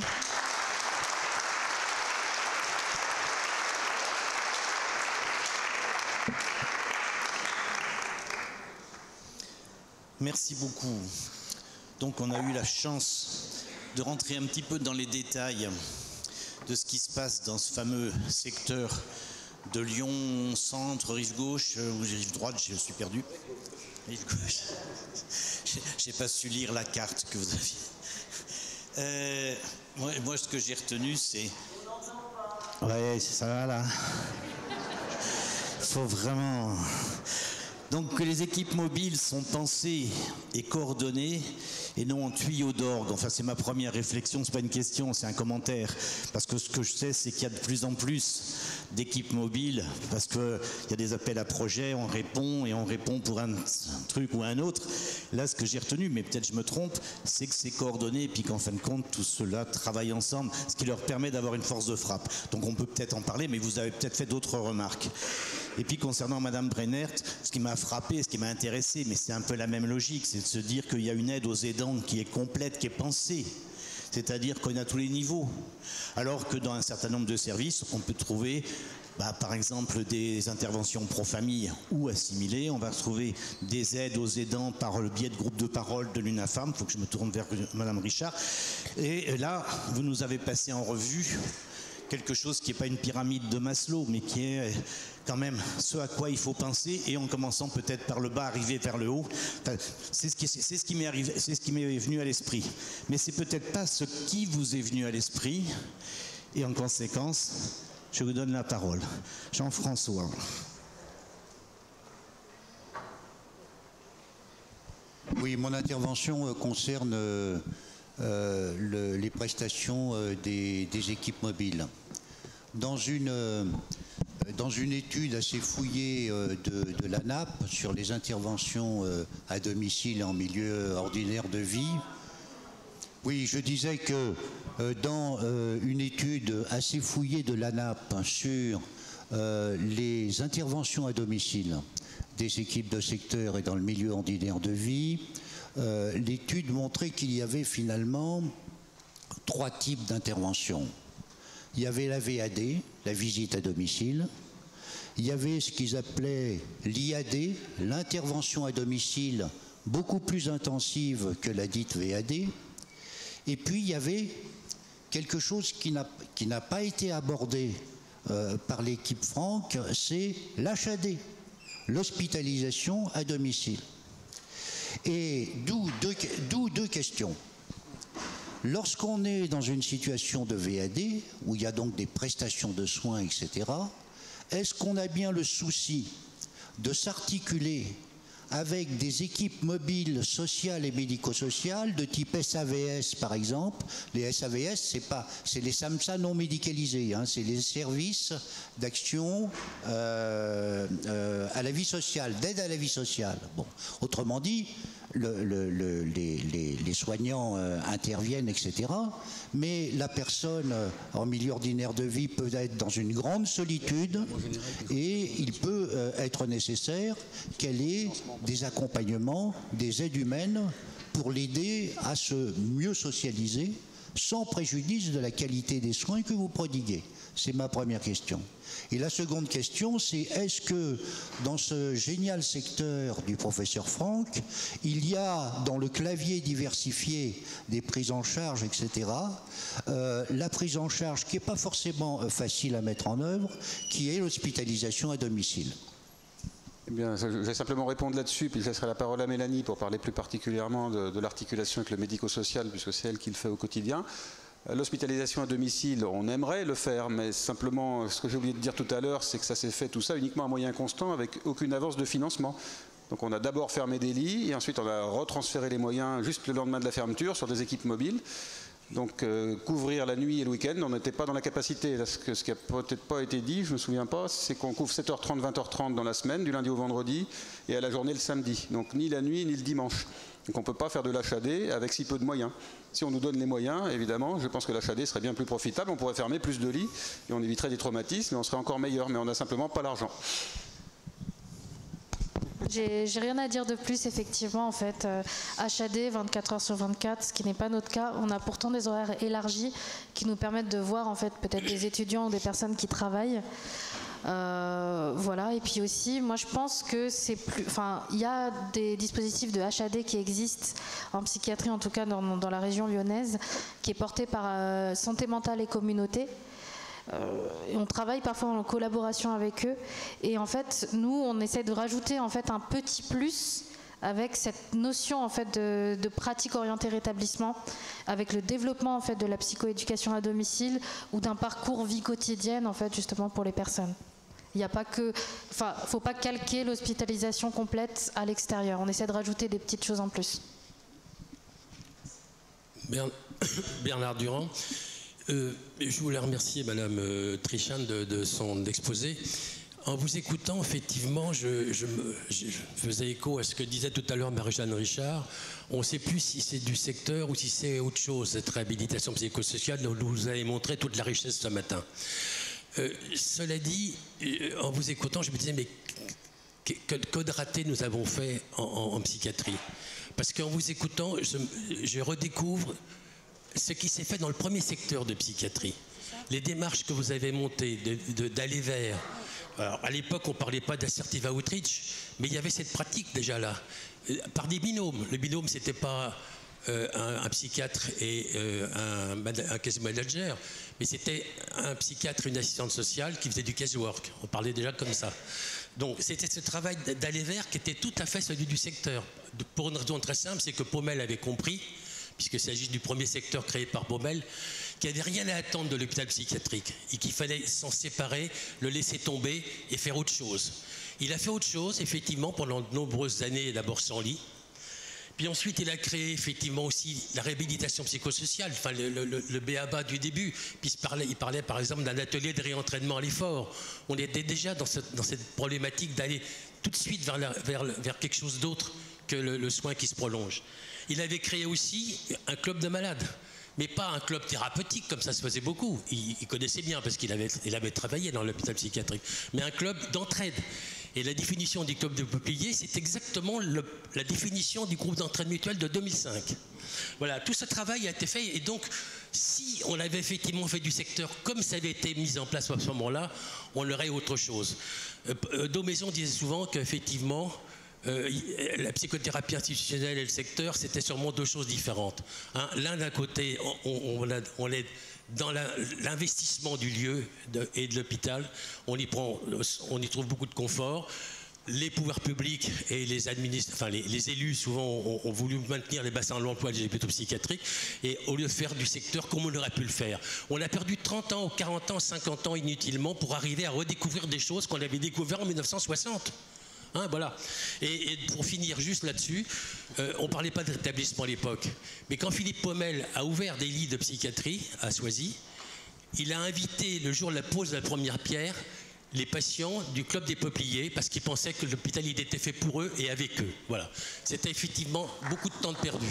Merci beaucoup. Donc on a eu la chance de rentrer un petit peu dans les détails de ce qui se passe dans ce fameux secteur de Lyon, centre, rive gauche, ou rive droite, je suis perdu. Rive gauche. J'ai pas su lire la carte que vous aviez. Moi, ce que j'ai retenu, c'est... Ouais, c'est ça là. Faut vraiment... Donc que les équipes mobiles sont pensées et coordonnées et non en tuyau d'orgue. Enfin, c'est ma première réflexion, c'est pas une question, c'est un commentaire. Parce que ce que je sais, c'est qu'il y a de plus en plus d'équipes mobiles, parce qu'il y a des appels à projets, on répond et on répond pour un truc ou un autre. Là, ce que j'ai retenu, mais peut-être je me trompe, c'est que c'est coordonné et puis qu'en fin de compte, tout cela travaille ensemble, ce qui leur permet d'avoir une force de frappe. Donc on peut peut-être en parler, mais vous avez peut-être fait d'autres remarques. Et puis concernant Madame Brennert, ce qui m'a frappé, ce qui m'a intéressé, mais c'est un peu la même logique, c'est de se dire qu'il y a une aide aux aidants qui est complète, qui est pensée. C'est-à-dire qu'on a tous les niveaux. Alors que dans un certain nombre de services, on peut trouver, par exemple, des interventions pro-famille ou assimilées. On va retrouver des aides aux aidants par le biais de groupes de parole de l'UNAFAM. Il faut que je me tourne vers Madame Richard. Et là, vous nous avez passé en revue quelque chose qui n'est pas une pyramide de Maslow, mais qui est quand même ce à quoi il faut penser, et en commençant peut-être par le bas, arriver vers le haut. Enfin, c'est ce qui m'est venu à l'esprit. Mais c'est peut-être pas ce qui vous est venu à l'esprit, et en conséquence, je vous donne la parole. Jean-François. Oui, mon intervention concerne les prestations des équipes mobiles. Dans une étude assez fouillée de l'ANAP sur les interventions à domicile et en milieu ordinaire de vie, oui, je disais que dans une étude assez fouillée de l'ANAP sur les interventions à domicile des équipes de secteur et dans le milieu ordinaire de vie, l'étude montrait qu'il y avait finalement 3 types d'interventions. Il y avait la VAD, la visite à domicile. Il y avait ce qu'ils appelaient l'IAD, l'intervention à domicile, beaucoup plus intensive que la dite VAD. Et puis il y avait quelque chose qui n'a pas été abordé par l'équipe Franck, c'est l'HAD, l'hospitalisation à domicile. Et d'où deux questions. Lorsqu'on est dans une situation de VAD, où il y a donc des prestations de soins, etc., est-ce qu'on a bien le souci de s'articuler avec des équipes mobiles sociales et médico-sociales de type SAVS par exemple? Les SAVS, c'est les SAMSA non médicalisés, hein, c'est les services d'action à la vie sociale, d'aide à la vie sociale. Bon, autrement dit, les soignants interviennent, etc. Mais la personne en milieu ordinaire de vie peut être dans une grande solitude et il peut être nécessaire qu'elle ait des accompagnements, des aides humaines pour l'aider à se mieux socialiser sans préjudice de la qualité des soins que vous prodiguez. C'est ma première question. Et la seconde question, c'est est-ce que dans ce génial secteur du professeur Franck, il y a dans le clavier diversifié des prises en charge, etc., la prise en charge qui n'est pas forcément facile à mettre en œuvre, qui est l'hospitalisation à domicile? Eh bien, je vais simplement répondre là-dessus, puis je laisserai la parole à Mélanie pour parler plus particulièrement de l'articulation avec le médico-social, puisque c'est elle qui le fait au quotidien. L'hospitalisation à domicile, on aimerait le faire, mais simplement, ce que j'ai oublié de dire tout à l'heure, c'est que ça s'est fait tout ça uniquement à moyen constant, avec aucune avance de financement. Donc on a d'abord fermé des lits, et ensuite on a retransféré les moyens juste le lendemain de la fermeture sur des équipes mobiles. Donc couvrir la nuit et le week-end, on n'était pas dans la capacité. Là, ce qui n'a peut-être pas été dit, je ne me souviens pas, c'est qu'on couvre 7h30, 20h30 dans la semaine, du lundi au vendredi, et à la journée le samedi. Donc ni la nuit, ni le dimanche. Donc on ne peut pas faire de l'HAD avec si peu de moyens. Si on nous donne les moyens, évidemment, je pense que l'HAD serait bien plus profitable, on pourrait fermer plus de lits et on éviterait des traumatismes et on serait encore meilleur, mais on n'a simplement pas l'argent. J'ai rien à dire de plus, effectivement, en fait. HAD, 24 heures sur 24, ce qui n'est pas notre cas. On a pourtant des horaires élargis qui nous permettent de voir, en fait, peut-être des étudiants ou des personnes qui travaillent. Voilà, et puis aussi, moi je pense que c'est plus... Enfin, il y a des dispositifs de HAD qui existent en psychiatrie, en tout cas dans la région lyonnaise, qui est porté par Santé mentale et communauté. Et on travaille parfois en collaboration avec eux. Et en fait, nous, on essaie de rajouter en fait un petit plus avec cette notion en fait de pratique orientée rétablissement, avec le développement en fait de la psychoéducation à domicile ou d'un parcours vie quotidienne en fait justement pour les personnes. Il n'y a pas que, enfin, faut pas calquer l'hospitalisation complète à l'extérieur. On essaie de rajouter des petites choses en plus. Bernard Durand. Je voulais remercier Madame Trichin de son exposé. En vous écoutant, effectivement, je faisais écho à ce que disait tout à l'heure Marie-Jeanne Richard. On ne sait plus si c'est du secteur ou si c'est autre chose, cette réhabilitation psychosociale dont vous avez montré toute la richesse ce matin. Cela dit, en vous écoutant, je me disais, mais que de ratés nous avons fait en psychiatrie. Parce qu'en vous écoutant, je redécouvre ce qui s'est fait dans le premier secteur de psychiatrie. Les démarches que vous avez montées, d'aller vers... Alors, à l'époque, on ne parlait pas d'assertive outreach, mais il y avait cette pratique déjà là, par des binômes. Le binôme, ce n'était pas un psychiatre et un case manager, mais c'était un psychiatre et une assistante sociale qui faisait du casework. On parlait déjà comme ça. Donc, c'était ce travail d'aller vers qui était tout à fait celui du secteur. Pour une raison très simple, c'est que Baumel avait compris, puisqu'il s'agit du premier secteur créé par Baumel, qu'il n'y avait rien à attendre de l'hôpital psychiatrique et qu'il fallait s'en séparer, le laisser tomber et faire autre chose. Il a fait autre chose, effectivement, pendant de nombreuses années, d'abord sans lit. Puis ensuite, il a créé effectivement aussi la réhabilitation psychosociale, enfin le b.a.-ba du début. Puis il parlait par exemple d'un atelier de réentraînement à l'effort. On était déjà dans cette problématique d'aller tout de suite vers quelque chose d'autre que le soin qui se prolonge. Il avait créé aussi un club de malades, mais pas un club thérapeutique comme ça se faisait beaucoup. Il connaissait bien parce qu'il avait travaillé dans l'hôpital psychiatrique, mais un club d'entraide. Et la définition du club de peuplier, c'est exactement la définition du groupe d'entraide mutuelle de 2005. Voilà, tout ce travail a été fait et donc si on avait effectivement fait du secteur comme ça avait été mis en place à ce moment-là, on aurait autre chose. Daumaison disait souvent qu'effectivement, la psychothérapie institutionnelle et le secteur, c'était sûrement deux choses différentes. Hein, l'un d'un côté, on est dans l'investissement du lieu et de l'hôpital, on y trouve beaucoup de confort. Les pouvoirs publics et les élus souvent ont voulu maintenir les bassins de l'emploi des hôpitaux psychiatriques et au lieu de faire du secteur comme on aurait pu le faire. On a perdu 30 ans, 40 ans, 50 ans inutilement pour arriver à redécouvrir des choses qu'on avait découvertes en 1960. Hein, voilà. Et pour finir juste là-dessus, on ne parlait pas de rétablissement à l'époque, mais quand Philippe Baumel a ouvert des lits de psychiatrie à Soisy, il a invité le jour de la pose de la première pierre les patients du club des Peupliers parce qu'ils pensaient que l'hôpital il était fait pour eux et avec eux. Voilà. C'était effectivement beaucoup de temps de perdu.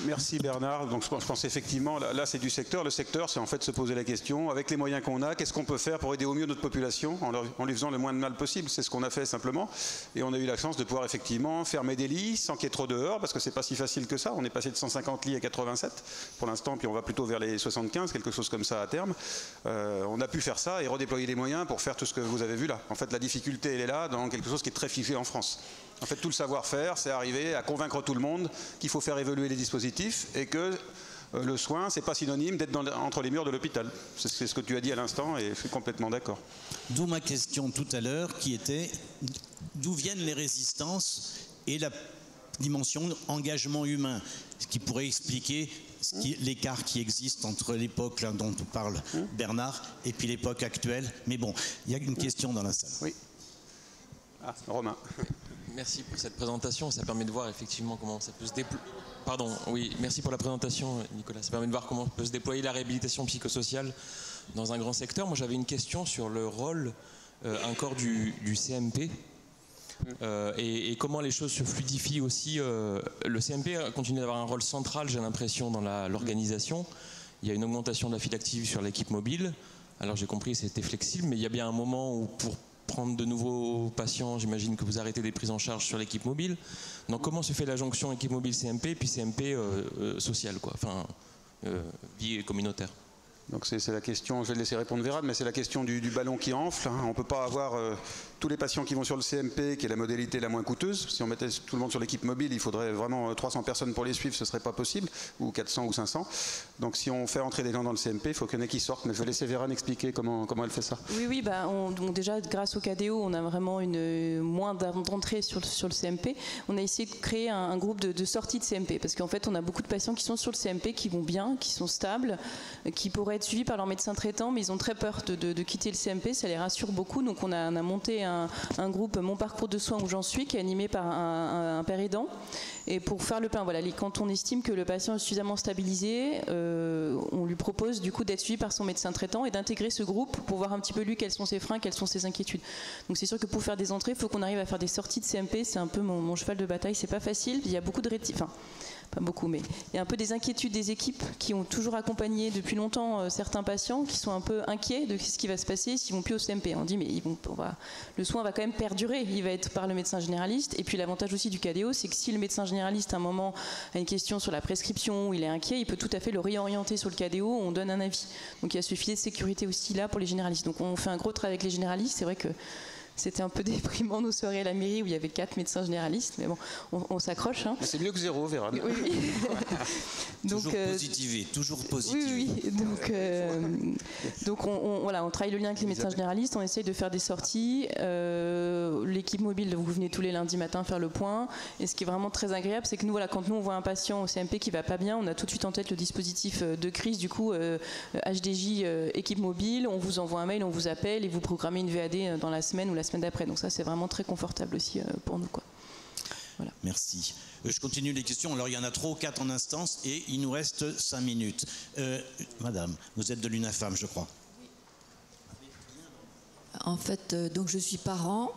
Merci Bernard. Donc je pense effectivement, là c'est du secteur. Le secteur, c'est en fait se poser la question, avec les moyens qu'on a, qu'est-ce qu'on peut faire pour aider au mieux notre population en lui faisant le moins de mal possible. C'est ce qu'on a fait simplement. Et on a eu la chance de pouvoir effectivement fermer des lits sans qu'il y ait trop de heurts, parce que c'est pas si facile que ça. On est passé de 150 lits à 87 pour l'instant, puis on va plutôt vers les 75, quelque chose comme ça à terme. On a pu faire ça et redéployer les moyens pour faire tout ce que vous avez vu là. En fait, la difficulté, elle est là dans quelque chose qui est très figé en France. En fait, tout le savoir-faire, c'est arriver à convaincre tout le monde qu'il faut faire évoluer les dispositifs et que le soin, c'est pas synonyme d'être entre les murs de l'hôpital. C'est ce que tu as dit à l'instant et je suis complètement d'accord. D'où ma question tout à l'heure qui était d'où viennent les résistances et la dimension engagement humain, ce qui pourrait expliquer l'écart qui existe entre l'époque dont parle Bernard et puis l'époque actuelle. Mais bon, il y a une question dans la salle. Oui. Ah, Romain. Merci pour cette présentation, ça permet de voir effectivement comment ça peut se déployer. Pardon, oui, merci pour la présentation Nicolas. Ça permet de voir comment peut se déployer la réhabilitation psychosociale dans un grand secteur. Moi j'avais une question sur le rôle un corps du CMP et comment les choses se fluidifient aussi. Le CMP continue d'avoir un rôle central, j'ai l'impression, dans l'organisation. Il y a une augmentation de la file active sur l'équipe mobile. Alors j'ai compris que c'était flexible, mais il y a bien un moment où pour prendre de nouveaux patients, j'imagine que vous arrêtez des prises en charge sur l'équipe mobile. Donc comment se fait la jonction équipe mobile CMP et puis CMP social, quoi, enfin vie communautaire? Donc c'est la question, je vais laisser répondre Vérad, mais c'est la question du ballon qui enfle. Hein. On ne peut pas avoir tous les patients qui vont sur le CMP, qui est la modalité la moins coûteuse. Si on mettait tout le monde sur l'équipe mobile, il faudrait vraiment 300 personnes pour les suivre, ce ne serait pas possible, ou 400 ou 500. Donc si on fait entrer des gens dans le CMP, il faut qu'il y en ait qui sortent. Mais je vais laisser Vérad expliquer comment elle fait ça. Oui, donc déjà grâce au KDO, on a vraiment moins d'entrées sur le CMP. On a essayé de créer un groupe de sortie de CMP, parce qu'en fait on a beaucoup de patients qui sont sur le CMP, qui vont bien, qui sont stables, qui pourraient être suivis par leur médecin traitant, mais ils ont très peur de quitter le CMP, ça les rassure beaucoup. Donc on a monté un groupe Mon Parcours de Soins où j'en suis, qui est animé par un père aidant, et pour faire le plein, voilà, quand on estime que le patient est suffisamment stabilisé, on lui propose du coup d'être suivi par son médecin traitant et d'intégrer ce groupe pour voir un petit peu lui quels sont ses freins, quelles sont ses inquiétudes. Donc c'est sûr que pour faire des entrées, il faut qu'on arrive à faire des sorties de CMP, c'est un peu mon cheval de bataille, c'est pas facile, il y a beaucoup de pas beaucoup, mais il y a un peu des inquiétudes des équipes qui ont toujours accompagné depuis longtemps certains patients qui sont un peu inquiets de ce qui va se passer s'ils vont plus au CMP. On dit mais le soin va quand même perdurer, il va être par le médecin généraliste. Et puis l'avantage aussi du KDO, c'est que si le médecin généraliste à un moment a une question sur la prescription ou il est inquiet, il peut tout à fait le réorienter sur le KDO, on donne un avis. Donc il y a ce filet de sécurité aussi là pour les généralistes. Donc on fait un gros travail avec les généralistes, c'est vrai que c'était un peu déprimant nos soirées à la mairie où il y avait 4 médecins généralistes, mais bon, on s'accroche. Hein. C'est mieux que 0, Vérad. Oui. Donc, toujours positivé, toujours positivé. Oui. Donc on travaille le lien avec les médecins généralistes, on essaye de faire des sorties. L'équipe mobile, vous venez tous les lundis matin faire le point. Et ce qui est vraiment très agréable, c'est que nous, quand nous on voit un patient au CMP qui va pas bien, on a tout de suite en tête le dispositif de crise, du coup, HDJ, équipe mobile, on vous envoie un mail, on vous appelle et vous programmez une VAD dans la semaine ou la semaine d'après. Donc ça, c'est vraiment très confortable aussi pour nous, quoi. Voilà. Merci. Je continue les questions. Alors, il y en a 3 ou 4 en instance et il nous reste 5 minutes. Madame, vous êtes de l'UNAFAM, je crois. En fait, donc je suis parent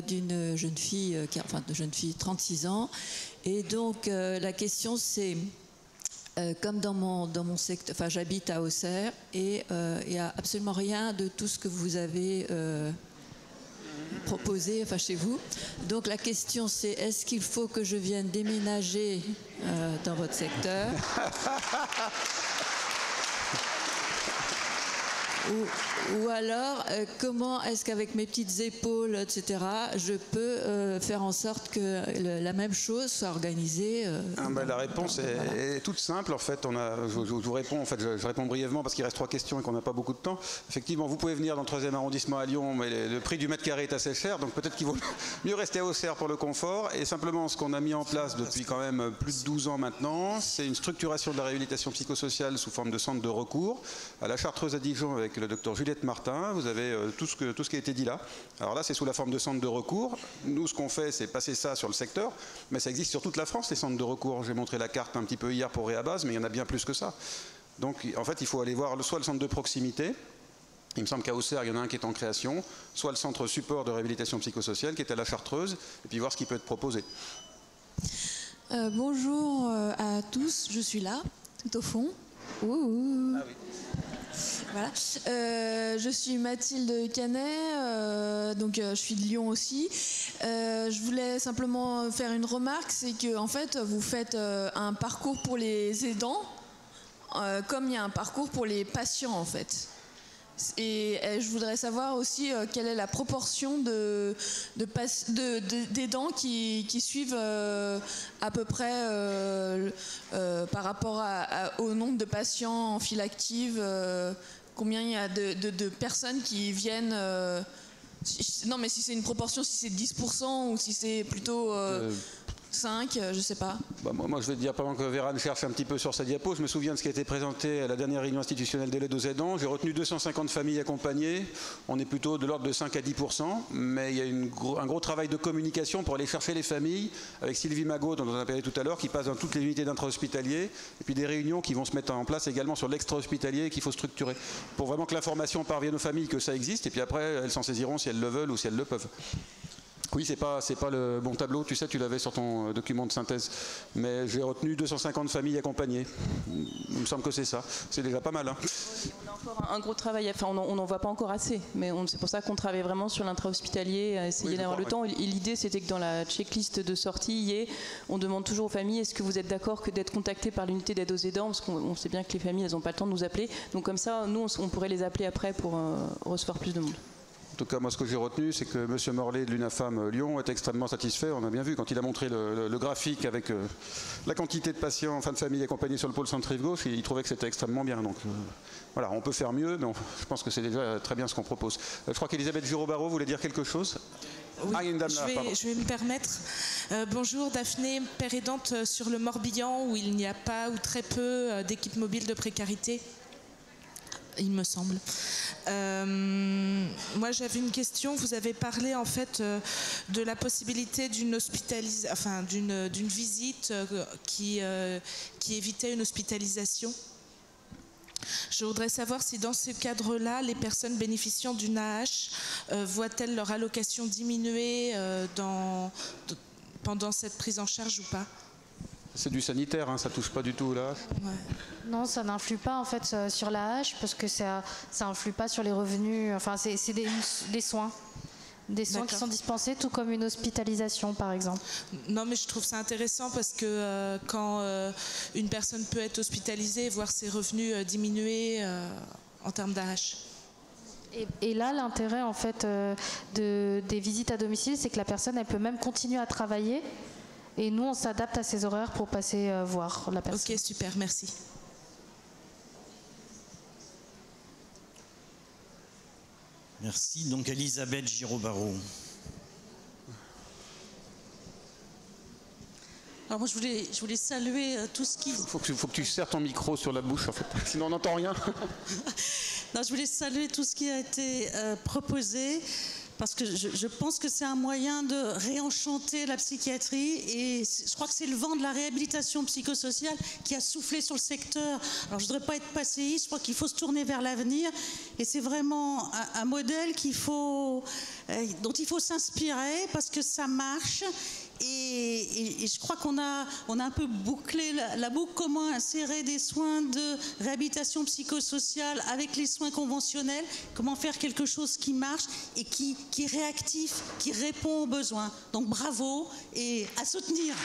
d'une jeune fille, de 36 ans. Et donc, la question, c'est... comme dans mon secteur, enfin j'habite à Auxerre et il n'y a absolument rien de tout ce que vous avez proposé chez vous. Donc la question c'est, est-ce qu'il faut que je vienne déménager dans votre secteur ou alors, comment est-ce qu'avec mes petites épaules, etc., je peux faire en sorte que la même chose soit organisée La réponse est toute simple. En fait, je vous réponds. En fait, je réponds brièvement parce qu'il reste 3 questions et qu'on n'a pas beaucoup de temps. Effectivement, vous pouvez venir dans le 3e arrondissement à Lyon, mais le prix du mètre carré est assez cher, donc peut-être qu'il vaut mieux rester à Auxerre pour le confort. Et simplement, ce qu'on a mis en place depuis quand même plus de 12 ans maintenant, c'est une structuration de la réhabilitation psychosociale sous forme de centre de recours à la Chartreuse à Dijon avec le docteur Juliette Martin. Vous avez tout ce qui a été dit là. Alors là, c'est sous la forme de centre de recours. Nous, ce qu'on fait, c'est passer ça sur le secteur, mais ça existe sur toute la France, les centres de recours. J'ai montré la carte un petit peu hier pour Réabase, mais il y en a bien plus que ça. Donc, en fait, il faut aller voir soit le centre de proximité. Il me semble qu'à Auxerre, il y en a un qui est en création, soit le centre support de réhabilitation psychosociale qui est à la Chartreuse, et puis voir ce qui peut être proposé. Bonjour à tous, je suis là, tout au fond. Ouh. Ah oui. Voilà. Je suis Mathilde Canet, donc je suis de Lyon aussi. Je voulais simplement faire une remarque, c'est que en fait vous faites un parcours pour les aidants, comme il y a un parcours pour les patients en fait. Et je voudrais savoir aussi quelle est la proportion d'aidants qui suivent à peu près par rapport au nombre de patients en file active, combien il y a de personnes qui viennent... non mais si c'est une proportion, si c'est 10% ou si c'est plutôt 5, je sais pas. Bah, moi, je vais te dire, pendant que Vérane cherche un petit peu sur sa diapo, je me souviens de ce qui a été présenté à la dernière réunion institutionnelle de l'aide aux aidants. J'ai retenu 250 familles accompagnées. On est plutôt de l'ordre de 5 à 10%, mais il y a un gros travail de communication pour aller chercher les familles, avec Sylvie Magot, dont on a parlé tout à l'heure, qui passe dans toutes les unités d'intra-hospitalier, et puis des réunions qui vont se mettre en place également sur l'extra-hospitalier qu'il faut structurer, pour vraiment que l'information parvienne aux familles que ça existe, et puis après, elles s'en saisiront si elles le veulent ou si elles le peuvent. Oui, c'est pas le bon tableau, tu sais, tu l'avais sur ton document de synthèse. Mais j'ai retenu 250 familles accompagnées. Il me semble que c'est ça. C'est déjà pas mal. Hein. Oui, on a encore un gros travail, enfin on n'en voit pas encore assez, mais c'est pour ça qu'on travaille vraiment sur l'intra-hospitalier, à essayer d'avoir le temps. Et l'idée, c'était que dans la checklist de sortie, on demande toujours aux familles, est-ce que vous êtes d'accord que d'être contacté par l'unité d'aide aux aidants, parce qu'on sait bien que les familles, elles n'ont pas le temps de nous appeler. Donc comme ça, nous, on pourrait les appeler après pour recevoir plus de monde. En tout cas, moi, ce que j'ai retenu, c'est que M. Morlet de l'UNAFAM Lyon est extrêmement satisfait. On a bien vu quand il a montré le graphique avec la quantité de patients, enfin de familles accompagnées sur le pôle centre-rive-gauche, il trouvait que c'était extrêmement bien. Donc voilà, on peut faire mieux, mais je pense que c'est déjà très bien ce qu'on propose. Je crois qu'Elisabeth Giraud-Barraud voulait dire quelque chose. Oui, je vais me permettre. Bonjour, Daphné, père aidante sur le Morbihan, où il n'y a pas ou très peu d'équipes mobiles de précarité. Il me semble. Moi, j'avais une question. Vous avez parlé en fait de la possibilité d'une d'une visite qui évitait une hospitalisation. Je voudrais savoir si dans ce cadre-là, les personnes bénéficiant d'une AH voient-elles leur allocation diminuer pendant cette prise en charge ou pas? C'est du sanitaire, hein, ça touche pas du tout là. Ouais. Non, ça n'influe pas en fait sur la hache parce que ça influe pas sur les revenus. Enfin, c'est des soins. Des soins qui sont dispensés, tout comme une hospitalisation, par exemple. Non, mais je trouve ça intéressant parce que quand une personne peut être hospitalisée et voir ses revenus diminuer en termes d'AH. Et là, l'intérêt en fait des visites à domicile, c'est que la personne, elle peut même continuer à travailler. Et nous, on s'adapte à ses horaires pour passer voir la personne. Ok, super, merci. Merci. Donc, Elisabeth Giraud-Barraud. Alors moi, je voulais saluer tout ce qui... Faut que tu serres ton micro sur la bouche, en fait. Sinon, on n'entend rien. Non, je voulais saluer tout ce qui a été proposé. Parce que je pense que c'est un moyen de réenchanter la psychiatrie et je crois que c'est le vent de la réhabilitation psychosociale qui a soufflé sur le secteur. Alors je ne voudrais pas être passéiste, je crois qu'il faut se tourner vers l'avenir et c'est vraiment un modèle dont il faut s'inspirer parce que ça marche. Et je crois qu'on a un peu bouclé la boucle, comment insérer des soins de réhabilitation psychosociale avec les soins conventionnels, comment faire quelque chose qui marche et qui est réactif, qui répond aux besoins. Donc bravo et à soutenir.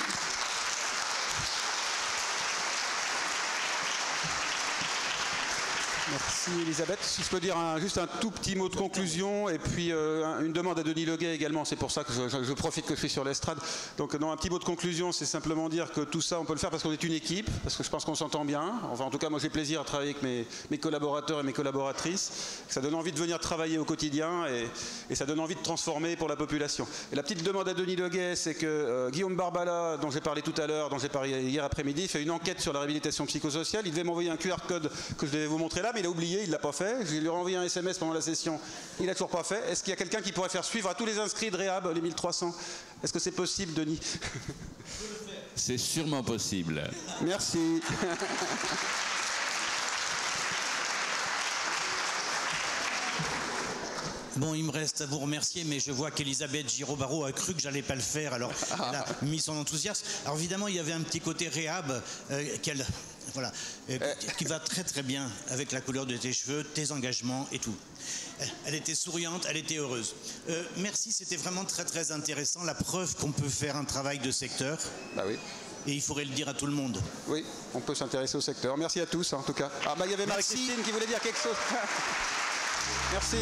Merci Elisabeth. Si je peux dire juste un tout petit mot de conclusion et puis une demande à Denis Leguet également. C'est pour ça que je profite que je suis sur l'estrade. Donc non, un petit mot de conclusion, c'est simplement dire que tout ça, on peut le faire parce qu'on est une équipe, parce que je pense qu'on s'entend bien. Enfin, en tout cas, moi j'ai plaisir à travailler avec mes collaborateurs et mes collaboratrices. Ça donne envie de venir travailler au quotidien et ça donne envie de transformer pour la population. Et la petite demande à Denis Leguet, c'est que Guillaume Barbala, dont j'ai parlé tout à l'heure, dont j'ai parlé hier après-midi, fait une enquête sur la réhabilitation psychosociale. Il devait m'envoyer un QR code que je devais vous montrer là, mais il a oublié, il ne l'a pas fait. Je lui ai envoyé un SMS pendant la session, il n'a toujours pas fait. Est-ce qu'il y a quelqu'un qui pourrait faire suivre à tous les inscrits de Réhab, les 1300? Est-ce que c'est possible, Denis? C'est sûrement possible. Merci. Bon, il me reste à vous remercier, mais je vois qu'Elisabeth Giraud-Barraud a cru que j'allais pas le faire, alors elle a mis son enthousiasme. Alors évidemment, il y avait un petit côté réhab qui va très très bien avec la couleur de tes cheveux, tes engagements et tout. Elle était souriante, elle était heureuse. Merci, c'était vraiment très très intéressant, la preuve qu'on peut faire un travail de secteur. Bah oui. Et il faudrait le dire à tout le monde. Oui, on peut s'intéresser au secteur. Merci à tous, en tout cas. Ah bah il y avait Marie-Christine qui voulait dire quelque chose. Merci.